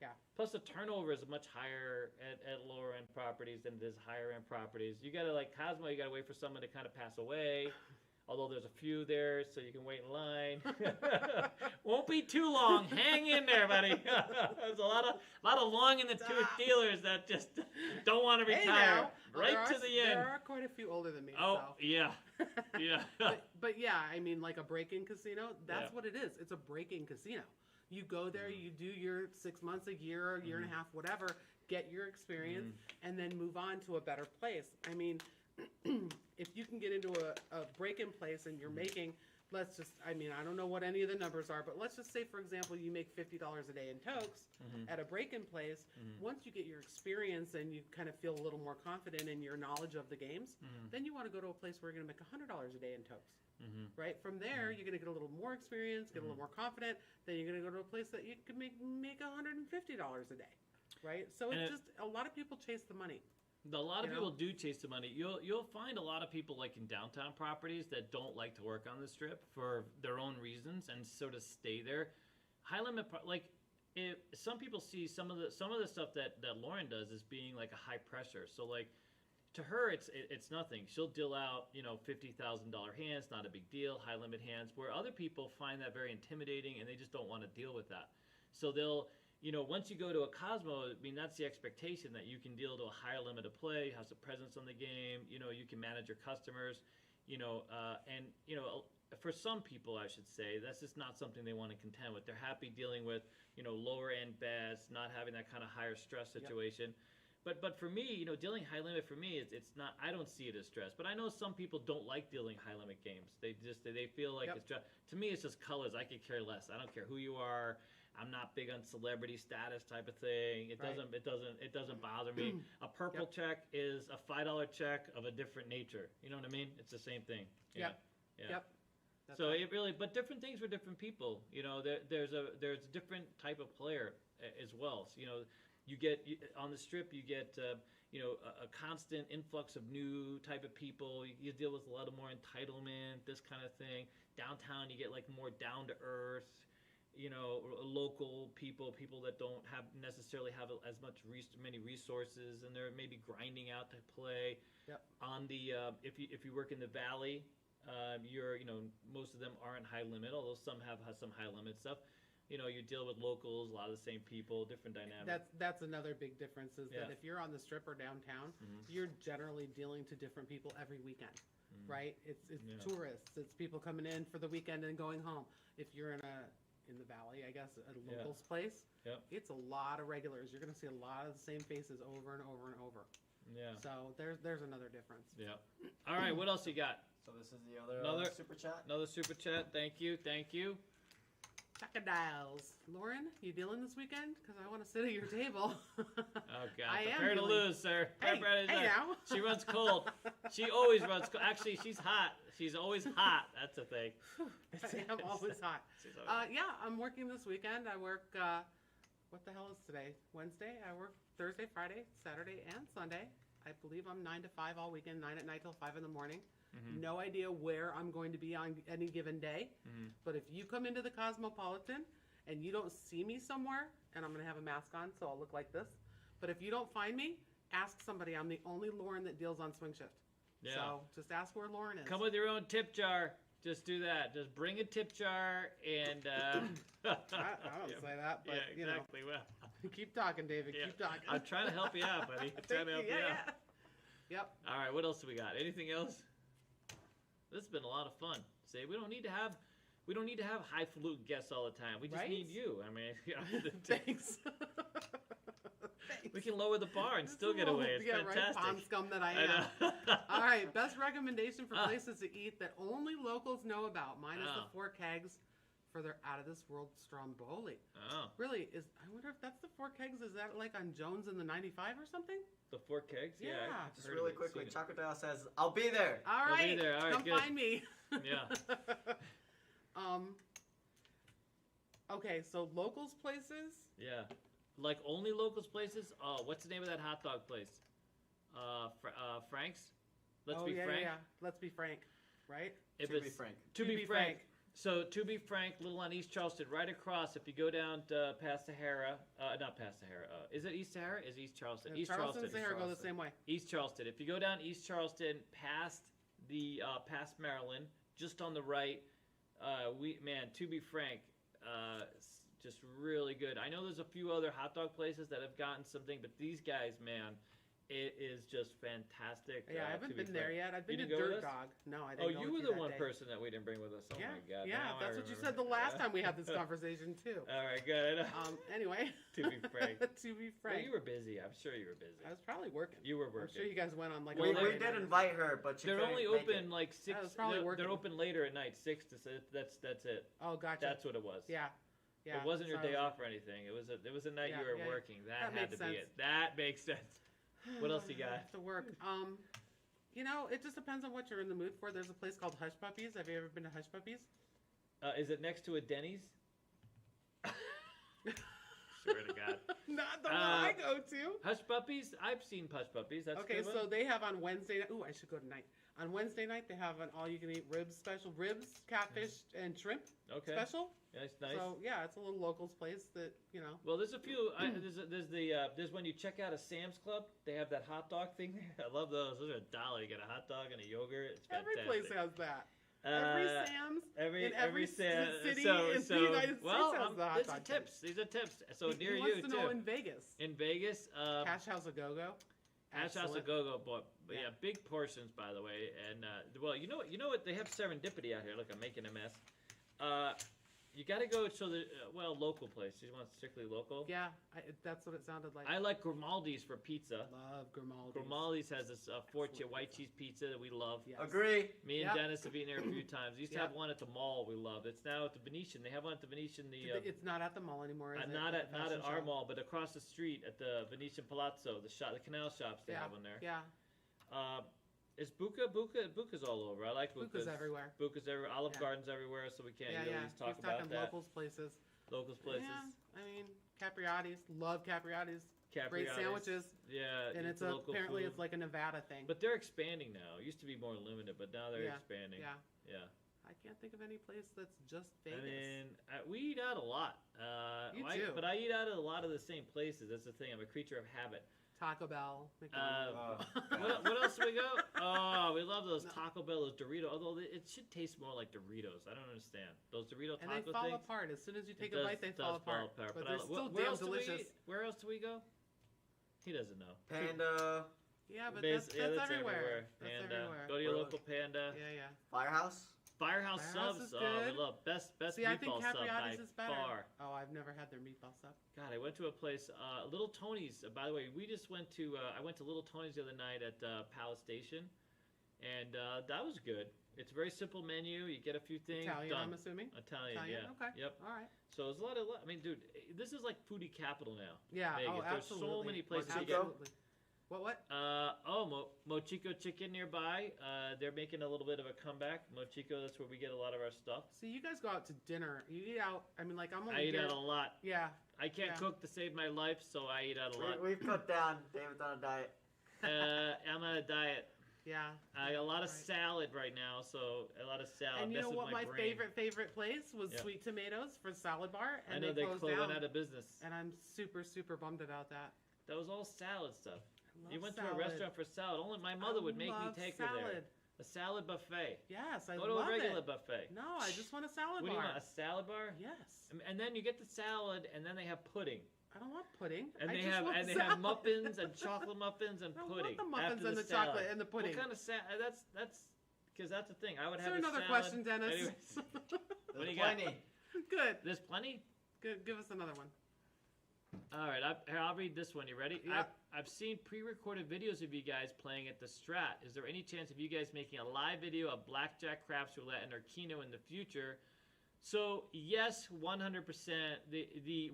Speaker 3: Yeah.
Speaker 1: Plus the turnover is much higher at lower end properties than it is higher end properties. You got to, like Cosmo, you got to wait for someone to kind of pass away. Although there's a few there, so you can wait in line. Won't be too long. Hang in there, buddy. There's a lot of long in the tooth dealers that just don't want to retire. Right to the end.
Speaker 3: There are quite a few older than me.
Speaker 1: Oh,
Speaker 3: so.
Speaker 1: yeah. Yeah.
Speaker 3: but yeah, I mean, like a break-in casino, that's what it is. It's a break-in casino. You go there, you do your 6 months, a year and a half, whatever, get your experience, and then move on to a better place. I mean, if you can get into a break-in place and you're making, I don't know what any of the numbers are, but let's just say, for example, you make $50 a day in tokes at a break-in place. Once you get your experience and you kind of feel a little more confident in your knowledge of the games, then you want to go to a place where you're going to make $100 a day in tokes. Right? From there, you're going to get a little more experience, get a little more confident, then you're going to go to a place that you can make $150 a day. Right? So it's just, a lot of people chase the money.
Speaker 1: A lot of people do chase the money. You'll find a lot of people like in downtown properties that don't like to work on the strip for their own reasons and sort of stay there. High limit, some people see some of the stuff that Lauren does as being like a high pressure. So like to her, it's nothing. She'll deal out $50,000 hands, not a big deal. High limit hands, where other people find that very intimidating and they just don't want to deal with that. So they'll. Once you go to a Cosmo, I mean, that's the expectation that you can deal to a higher limit of play, have some presence on the game, you can manage your customers, for some people, I should say, that's just not something they want to contend with. They're happy dealing with, lower end bets, not having that kind of higher stress situation. Yep. But for me, dealing high limit for me, it's not, I don't see it as stress. But I know some people don't like dealing high limit games. They feel like it's stress. To me, it's just colors. I could care less. I don't care who you are. I'm not big on celebrity status type of thing. It doesn't bother me. A purple check is a $5 check of a different nature. You know what I mean? It's the same thing. Yeah.
Speaker 3: Yep.
Speaker 1: So it really, but different things for different people. There's a different type of player as well. So, you get on the strip, you get a constant influx of new type of people. You deal with a lot of more entitlement, this kind of thing. Downtown, you get like more down to earth. Local people that don't necessarily have as many resources, and they're maybe grinding out to play.
Speaker 3: Yep.
Speaker 1: On the if you work in the valley, most of them aren't high limit, although some have some high limit stuff. You deal with locals, a lot of the same people, different dynamics.
Speaker 3: That's another big difference is that if you're on the strip or downtown, you're generally dealing to different people every weekend. Right? It's tourists. It's people coming in for the weekend and going home. If you're in the valley, I guess, at a local's place, it's a lot of regulars. You're going to see a lot of the same faces over and over and over. Yeah. So there's another difference.
Speaker 1: Yeah. All right, what else you got?
Speaker 2: So this is the other super chat.
Speaker 1: Another super chat. Thank you.
Speaker 3: Chocodiles. Lauren, you dealing this weekend? Because I want to sit at your table.
Speaker 1: Oh, God. Prepare to lose, sir.
Speaker 3: Hey now.
Speaker 1: She runs cold. She always runs cold. Actually, she's hot. She's always hot. That's the thing.
Speaker 3: I'm always hot. I'm working this weekend. I work, what the hell is today? Wednesday? I work Thursday, Friday, Saturday, and Sunday. I believe I'm 9 to 5 all weekend, 9 at night till 5 in the morning. No idea where I'm going to be on any given day. But if you come into the Cosmopolitan and you don't see me somewhere, and I'm going to have a mask on, so I'll look like this. But if you don't find me, ask somebody. I'm the only Lauren that deals on swing shift.
Speaker 1: Yeah.
Speaker 3: So just ask where Lauren is.
Speaker 1: Come with your own tip jar. Just do that. Just bring a tip jar and.
Speaker 3: I don't say that, but
Speaker 1: yeah, exactly. Well,
Speaker 3: keep talking, David.
Speaker 1: yeah.
Speaker 3: Keep talking.
Speaker 1: I'm trying to help you out, buddy. Trying to help you out.
Speaker 3: Yep.
Speaker 1: All right. What else do we got? Anything else? This has been a lot of fun. See, we don't need to have highfalutin guests all the time. We just need you. I mean,
Speaker 3: Thanks.
Speaker 1: We can lower the bar and still get away. It's fantastic.
Speaker 3: Right, pond scum that I am. All right, best recommendation for places to eat that only locals know about. Mine is the Four Kegs for their out of this world stromboli.
Speaker 1: Oh.
Speaker 3: Really? I wonder if that's the Four Kegs. Is that like on Jones in the 95 or something?
Speaker 1: The Four Kegs?
Speaker 3: Yeah.
Speaker 2: Just really quickly, Choco Dial says, "I'll be there."
Speaker 3: All right.
Speaker 1: I'll be there. All right,
Speaker 3: come
Speaker 1: good.
Speaker 3: find me.
Speaker 1: Yeah.
Speaker 3: Okay, so locals places.
Speaker 1: Yeah. Like only locals places? Oh, what's the name of that hot dog place? Frank's? Let's be frank.
Speaker 3: Yeah. Let's be frank, right?
Speaker 2: To be frank.
Speaker 1: To be frank. So, to be frank, little on East Charleston, right across, if you go down to past Sahara, not past Sahara, is it East Sahara? Is East Charleston?
Speaker 3: Yeah,
Speaker 1: East
Speaker 3: Charleston
Speaker 1: Charleston.
Speaker 3: and Sahara go the same way.
Speaker 1: East Charleston. If you go down East Charleston past the, past Maryland, just on the right, to be frank, just really good. I know there's a few other hot dog places that have gotten something, but these guys, man, it is just fantastic.
Speaker 3: Yeah, I haven't been there yet. I've been to Dirt Dog. No, I didn't.
Speaker 1: Oh, you were the one person that we didn't bring with us. Oh my God.
Speaker 3: Yeah,
Speaker 1: now
Speaker 3: that's what you said the last time we had this conversation too.
Speaker 1: All right, good.
Speaker 3: Anyway.
Speaker 1: To be frank.
Speaker 3: To be frank.
Speaker 1: Well, you were busy. I'm sure you were busy.
Speaker 3: I was probably working.
Speaker 1: You were working.
Speaker 3: I'm sure you guys went on like.
Speaker 2: We did invite her, but
Speaker 1: they're only open like 6.
Speaker 3: I was probably working.
Speaker 1: They're open later at night, 6 to 6. That's it.
Speaker 3: Oh, gotcha.
Speaker 1: That's what it was.
Speaker 3: Yeah. Yeah.
Speaker 1: It wasn't your day off or anything. It was a night you were working. That had to be it. That makes sense. What else you got?
Speaker 3: I have to work. It just depends on what you're in the mood for. There's a place called Hush Puppies. Have you ever been to Hush Puppies?
Speaker 1: Is it next to a Denny's? Swear to God.
Speaker 3: Not the one I go to.
Speaker 1: Hush Puppies? I've seen Hush Puppies. That's
Speaker 3: okay. So they have on Wednesday night. Ooh, I should go tonight. On Wednesday night, they have an all-you-can-eat ribs special. Ribs, catfish, and shrimp special. Nice. So yeah, it's a little locals place that
Speaker 1: Well, there's a few. There's when you check out a Sam's Club, they have that hot dog thing there. I love those. Those are $1. You get a hot dog and a yogurt. It's fantastic.
Speaker 3: Every place has that. Every Sam's in every
Speaker 1: Sam,
Speaker 3: city in the United States has the hot dog.
Speaker 1: These are tips. So near
Speaker 3: he
Speaker 1: you
Speaker 3: wants to know in Vegas.
Speaker 1: In Vegas,
Speaker 3: Cash House a Go-Go.
Speaker 1: Hash House a Go-Go, but yeah, big portions, by the way. And well, you know what? They have serendipity out here. Look, I'm making a mess. You got to go to the local place. You want strictly local?
Speaker 3: Yeah, that's what it sounded like.
Speaker 1: I like Grimaldi's for pizza.
Speaker 3: Love Grimaldi's.
Speaker 1: Grimaldi's has this white cheese pizza that we love.
Speaker 3: Yes.
Speaker 2: Agree.
Speaker 1: Me and Dennis have been there a few times. We used to have one at the mall we love. It's now at the Venetian. They have one at the Venetian.
Speaker 3: It's not at the mall anymore. Is
Speaker 1: not at our mall, but across the street at the Venetian Palazzo, the canal shops. They have one there.
Speaker 3: Yeah.
Speaker 1: Is Buca's all over. I like Buca's.
Speaker 3: Buca's everywhere.
Speaker 1: Buca's everywhere. Olive Garden's everywhere, so we can't really talk about that.
Speaker 3: Locals places.
Speaker 1: Locals places.
Speaker 3: Yeah, I mean, Capriati's. Love Capriati's.
Speaker 1: Capriati's.
Speaker 3: Great sandwiches.
Speaker 1: Yeah,
Speaker 3: and it's apparently it's like a Nevada thing.
Speaker 1: But they're expanding now. It used to be more limited, but now they're expanding.
Speaker 3: Yeah.
Speaker 1: Yeah.
Speaker 3: I can't think of any place that's just Vegas.
Speaker 1: I mean, we eat out a lot.
Speaker 3: You do.
Speaker 1: But I eat out at a lot of the same places. That's the thing. I'm a creature of habit.
Speaker 3: Taco Bell.
Speaker 1: What else do we go? Oh, we love those Taco Bell, those Doritos. Although it should taste more like Doritos. I don't understand those Dorito taco things.
Speaker 3: And they fall apart as soon as you take a bite. They fall apart. But they're still damn delicious.
Speaker 1: Where else do we go? He doesn't know.
Speaker 2: Panda.
Speaker 3: Yeah, but that's everywhere. That's everywhere.
Speaker 1: Go to your local Panda.
Speaker 3: Yeah.
Speaker 2: Firehouse.
Speaker 1: Firehouse subs.
Speaker 3: Is good.
Speaker 1: We love best
Speaker 3: See,
Speaker 1: meatball
Speaker 3: I think
Speaker 1: sub by
Speaker 3: Capriati's is better.
Speaker 1: far.
Speaker 3: Oh, I've never had their meatball sub.
Speaker 1: God, I went to a place, Little Tony's. By the way, we just went to. I went to Little Tony's the other night at Palace Station, and that was good. It's a very simple menu. You get a few things.
Speaker 3: Italian,
Speaker 1: done.
Speaker 3: I'm assuming.
Speaker 1: Italian, yeah.
Speaker 3: Okay.
Speaker 1: Yep.
Speaker 3: All right.
Speaker 1: So there's a lot of. I mean, dude, this is like foodie capital now.
Speaker 3: Yeah.
Speaker 1: Vegas.
Speaker 3: Oh,
Speaker 1: There's
Speaker 3: absolutely.
Speaker 1: so many places to
Speaker 2: Mochico?
Speaker 1: get.
Speaker 3: What?
Speaker 1: Mochico Chicken nearby. They're making a little bit of a comeback. Mochico, that's where we get a lot of our stuff.
Speaker 3: See, you guys go out to dinner. You eat out. I mean, like I'm only.
Speaker 1: I eat out a lot.
Speaker 3: Yeah.
Speaker 1: I can't cook to save my life, so I eat out a lot.
Speaker 2: We've cut down. David's on a diet.
Speaker 1: I'm on a diet.
Speaker 3: Yeah.
Speaker 1: I got a lot of salad right now, so a lot of salad.
Speaker 3: And you know what? My
Speaker 1: brain.
Speaker 3: favorite place was Sweet Tomatoes for Salad Bar, and
Speaker 1: I know they
Speaker 3: closed
Speaker 1: went
Speaker 3: down.
Speaker 1: out of business.
Speaker 3: And I'm super bummed about that.
Speaker 1: That was all salad stuff.
Speaker 3: I Love
Speaker 1: You went to a
Speaker 3: salad.
Speaker 1: restaurant for salad. Only my mother would make me
Speaker 3: love
Speaker 1: take her there.
Speaker 3: salad.
Speaker 1: A salad buffet.
Speaker 3: Yes, I
Speaker 1: Go to
Speaker 3: love
Speaker 1: a regular
Speaker 3: it.
Speaker 1: buffet.
Speaker 3: No, I just want a salad
Speaker 1: What do you
Speaker 3: bar.
Speaker 1: want? A salad bar?
Speaker 3: Yes.
Speaker 1: And then you get the salad, and then they have pudding.
Speaker 3: I don't want pudding.
Speaker 1: And
Speaker 3: I
Speaker 1: they
Speaker 3: just
Speaker 1: have
Speaker 3: want
Speaker 1: and they
Speaker 3: salad.
Speaker 1: have muffins and chocolate muffins and
Speaker 3: I
Speaker 1: pudding.
Speaker 3: want the muffins
Speaker 1: after
Speaker 3: and the
Speaker 1: salad.
Speaker 3: chocolate and the pudding.
Speaker 1: What kind of salad? That's because that's the thing. I would
Speaker 3: Is
Speaker 1: have
Speaker 3: there
Speaker 1: a
Speaker 3: another
Speaker 1: salad.
Speaker 3: question, Dennis?
Speaker 1: Anyways, what do
Speaker 2: There's
Speaker 1: you got?
Speaker 2: plenty.
Speaker 3: Good.
Speaker 1: There's plenty.
Speaker 3: Good. Give us another one.
Speaker 1: All right, I'll read this one. You ready?
Speaker 3: Yeah.
Speaker 1: I've seen pre-recorded videos of you guys playing at the Strat. Is there any chance of you guys making a live video of Blackjack, Craps Roulette, and or Keno in the future? So yes, 100%.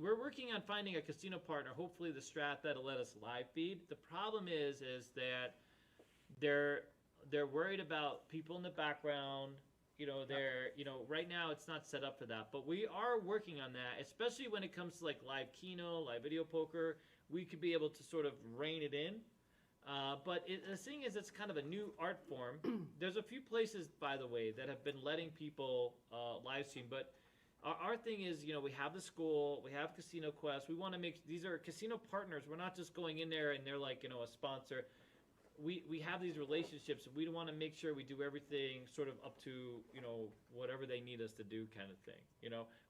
Speaker 1: We're working on finding a casino partner. Hopefully, the Strat that'll let us live feed. The problem is that they're worried about people in the background. Right now it's not set up for that, but we are working on that, especially when it comes to like live Keno, live video poker. We could be able to sort of rein it in. But the thing is, it's kind of a new art form. There's a few places, by the way, that have been letting people live stream, but our thing is, we have the school, we have Casino Quest. We want to make, these are casino partners. We're not just going in there and they're like, a sponsor. We have these relationships. We want to make sure we do everything sort of up to, whatever they need us to do kind of thing.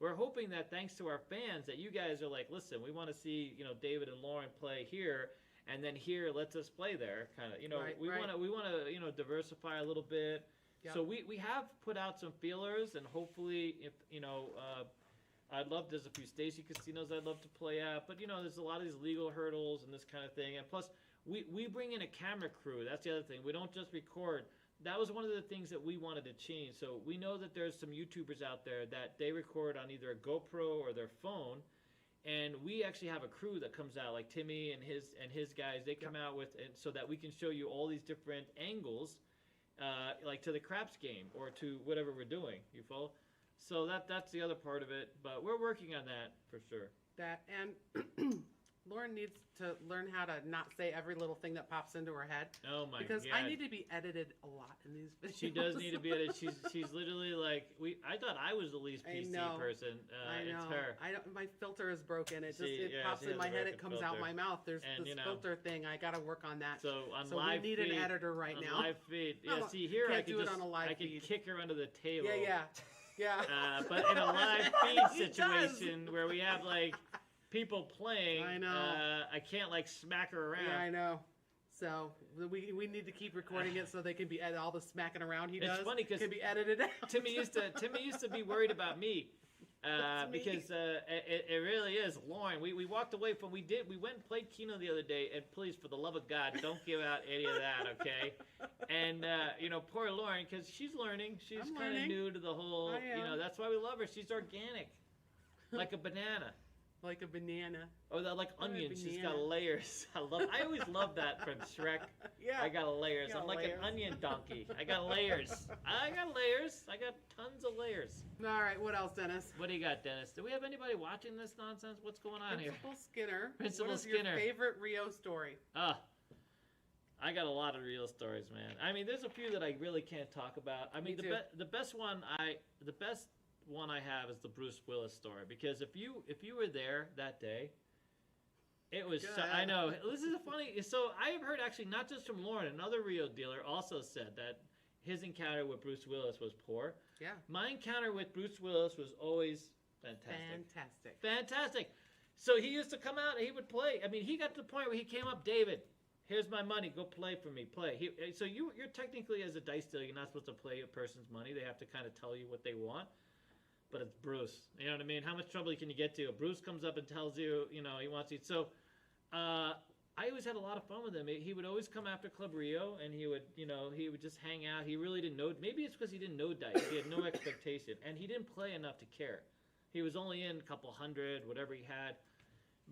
Speaker 1: We're hoping that thanks to our fans that you guys are like, listen, we want to see, David and Lauren play here, and then here lets us play there kind of. We want to diversify a little bit. Yep. So we have put out some feelers, and hopefully if, I'd love, there's a few Stacy casinos I'd love to play at, but there's a lot of these legal hurdles and this kind of thing. And plus, we bring in a camera crew. That's the other thing. We don't just record. That was one of the things that we wanted to change. So we know that there's some YouTubers out there that they record on either a GoPro or their phone, and we actually have a crew that comes out, like Timmy and his guys. They come out with, and so that we can show you all these different angles, like to the craps game or to whatever we're doing. You follow? So that's the other part of it. But we're working on that for sure.
Speaker 3: That and Lauren needs to learn how to not say every little thing that pops into her head.
Speaker 1: Oh my god!
Speaker 3: Because I need to be edited a lot in these videos.
Speaker 1: She does need to be edited. She's literally like I thought I was the least PC person.
Speaker 3: I know.
Speaker 1: It's her.
Speaker 3: My filter is broken. It pops
Speaker 1: she
Speaker 3: in my
Speaker 1: has a
Speaker 3: head. It
Speaker 1: broken
Speaker 3: comes out
Speaker 1: filter.
Speaker 3: my mouth. There's
Speaker 1: And,
Speaker 3: this filter thing. I got to work on that.
Speaker 1: So on
Speaker 3: so
Speaker 1: live
Speaker 3: we need
Speaker 1: feed,
Speaker 3: an editor right
Speaker 1: on
Speaker 3: now.
Speaker 1: live feed. Yeah.
Speaker 3: No,
Speaker 1: See here,
Speaker 3: can't
Speaker 1: I could
Speaker 3: do it
Speaker 1: just
Speaker 3: on a live
Speaker 1: I could
Speaker 3: feed.
Speaker 1: kick her under the table.
Speaker 3: Yeah.
Speaker 1: But in a live feed situation where we have like people playing,
Speaker 3: I know.
Speaker 1: I can't like smack her around.
Speaker 3: Yeah, I know. So we need to keep recording it so they can be all the smacking around he does.
Speaker 1: It's funny because
Speaker 3: can be edited out.
Speaker 1: Timmy used to be worried about me. Because it really is. Lauren, we walked away from, we went and played Keno the other day, and please, for the love of God, don't give out any of that, okay? And, poor Lauren, because she's learning. She's kind of new to the whole, that's why we love her. She's organic, like a banana.
Speaker 3: Like a banana.
Speaker 1: Or like onions. She's got layers. I always love that from Shrek.
Speaker 3: Yeah.
Speaker 1: I got layers. I'm like
Speaker 3: layers.
Speaker 1: an onion donkey. I got layers. I got layers. I got tons of layers.
Speaker 3: All right, what else, Dennis?
Speaker 1: What do you got, Dennis? Do we have anybody watching this nonsense? What's going on here?
Speaker 3: Principal Skinner.
Speaker 1: Principal
Speaker 3: what is
Speaker 1: Skinner.
Speaker 3: your favorite Rio story?
Speaker 1: I got a lot of real stories, man. I mean, there's a few that I really can't talk about. I mean, the best one I have is the Bruce Willis story, because if you were there that day, it was I know this is funny. So I have heard actually not just from Lauren, another Rio dealer also said that his encounter with Bruce Willis was poor.
Speaker 3: Yeah.
Speaker 1: My encounter with Bruce Willis was always
Speaker 3: Fantastic.
Speaker 1: Fantastic. So he used to come out and he would play. I mean, he got to the point where he came up, David, here's my money. Go play for me. Play. So you're technically, as a dice dealer, you're not supposed to play a person's money. They have to kind of tell you what they want. But it's Bruce. You know what I mean? How much trouble can you get to? Bruce comes up and tells you, he wants you. So I always had a lot of fun with him. He would always come after Club Rio, and he would just hang out. He really didn't know. Maybe it's because he didn't know dice. He had no expectation. And he didn't play enough to care. He was only in a couple hundred, whatever he had.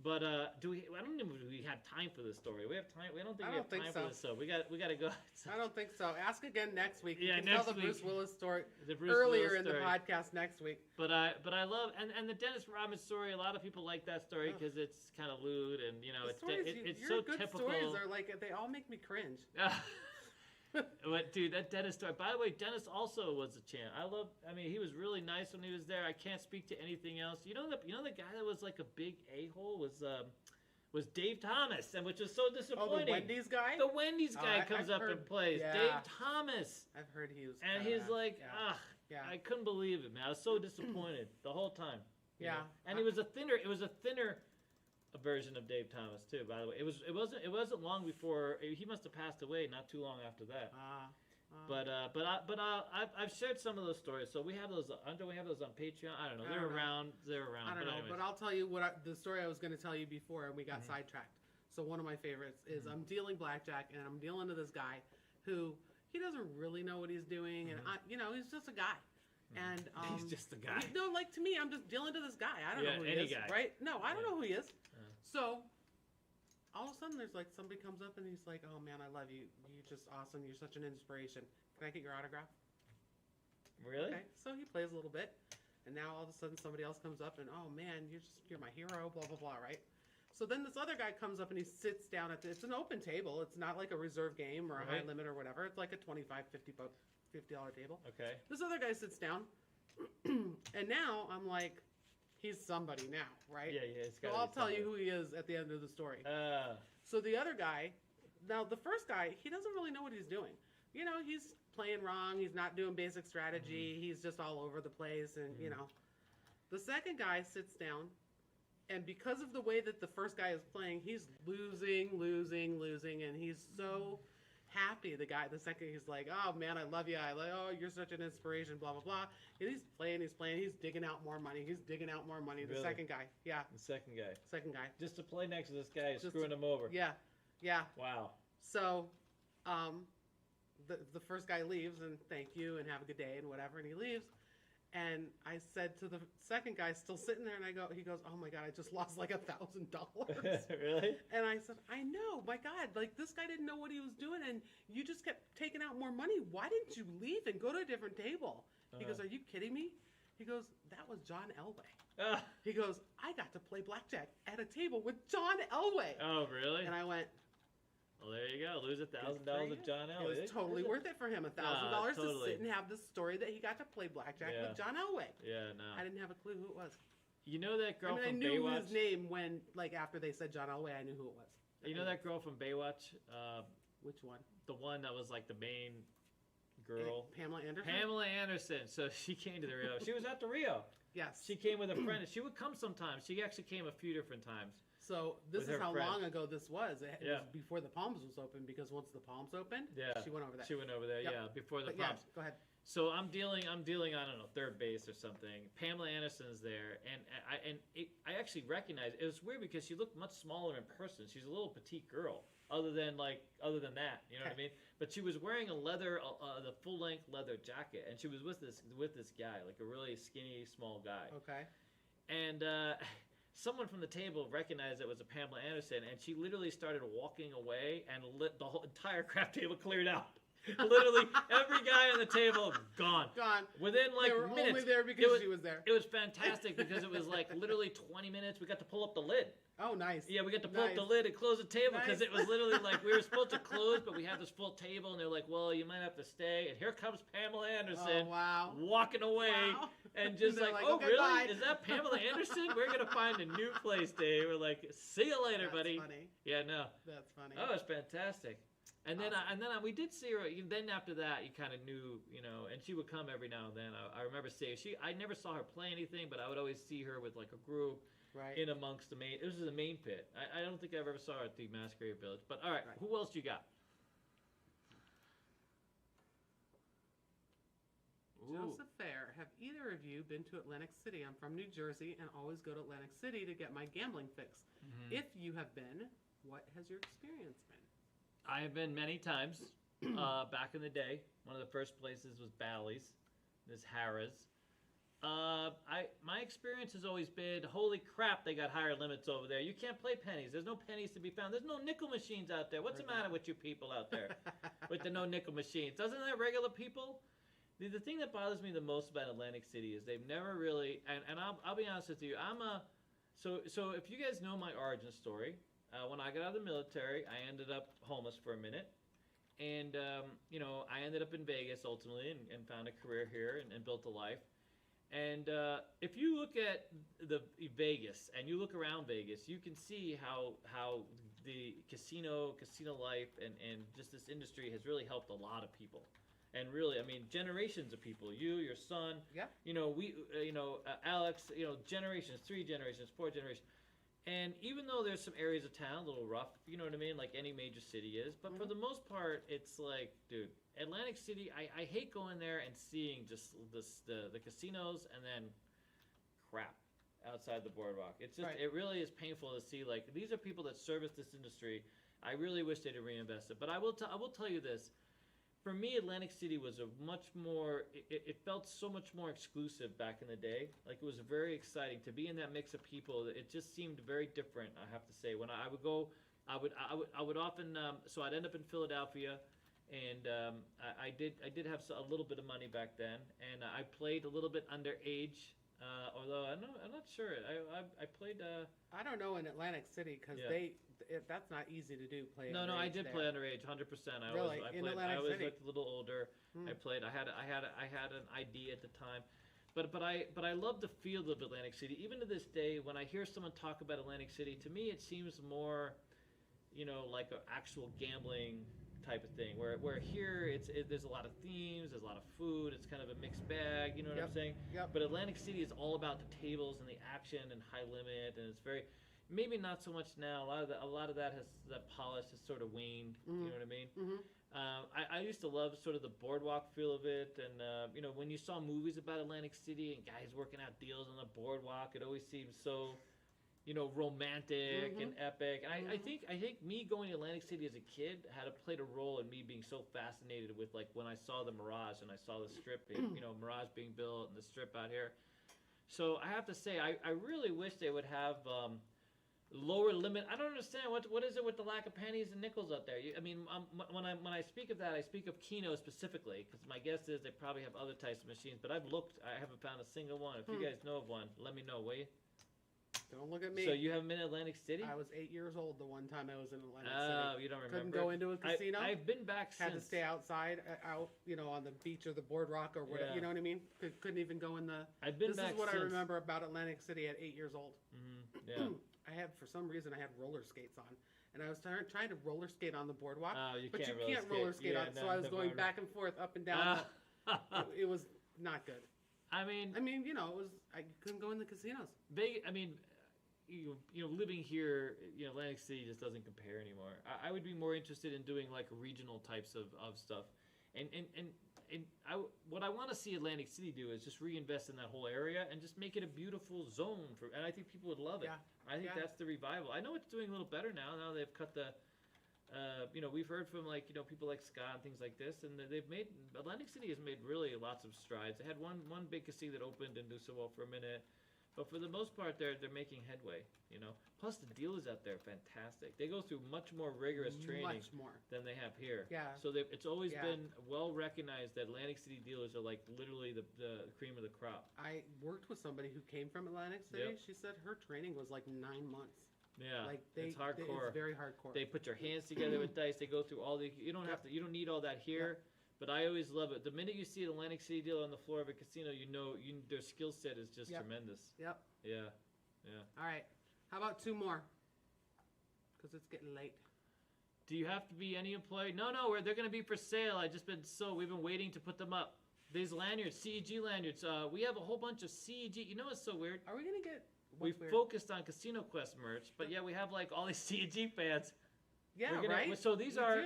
Speaker 1: But I don't know if we have time for this story. We have time. We don't think we have time for this. So we got to go.
Speaker 3: I don't think so. Ask again next week.
Speaker 1: Yeah,
Speaker 3: you can
Speaker 1: next
Speaker 3: tell the
Speaker 1: week.
Speaker 3: Bruce Willis story
Speaker 1: Bruce
Speaker 3: earlier
Speaker 1: Willis
Speaker 3: in the podcast next week.
Speaker 1: But I love and the Dennis Rodman story. A lot of people like that story because it's kind of lewd and it's
Speaker 3: your
Speaker 1: so
Speaker 3: good
Speaker 1: typical.
Speaker 3: Stories are like they all make me cringe.
Speaker 1: But dude, that Dennis story. By the way, Dennis also was a champ. He was really nice when he was there. I can't speak to anything else. The guy that was like a big a-hole was was Dave Thomas, and which was so
Speaker 3: Oh,
Speaker 1: disappointing.
Speaker 3: the Wendy's guy?
Speaker 1: The Wendy's guy
Speaker 3: I've
Speaker 1: comes up
Speaker 3: heard-
Speaker 1: and plays.
Speaker 3: yeah.
Speaker 1: Dave Thomas.
Speaker 3: I've heard he was.
Speaker 1: And
Speaker 3: kinda-
Speaker 1: he's like,
Speaker 3: yeah.
Speaker 1: ugh,
Speaker 3: Yeah.
Speaker 1: I couldn't believe it, man. I was so disappointed the whole time. you
Speaker 3: Yeah.
Speaker 1: know? And it was a thinner version of Dave Thomas too, by the way. It wasn't long before he must have passed away not too long after that. I've shared some of those stories. So we have those. Don't we have those on Patreon? I don't know. They're around.
Speaker 3: I don't know,
Speaker 1: anyways.
Speaker 3: but I'll tell you the story I was going to tell you before, and we got sidetracked. So one of my favorites is I'm dealing blackjack, and I'm dealing to this guy who he doesn't really know what he's doing, and he's just a guy. And
Speaker 1: he's just a guy.
Speaker 3: No, like to me, I'm just dealing to this guy. I don't know who he is,
Speaker 1: guy.
Speaker 3: right? No, I don't know who he is. So all of a sudden, there's like somebody comes up and he's like, "Oh man, I love you. You're just awesome. You're such an inspiration. Can I get your autograph?"
Speaker 1: Really?
Speaker 3: Okay. So he plays a little bit, and now all of a sudden somebody else comes up and, "Oh man, you're my hero." Blah blah blah. Right? So then this other guy comes up and he sits down it's an open table. It's not like a reserve game or a high limit or whatever. It's like a $25, $50 table.
Speaker 1: Okay.
Speaker 3: This other guy sits down, and now I'm like, he's somebody now, right?
Speaker 1: Yeah.
Speaker 3: So I'll tell you who he is at the end of the story.
Speaker 1: Uh,
Speaker 3: So the other guy, now the first guy, he doesn't really know what he's doing. He's playing wrong. He's not doing basic strategy. He's just all over the place, and the second guy sits down. And because of the way that the first guy is playing, he's losing, and he's so happy. The second, he's like, "Oh man, I love you. Oh, you're such an inspiration." Blah blah blah. And he's playing. He's digging out more money. The
Speaker 1: Really?
Speaker 3: second guy, yeah,
Speaker 1: the second guy. Just to play next to this guy is screwing him over.
Speaker 3: yeah.
Speaker 1: Wow.
Speaker 3: So, the first guy leaves and thank you and have a good day and whatever, and he leaves. And I said to the second guy, still sitting there, and he goes, "Oh my God, I just lost like $1,000."
Speaker 1: Really?
Speaker 3: And I said, "I know, my God, like this guy didn't know what he was doing, and you just kept taking out more money. Why didn't you leave and go to a different table?" He goes, "Are you kidding me?" He goes, "That was John Elway." He goes, "I got to play blackjack at a table with John Elway."
Speaker 1: Oh, really?
Speaker 3: And I went,
Speaker 1: well, there you go. Lose $1,000 with John Elway.
Speaker 3: It was totally worth it for him. $1,000
Speaker 1: totally.
Speaker 3: to sit and have the story that he got to play blackjack with John Elway.
Speaker 1: Yeah, no.
Speaker 3: I didn't have a clue who it was.
Speaker 1: You know that girl
Speaker 3: I
Speaker 1: from
Speaker 3: knew
Speaker 1: Baywatch?
Speaker 3: his name when, after they said John Elway, I knew who it was.
Speaker 1: You know that girl from Baywatch?
Speaker 3: Which one?
Speaker 1: The one that was like the main girl.
Speaker 3: Pamela Anderson?
Speaker 1: Pamela Anderson. So she came to the Rio. She was at the Rio.
Speaker 3: Yes.
Speaker 1: She came with a friend. And she would come sometimes. She actually came a few different times.
Speaker 3: So this
Speaker 1: With
Speaker 3: is
Speaker 1: her
Speaker 3: how
Speaker 1: friend.
Speaker 3: long ago this was. It
Speaker 1: Yeah.
Speaker 3: was before the Palms was open, because once the Palms opened, she went over there.
Speaker 1: She went over there,
Speaker 3: Yep.
Speaker 1: before the
Speaker 3: But yeah,
Speaker 1: Palms.
Speaker 3: go ahead.
Speaker 1: So I'm dealing, I don't know, third base or something. Pamela Anderson's there, and I actually recognize it. Was weird because she looked much smaller in person. She's a little petite girl, other than that, you know what I mean? But she was wearing the full length leather jacket, and she was with this guy, like a really skinny, small guy.
Speaker 3: Okay.
Speaker 1: And someone from the table recognized it was a Pamela Anderson, and she literally started walking away, and the whole entire crap table cleared out. Literally, every guy on the table gone. Within
Speaker 3: They were
Speaker 1: minutes.
Speaker 3: only there because she was there.
Speaker 1: It was fantastic because it was like literally 20 minutes. We got to pull up the lid.
Speaker 3: Oh, nice.
Speaker 1: Yeah, we got to pull up
Speaker 3: Nice.
Speaker 1: the lid and close the table because
Speaker 3: Nice.
Speaker 1: it was literally like we were supposed to close, but we had this full table, and they're like, "Well, you might have to stay." And here comes Pamela Anderson,
Speaker 3: Oh, wow.
Speaker 1: walking away,
Speaker 3: Wow.
Speaker 1: and just
Speaker 3: They're
Speaker 1: like,
Speaker 3: like,
Speaker 1: "Oh,
Speaker 3: "Okay,
Speaker 1: really?
Speaker 3: bye."
Speaker 1: Is that Pamela Anderson? We're gonna find a new place, Dave." We're like, "See you later,
Speaker 3: That's
Speaker 1: buddy."
Speaker 3: funny.
Speaker 1: Yeah, no.
Speaker 3: That's funny.
Speaker 1: Oh, it's fantastic. And then, we did see her. Then after that, you kind of knew, and she would come every now and then. I remember seeing I never saw her play anything, but I would always see her with like a group
Speaker 3: Right.
Speaker 1: in amongst the main. It was the main pit. I don't think I ever saw her at the Masquerade Village. But all right, who else you got?
Speaker 3: Joseph Fair, have either of you been to Atlantic City? I'm from New Jersey and always go to Atlantic City to get my gambling fix.
Speaker 1: Mm-hmm.
Speaker 3: If you have been, what has your experience been?
Speaker 1: I have been many times. Back in the day, one of the first places was Bally's. This Harrah's. My experience has always been, holy crap, they got higher limits over there. You can't play pennies. There's no pennies to be found. There's no nickel machines out there. What's the matter with you people out there with the no nickel machines? Doesn't that regular people? The thing that bothers me the most about Atlantic City is they've never really, and I'll be honest with you, so if you guys know my origin story, when I got out of the military, I ended up homeless for a minute. And, I ended up in Vegas ultimately and found a career here and built a life. And if you look at the Vegas and you look around Vegas, you can see how the casino life and just this industry has really helped a lot of people. And really, I mean, generations of people. You, your son.
Speaker 3: Yeah.
Speaker 1: Alex. Generations, 3 generations, 4 generations. And even though there's some areas of town a little rough, you know what I mean, like any major city is, but for the most part, it's like, dude, Atlantic City. I hate going there and seeing just the casinos and then crap outside the boardwalk. It's just It really is painful to see. Like, these are people that service this industry. I really wish they'd reinvest it. But I will tell you this. For me, Atlantic City was a much more, it felt so much more exclusive back in the day. Like, it was very exciting to be in that mix of people. It just seemed very different, I have to say. When I would go, I would often, so I'd end up in Philadelphia, and I did have a little bit of money back then, and I played a little bit underage, although I'm not sure. I played.
Speaker 3: I don't know in Atlantic City because that's not easy to do.
Speaker 1: No, I did play underage, 100%.
Speaker 3: Really?
Speaker 1: I was like a little older. I played. I had an ID at the time, but I love the feel of Atlantic City. Even to this day, when I hear someone talk about Atlantic City, to me it seems more, like an actual gambling type of thing. Where here there's a lot of themes, there's a lot of food. It's kind of a mixed bag. You know what I'm saying?
Speaker 3: Yep.
Speaker 1: But Atlantic City is all about the tables and the action and high limit, and it's very. Maybe not so much now. A lot of that polish has sort of waned. You know what I mean? I used to love sort of the boardwalk feel of it, and when you saw movies about Atlantic City and guys working out deals on the boardwalk, it always seemed so, romantic and epic. And I think me going to Atlantic City as a kid played a role in me being so fascinated with, like, when I saw the Mirage and I saw the Strip, Mirage being built and the Strip out here. So I have to say, I really wish they would have. Lower limit. I don't understand what is it with the lack of pennies and nickels out there. When I speak of that, I speak of Keno specifically, because my guess is they probably have other types of machines. But I've looked. I haven't found a single one. If you guys know of one, let me know, will you?
Speaker 3: Don't look at me.
Speaker 1: So you haven't been in Atlantic City?
Speaker 3: I was 8 years old the one time I was in Atlantic City.
Speaker 1: Oh, you don't remember?
Speaker 3: Couldn't go into a casino.
Speaker 1: I've been back since.
Speaker 3: Had to stay outside, out, on the beach or the boardwalk or whatever.
Speaker 1: Yeah.
Speaker 3: You know what I mean? Couldn't even go in the.
Speaker 1: I've been
Speaker 3: this
Speaker 1: back
Speaker 3: is what
Speaker 1: since.
Speaker 3: I remember about Atlantic City at 8 years old.
Speaker 1: Yeah.
Speaker 3: For some reason, I had roller skates on. And I was trying to roller skate on the boardwalk.
Speaker 1: Oh,
Speaker 3: but you can't roller skate on. So I was going back and forth, up and down. It was not good.
Speaker 1: I mean,
Speaker 3: it was. I couldn't go in the casinos.
Speaker 1: Living here, Atlantic City just doesn't compare anymore. I would be more interested in doing like regional types of stuff, what I want to see Atlantic City do is just reinvest in that whole area and just make it a beautiful zone and I think people would love it.
Speaker 3: Yeah.
Speaker 1: I think that's the revival. I know it's doing a little better now. Now they've cut the, we've heard from people like Scott and things like this, and Atlantic City has made really lots of strides. They had one big casino that opened and do so well for a minute. But for the most part, they're making headway, Plus, the dealers out there are fantastic. They go through much more rigorous training than they have here.
Speaker 3: Yeah.
Speaker 1: So it's always been well recognized that Atlantic City dealers are like literally the cream of the crop.
Speaker 3: I worked with somebody who came from Atlantic City.
Speaker 1: Yep.
Speaker 3: She said her training was like 9 months.
Speaker 1: Yeah, it's
Speaker 3: It's
Speaker 1: hardcore.
Speaker 3: very hardcore.
Speaker 1: They put your hands together with dice. They go through all the. You don't have to. You don't need all that here. But I always love it. The minute you see an Atlantic City dealer on the floor of a casino, their skill set is just tremendous.
Speaker 3: Yep.
Speaker 1: Yeah.
Speaker 3: All right. How about 2 more? Because it's getting late.
Speaker 1: Do you have to be any employee? No, they're going to be for sale. We've been waiting to put them up. These lanyards, CEG lanyards. We have a whole bunch of CEG. You know what's so weird?
Speaker 3: Are we going to get...
Speaker 1: We've focused on Casino Quest merch, but we have like all these CEG fans.
Speaker 3: Yeah, right.
Speaker 1: So these are.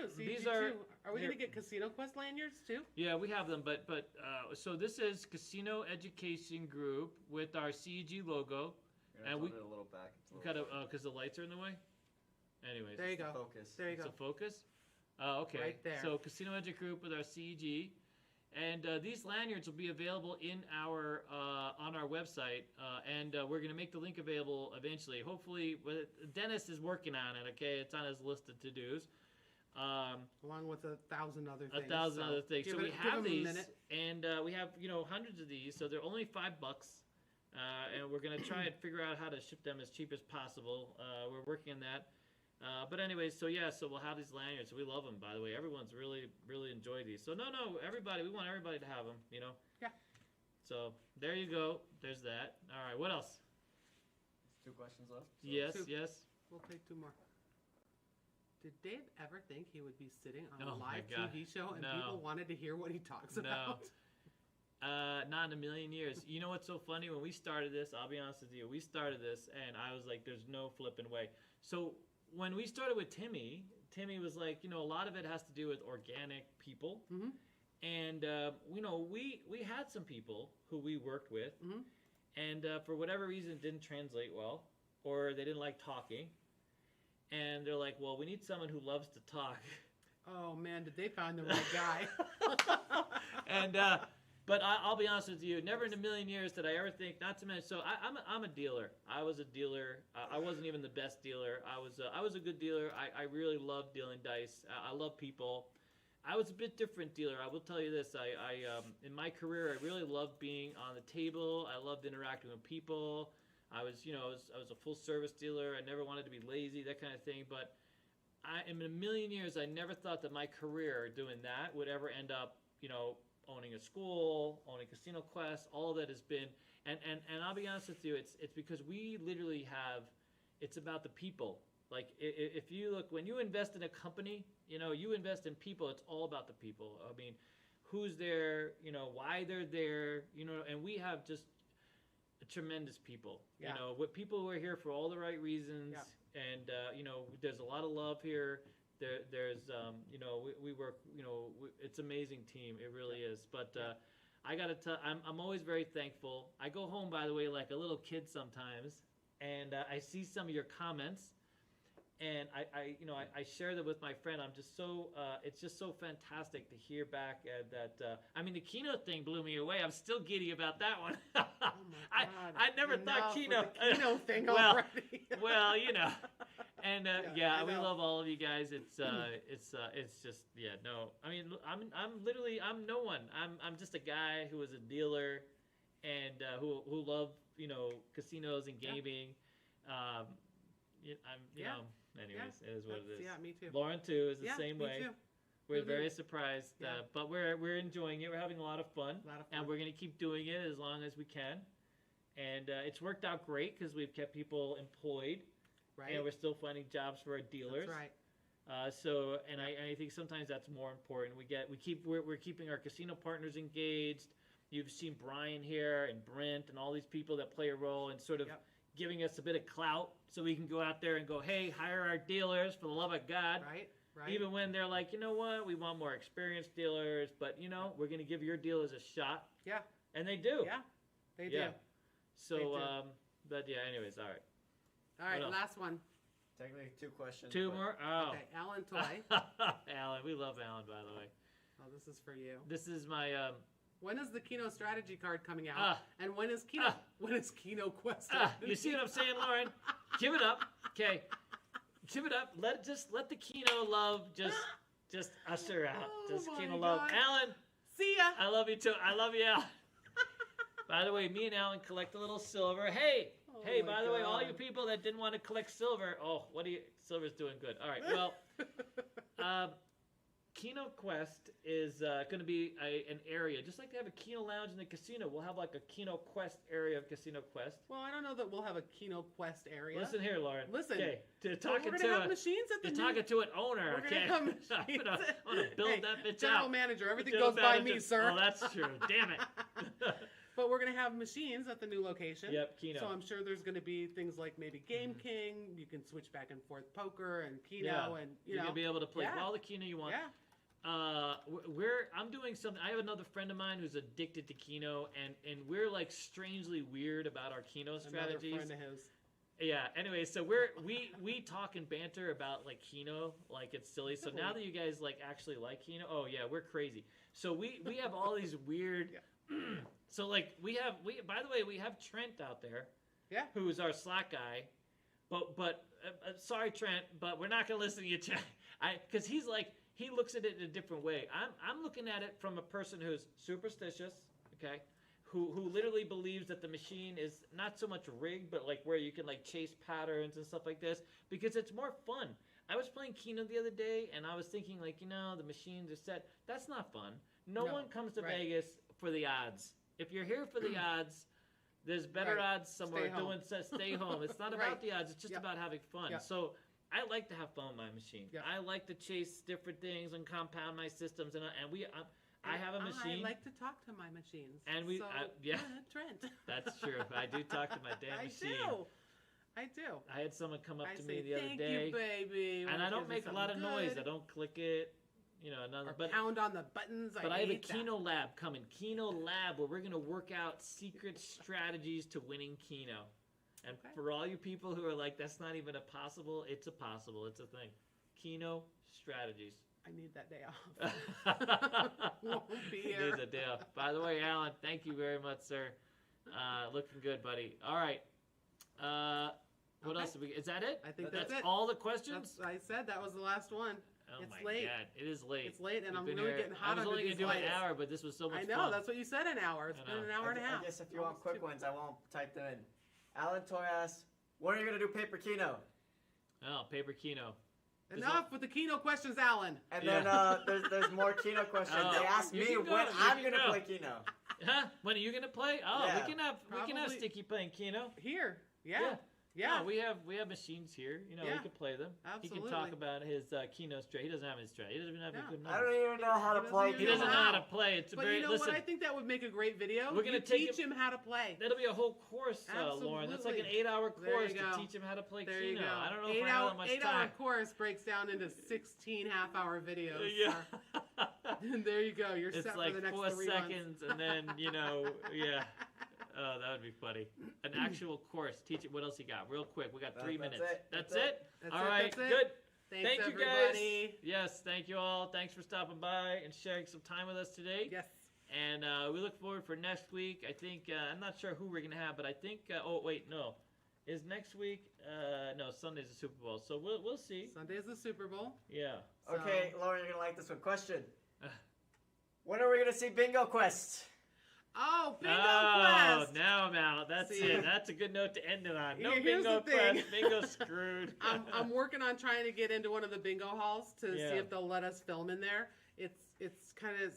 Speaker 3: Are we going to get Casino Quest lanyards too?
Speaker 1: Yeah, we have them, but so this is Casino Education Group with our CEG logo, and we
Speaker 2: it a little back.
Speaker 1: Because the lights are in the way. Anyways,
Speaker 3: there you go.
Speaker 2: Focus.
Speaker 3: There you go.
Speaker 1: It's a focus. Oh, okay.
Speaker 3: Right there.
Speaker 1: So Casino Edu Group with our CEG, and these lanyards will be available in our on our website, and we're going to make the link available eventually. Hopefully, Dennis is working on it. Okay, it's on his list of to-dos.
Speaker 3: Along with 1,000 other things.
Speaker 1: 1,000 other things. So we have these, and we have hundreds of these. So they're only $5, and we're gonna try and figure out how to ship them as cheap as possible. We're working on that. But anyways, so we'll have these lanyards. We love them, by the way. Everyone's really enjoyed these. So no, everybody, we want everybody to have them.
Speaker 3: Yeah.
Speaker 1: So there you go. There's that. All right. What else?
Speaker 2: 2 questions left. So
Speaker 1: Yes.
Speaker 3: two.
Speaker 1: Yes.
Speaker 3: We'll take 2 more. Did Dave ever think he would be sitting on
Speaker 1: Oh
Speaker 3: a
Speaker 1: my
Speaker 3: live
Speaker 1: God.
Speaker 3: TV show and
Speaker 1: No.
Speaker 3: people wanted to hear what he talks
Speaker 1: No.
Speaker 3: about?
Speaker 1: Not in a million years. You know what's so funny? When we started this, I'll be honest with you, we started this and I was like, there's no flipping way. So when we started with Timmy was like, a lot of it has to do with organic people.
Speaker 3: Mm-hmm.
Speaker 1: And, we had some people who we worked with
Speaker 3: Mm-hmm.
Speaker 1: and for whatever reason it didn't translate well or they didn't like talking. And they're like, well, we need someone who loves to talk.
Speaker 3: Oh man, did they find the right guy?
Speaker 1: And but I'll be honest with you, never in a million years did I ever think. Not to mention, so I'm a dealer. I was a dealer. I wasn't even the best dealer. I was a good dealer. I really loved dealing dice. I love people. I was a bit different dealer. I will tell you this. I in my career, I really loved being on the table. I loved interacting with people. I was a full service dealer. I never wanted to be lazy, that kind of thing. But in a million years, I never thought that my career doing that would ever end up, owning a school, owning Casino Quest. All of that has been, and I'll be honest with you, it's because we literally have, it's about the people. Like if you look, when you invest in a company, you invest in people. It's all about the people. I mean, who's there, why they're there, and we have just tremendous people.
Speaker 3: Yeah.
Speaker 1: What people who are here for all the right reasons.
Speaker 3: Yeah.
Speaker 1: And there's a lot of love here. There's we work. It's an amazing team. It really is. But I gotta tell, I'm always very thankful. I go home, by the way, like a little kid sometimes, and I see some of your comments, and I share them with my friend. I'm just so it's just so fantastic to hear back that. I mean, the Keno thing blew me away. I'm still giddy about that one.
Speaker 3: Oh my God.
Speaker 1: I never thought
Speaker 3: Enough
Speaker 1: Keno.
Speaker 3: with the Keno thing
Speaker 1: well,
Speaker 3: already.
Speaker 1: well, and
Speaker 3: Yeah, I
Speaker 1: we
Speaker 3: know.
Speaker 1: love all of you guys. It's just no. I mean, I'm no one. I'm just a guy who was a dealer, and who loved casinos and gaming. Anyways, it is what it is.
Speaker 3: Yeah, me too.
Speaker 1: Lauren too is the
Speaker 3: Yeah,
Speaker 1: same
Speaker 3: me
Speaker 1: way.
Speaker 3: too.
Speaker 1: We're
Speaker 3: Mhm.
Speaker 1: very surprised,
Speaker 3: Yeah.
Speaker 1: but we're enjoying it. We're having a lot of fun,
Speaker 3: A lot of
Speaker 1: and
Speaker 3: fun.
Speaker 1: we're gonna keep doing it as long as we can. And it's worked out great because we've kept people employed,
Speaker 3: Right.
Speaker 1: and we're still finding jobs for our dealers.
Speaker 3: That's right.
Speaker 1: I think sometimes that's more important. We're keeping our casino partners engaged. You've seen Brian here and Brent and all these people that play a role in sort of
Speaker 3: Yep.
Speaker 1: giving us a bit of clout so we can go out there and go, hey, hire our dealers for the love of God.
Speaker 3: Right. Right.
Speaker 1: Even when they're like, you know what, we want more experienced dealers, but we're going to give your dealers a shot.
Speaker 3: Yeah.
Speaker 1: And they do.
Speaker 3: Yeah. They do.
Speaker 1: Yeah. So,
Speaker 3: They do.
Speaker 1: but yeah, anyways, all right.
Speaker 3: All right.
Speaker 1: What else?
Speaker 3: Last one.
Speaker 2: technically 2 questions.
Speaker 1: 2
Speaker 2: but
Speaker 1: more? Oh.
Speaker 3: Okay. Alan Toy.
Speaker 1: Alan, we love Alan, by the way.
Speaker 3: Oh, this is for you.
Speaker 1: This is my,
Speaker 3: When is the Keno strategy card coming out? And when is Keno? When is Keno Quest?
Speaker 1: you see what I'm saying, Lauren? Give it up. Okay. Give it up. Let the Keno love just usher out.
Speaker 3: Oh
Speaker 1: Just
Speaker 3: my
Speaker 1: Keno love.
Speaker 3: God.
Speaker 1: Alan,
Speaker 3: See ya.
Speaker 1: I love you too. I love you, Alan. By the way, me and Alan collect a little silver. Hey,
Speaker 3: Oh
Speaker 1: hey,
Speaker 3: my
Speaker 1: by the way, all you
Speaker 3: God.
Speaker 1: people that didn't want to collect silver, silver's doing good. All right, well, Keno Quest is going to be an area, just like they have a Keno Lounge in the casino. We'll have like a Keno Quest area of Casino Quest.
Speaker 3: Well, I don't know that we'll have a Keno Quest area.
Speaker 1: Listen here, Lauren.
Speaker 3: Listen.
Speaker 1: Okay, to
Speaker 3: But
Speaker 1: talking
Speaker 3: we're gonna
Speaker 1: to
Speaker 3: have machines at the
Speaker 1: you're
Speaker 3: new.
Speaker 1: talking to an owner.
Speaker 3: We're
Speaker 1: Okay,
Speaker 3: gonna have
Speaker 1: I'm
Speaker 3: machines.
Speaker 1: gonna build
Speaker 3: Hey,
Speaker 1: that bitch
Speaker 3: General
Speaker 1: out.
Speaker 3: manager, everything
Speaker 1: General
Speaker 3: goes by
Speaker 1: manager-
Speaker 3: me, sir.
Speaker 1: Oh, that's true. Damn it.
Speaker 3: But we're gonna have machines at the new location.
Speaker 1: Yep, Keno.
Speaker 3: So I'm sure there's gonna be things like maybe Game King. You can switch back and forth poker and Keno, and
Speaker 1: You're gonna be able to play
Speaker 3: Yeah.
Speaker 1: all the Keno you want.
Speaker 3: Yeah.
Speaker 1: I'm doing something. I have another friend of mine who's addicted to Keno, and we're like strangely weird about our Keno
Speaker 3: Another
Speaker 1: strategies.
Speaker 3: friend of his.
Speaker 1: Yeah. Anyway, so we talk and banter about like Keno, like it's silly. So now that you guys like actually like Keno, oh yeah, we're crazy. So we have all these weird. So like we by the way, we have Trent out there.
Speaker 3: Yeah.
Speaker 1: Who's our Slack guy. But sorry, Trent, but we're not gonna listen to you, Trent. Because he's like, he looks at it in a different way. I'm looking at it from a person who's superstitious, okay, who literally believes that the machine is not so much rigged, but like where you can like chase patterns and stuff like this, because it's more fun. I was playing Keno the other day, and I was thinking like, the machines are set. That's not fun. No
Speaker 3: No,
Speaker 1: one comes to
Speaker 3: right.
Speaker 1: Vegas for the odds. If you're here for the odds, there's better
Speaker 3: Right.
Speaker 1: odds somewhere.
Speaker 3: Stay home.
Speaker 1: Stay home. It's not about
Speaker 3: Right.
Speaker 1: the odds. It's just
Speaker 3: Yep.
Speaker 1: about having fun.
Speaker 3: Yep.
Speaker 1: So I like to have fun on my machine.
Speaker 3: Yep.
Speaker 1: I like to chase different things and compound my systems. And I have a machine.
Speaker 3: I like to talk to my machines.
Speaker 1: And we-
Speaker 3: so,
Speaker 1: yeah.
Speaker 3: Trent.
Speaker 1: That's true. I do talk to my damn machine.
Speaker 3: I do.
Speaker 1: I had someone come up
Speaker 3: I
Speaker 1: to
Speaker 3: say,
Speaker 1: me the other
Speaker 3: thank
Speaker 1: day.
Speaker 3: you, baby.
Speaker 1: And
Speaker 3: when
Speaker 1: I
Speaker 3: it
Speaker 1: don't
Speaker 3: gives me
Speaker 1: make a lot of
Speaker 3: something
Speaker 1: noise.
Speaker 3: good.
Speaker 1: I don't click it.
Speaker 3: Or
Speaker 1: But
Speaker 3: pound on the buttons.
Speaker 1: I have a
Speaker 3: hate that.
Speaker 1: Keno lab coming. Keno lab where we're going to work out secret strategies to winning Keno. And
Speaker 3: Okay.
Speaker 1: for all you people who are like, that's not even possible, it's a possible. It's a thing. Keno strategies.
Speaker 3: I need that day off. Won't be here.
Speaker 1: There's a deal. By the way, Alan, thank you very much, sir. Looking good, buddy. All right. What
Speaker 3: Okay.
Speaker 1: else? Is that it?
Speaker 3: I think that's it.
Speaker 1: all the questions?
Speaker 3: I said that was the last one.
Speaker 1: Oh
Speaker 3: It's
Speaker 1: my
Speaker 3: late.
Speaker 1: God, it is late.
Speaker 3: It's late, and
Speaker 1: We've
Speaker 3: I'm
Speaker 1: been
Speaker 3: really
Speaker 1: here-
Speaker 3: getting hot
Speaker 1: I was
Speaker 3: under
Speaker 1: only
Speaker 3: these
Speaker 1: gonna do an
Speaker 3: lights.
Speaker 1: hour, but this was so much
Speaker 3: I know,
Speaker 1: fun.
Speaker 3: that's what you said, an hour. It's
Speaker 1: I
Speaker 3: been
Speaker 1: know.
Speaker 3: an hour and a half.
Speaker 2: I guess if you want
Speaker 3: Almost
Speaker 2: quick
Speaker 3: two.
Speaker 2: ones, I won't type them in. Alan Toy asks, when are you going to do paper Keno?
Speaker 1: Oh, paper Keno.
Speaker 3: Enough with the Keno questions, Alan.
Speaker 2: And
Speaker 1: Yeah.
Speaker 2: then there's more Keno questions.
Speaker 1: Oh,
Speaker 2: They asked
Speaker 1: you
Speaker 2: me
Speaker 1: can go,
Speaker 2: when
Speaker 1: you
Speaker 2: I'm
Speaker 1: can
Speaker 2: going to
Speaker 1: go.
Speaker 2: play Keno.
Speaker 1: Huh? When are you gonna play? Oh,
Speaker 2: Yeah.
Speaker 1: we can have
Speaker 3: Probably-
Speaker 1: Sticky playing Keno.
Speaker 3: Here. Yeah.
Speaker 1: No, we have machines here. We
Speaker 3: Yeah.
Speaker 1: can play them. He
Speaker 3: Absolutely.
Speaker 1: can talk about his Keno strat. He doesn't have his strat. He doesn't even have
Speaker 3: No.
Speaker 1: a good
Speaker 2: I
Speaker 1: number.
Speaker 2: don't even know how to
Speaker 3: He doesn't
Speaker 2: play
Speaker 3: even
Speaker 1: He doesn't know
Speaker 2: Keno.
Speaker 1: how to play. It's
Speaker 3: But
Speaker 1: very
Speaker 3: you know
Speaker 1: listen.
Speaker 3: what? I think that would make a great video.
Speaker 1: We're gonna
Speaker 3: You
Speaker 1: take
Speaker 3: teach him how to play.
Speaker 1: That'll be a whole course, Lauren. That's like an 8-hour
Speaker 3: There
Speaker 1: course
Speaker 3: you
Speaker 1: to
Speaker 3: go.
Speaker 1: teach him how to play
Speaker 3: There you
Speaker 1: Keno.
Speaker 3: go.
Speaker 1: I don't know if I have that much
Speaker 3: 8-hour
Speaker 1: time.
Speaker 3: course breaks down into 16 half-hour videos.
Speaker 1: Yeah.
Speaker 3: And there you go. You're
Speaker 1: It's
Speaker 3: set
Speaker 1: like
Speaker 3: for the next
Speaker 1: 4
Speaker 3: 3
Speaker 1: seconds, and then yeah. Oh, that would be funny. An actual course. Teach it. What else you got? Real quick. We got 3
Speaker 2: That's
Speaker 1: minutes.
Speaker 2: it.
Speaker 1: That's
Speaker 2: That's
Speaker 1: it.
Speaker 3: That's
Speaker 1: All
Speaker 3: it,
Speaker 1: right.
Speaker 3: that's it.
Speaker 1: Good.
Speaker 3: Thanks,
Speaker 1: Thank you
Speaker 3: everybody.
Speaker 1: guys. Yes, thank you all. Thanks for stopping by and sharing some time with us today.
Speaker 3: Yes.
Speaker 1: And we look forward for next week. I think I'm not sure who we're gonna have, but I think. Oh wait, no. Is next week? No, Sunday's the Super Bowl, so we'll see.
Speaker 3: Sunday's the Super Bowl.
Speaker 1: Yeah.
Speaker 2: Okay, Lauren, you're going to like this one. Question. When are we going to see Bingo Quest?
Speaker 3: Oh, Bingo
Speaker 1: Oh,
Speaker 3: Quest!
Speaker 1: now I'm out. That's
Speaker 3: See.
Speaker 1: it. That's a good note to end it on. No
Speaker 3: Here's
Speaker 1: bingo
Speaker 3: the thing.
Speaker 1: quest. Bingo screwed.
Speaker 3: I'm working on trying to get into one of the bingo halls to
Speaker 1: Yeah.
Speaker 3: see if they'll let us film in there. It's kind of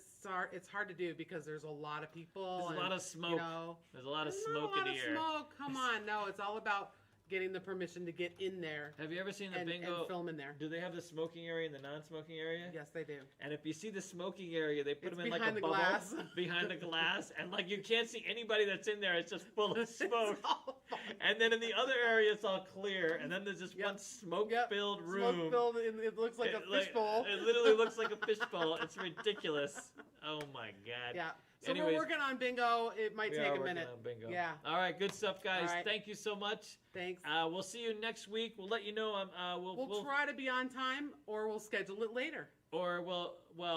Speaker 3: it's hard to do because there's a lot of people.
Speaker 1: There's a
Speaker 3: and,
Speaker 1: lot of smoke.
Speaker 3: You know,
Speaker 1: There's a lot of
Speaker 3: there's
Speaker 1: smoke
Speaker 3: not a lot
Speaker 1: in the air.
Speaker 3: of smoke. Come on, no, it's all about getting the permission to get in there
Speaker 1: Have you ever seen the
Speaker 3: and
Speaker 1: bingo?
Speaker 3: film in there.
Speaker 1: Do they have the smoking area and the non-smoking area?
Speaker 3: Yes, they do.
Speaker 1: And if you see the smoking area, they put
Speaker 3: It's
Speaker 1: them in like a
Speaker 3: behind the
Speaker 1: bubble
Speaker 3: glass.
Speaker 1: behind the glass, and like you can't see anybody that's in there. It's just full of smoke.
Speaker 3: It's all fun.
Speaker 1: And then in the other area, it's all clear, and then there's just
Speaker 3: Yep.
Speaker 1: one smoke-filled room.
Speaker 3: Smoke filled. It looks like a fishbowl.
Speaker 1: It literally looks like a fishbowl. It's ridiculous. Oh my god.
Speaker 3: Yeah. So
Speaker 1: Anyways,
Speaker 3: we're working on bingo. It might
Speaker 1: we
Speaker 3: take
Speaker 1: are
Speaker 3: a
Speaker 1: working
Speaker 3: minute.
Speaker 1: on bingo.
Speaker 3: Yeah.
Speaker 1: All right. Good stuff, guys.
Speaker 3: All right.
Speaker 1: Thank you so much.
Speaker 3: Thanks.
Speaker 1: We'll see you next week. We'll let you know.
Speaker 3: We'll try to be on time, or we'll schedule it later.
Speaker 1: Well,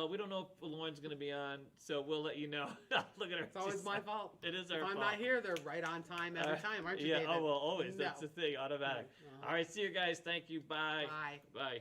Speaker 1: we don't know if Lauren's going to be on, so we'll let you know. Look at her.
Speaker 3: It's always
Speaker 1: She's-
Speaker 3: my fault.
Speaker 1: It is our
Speaker 3: If
Speaker 1: fault.
Speaker 3: I'm not here, they're right on time every time, aren't you,
Speaker 1: Yeah.
Speaker 3: David?
Speaker 1: Oh well, always. That's
Speaker 3: No.
Speaker 1: the thing. Automatic.
Speaker 3: Uh-huh.
Speaker 1: All right. See you guys. Thank you. Bye.
Speaker 3: Bye.
Speaker 1: Bye.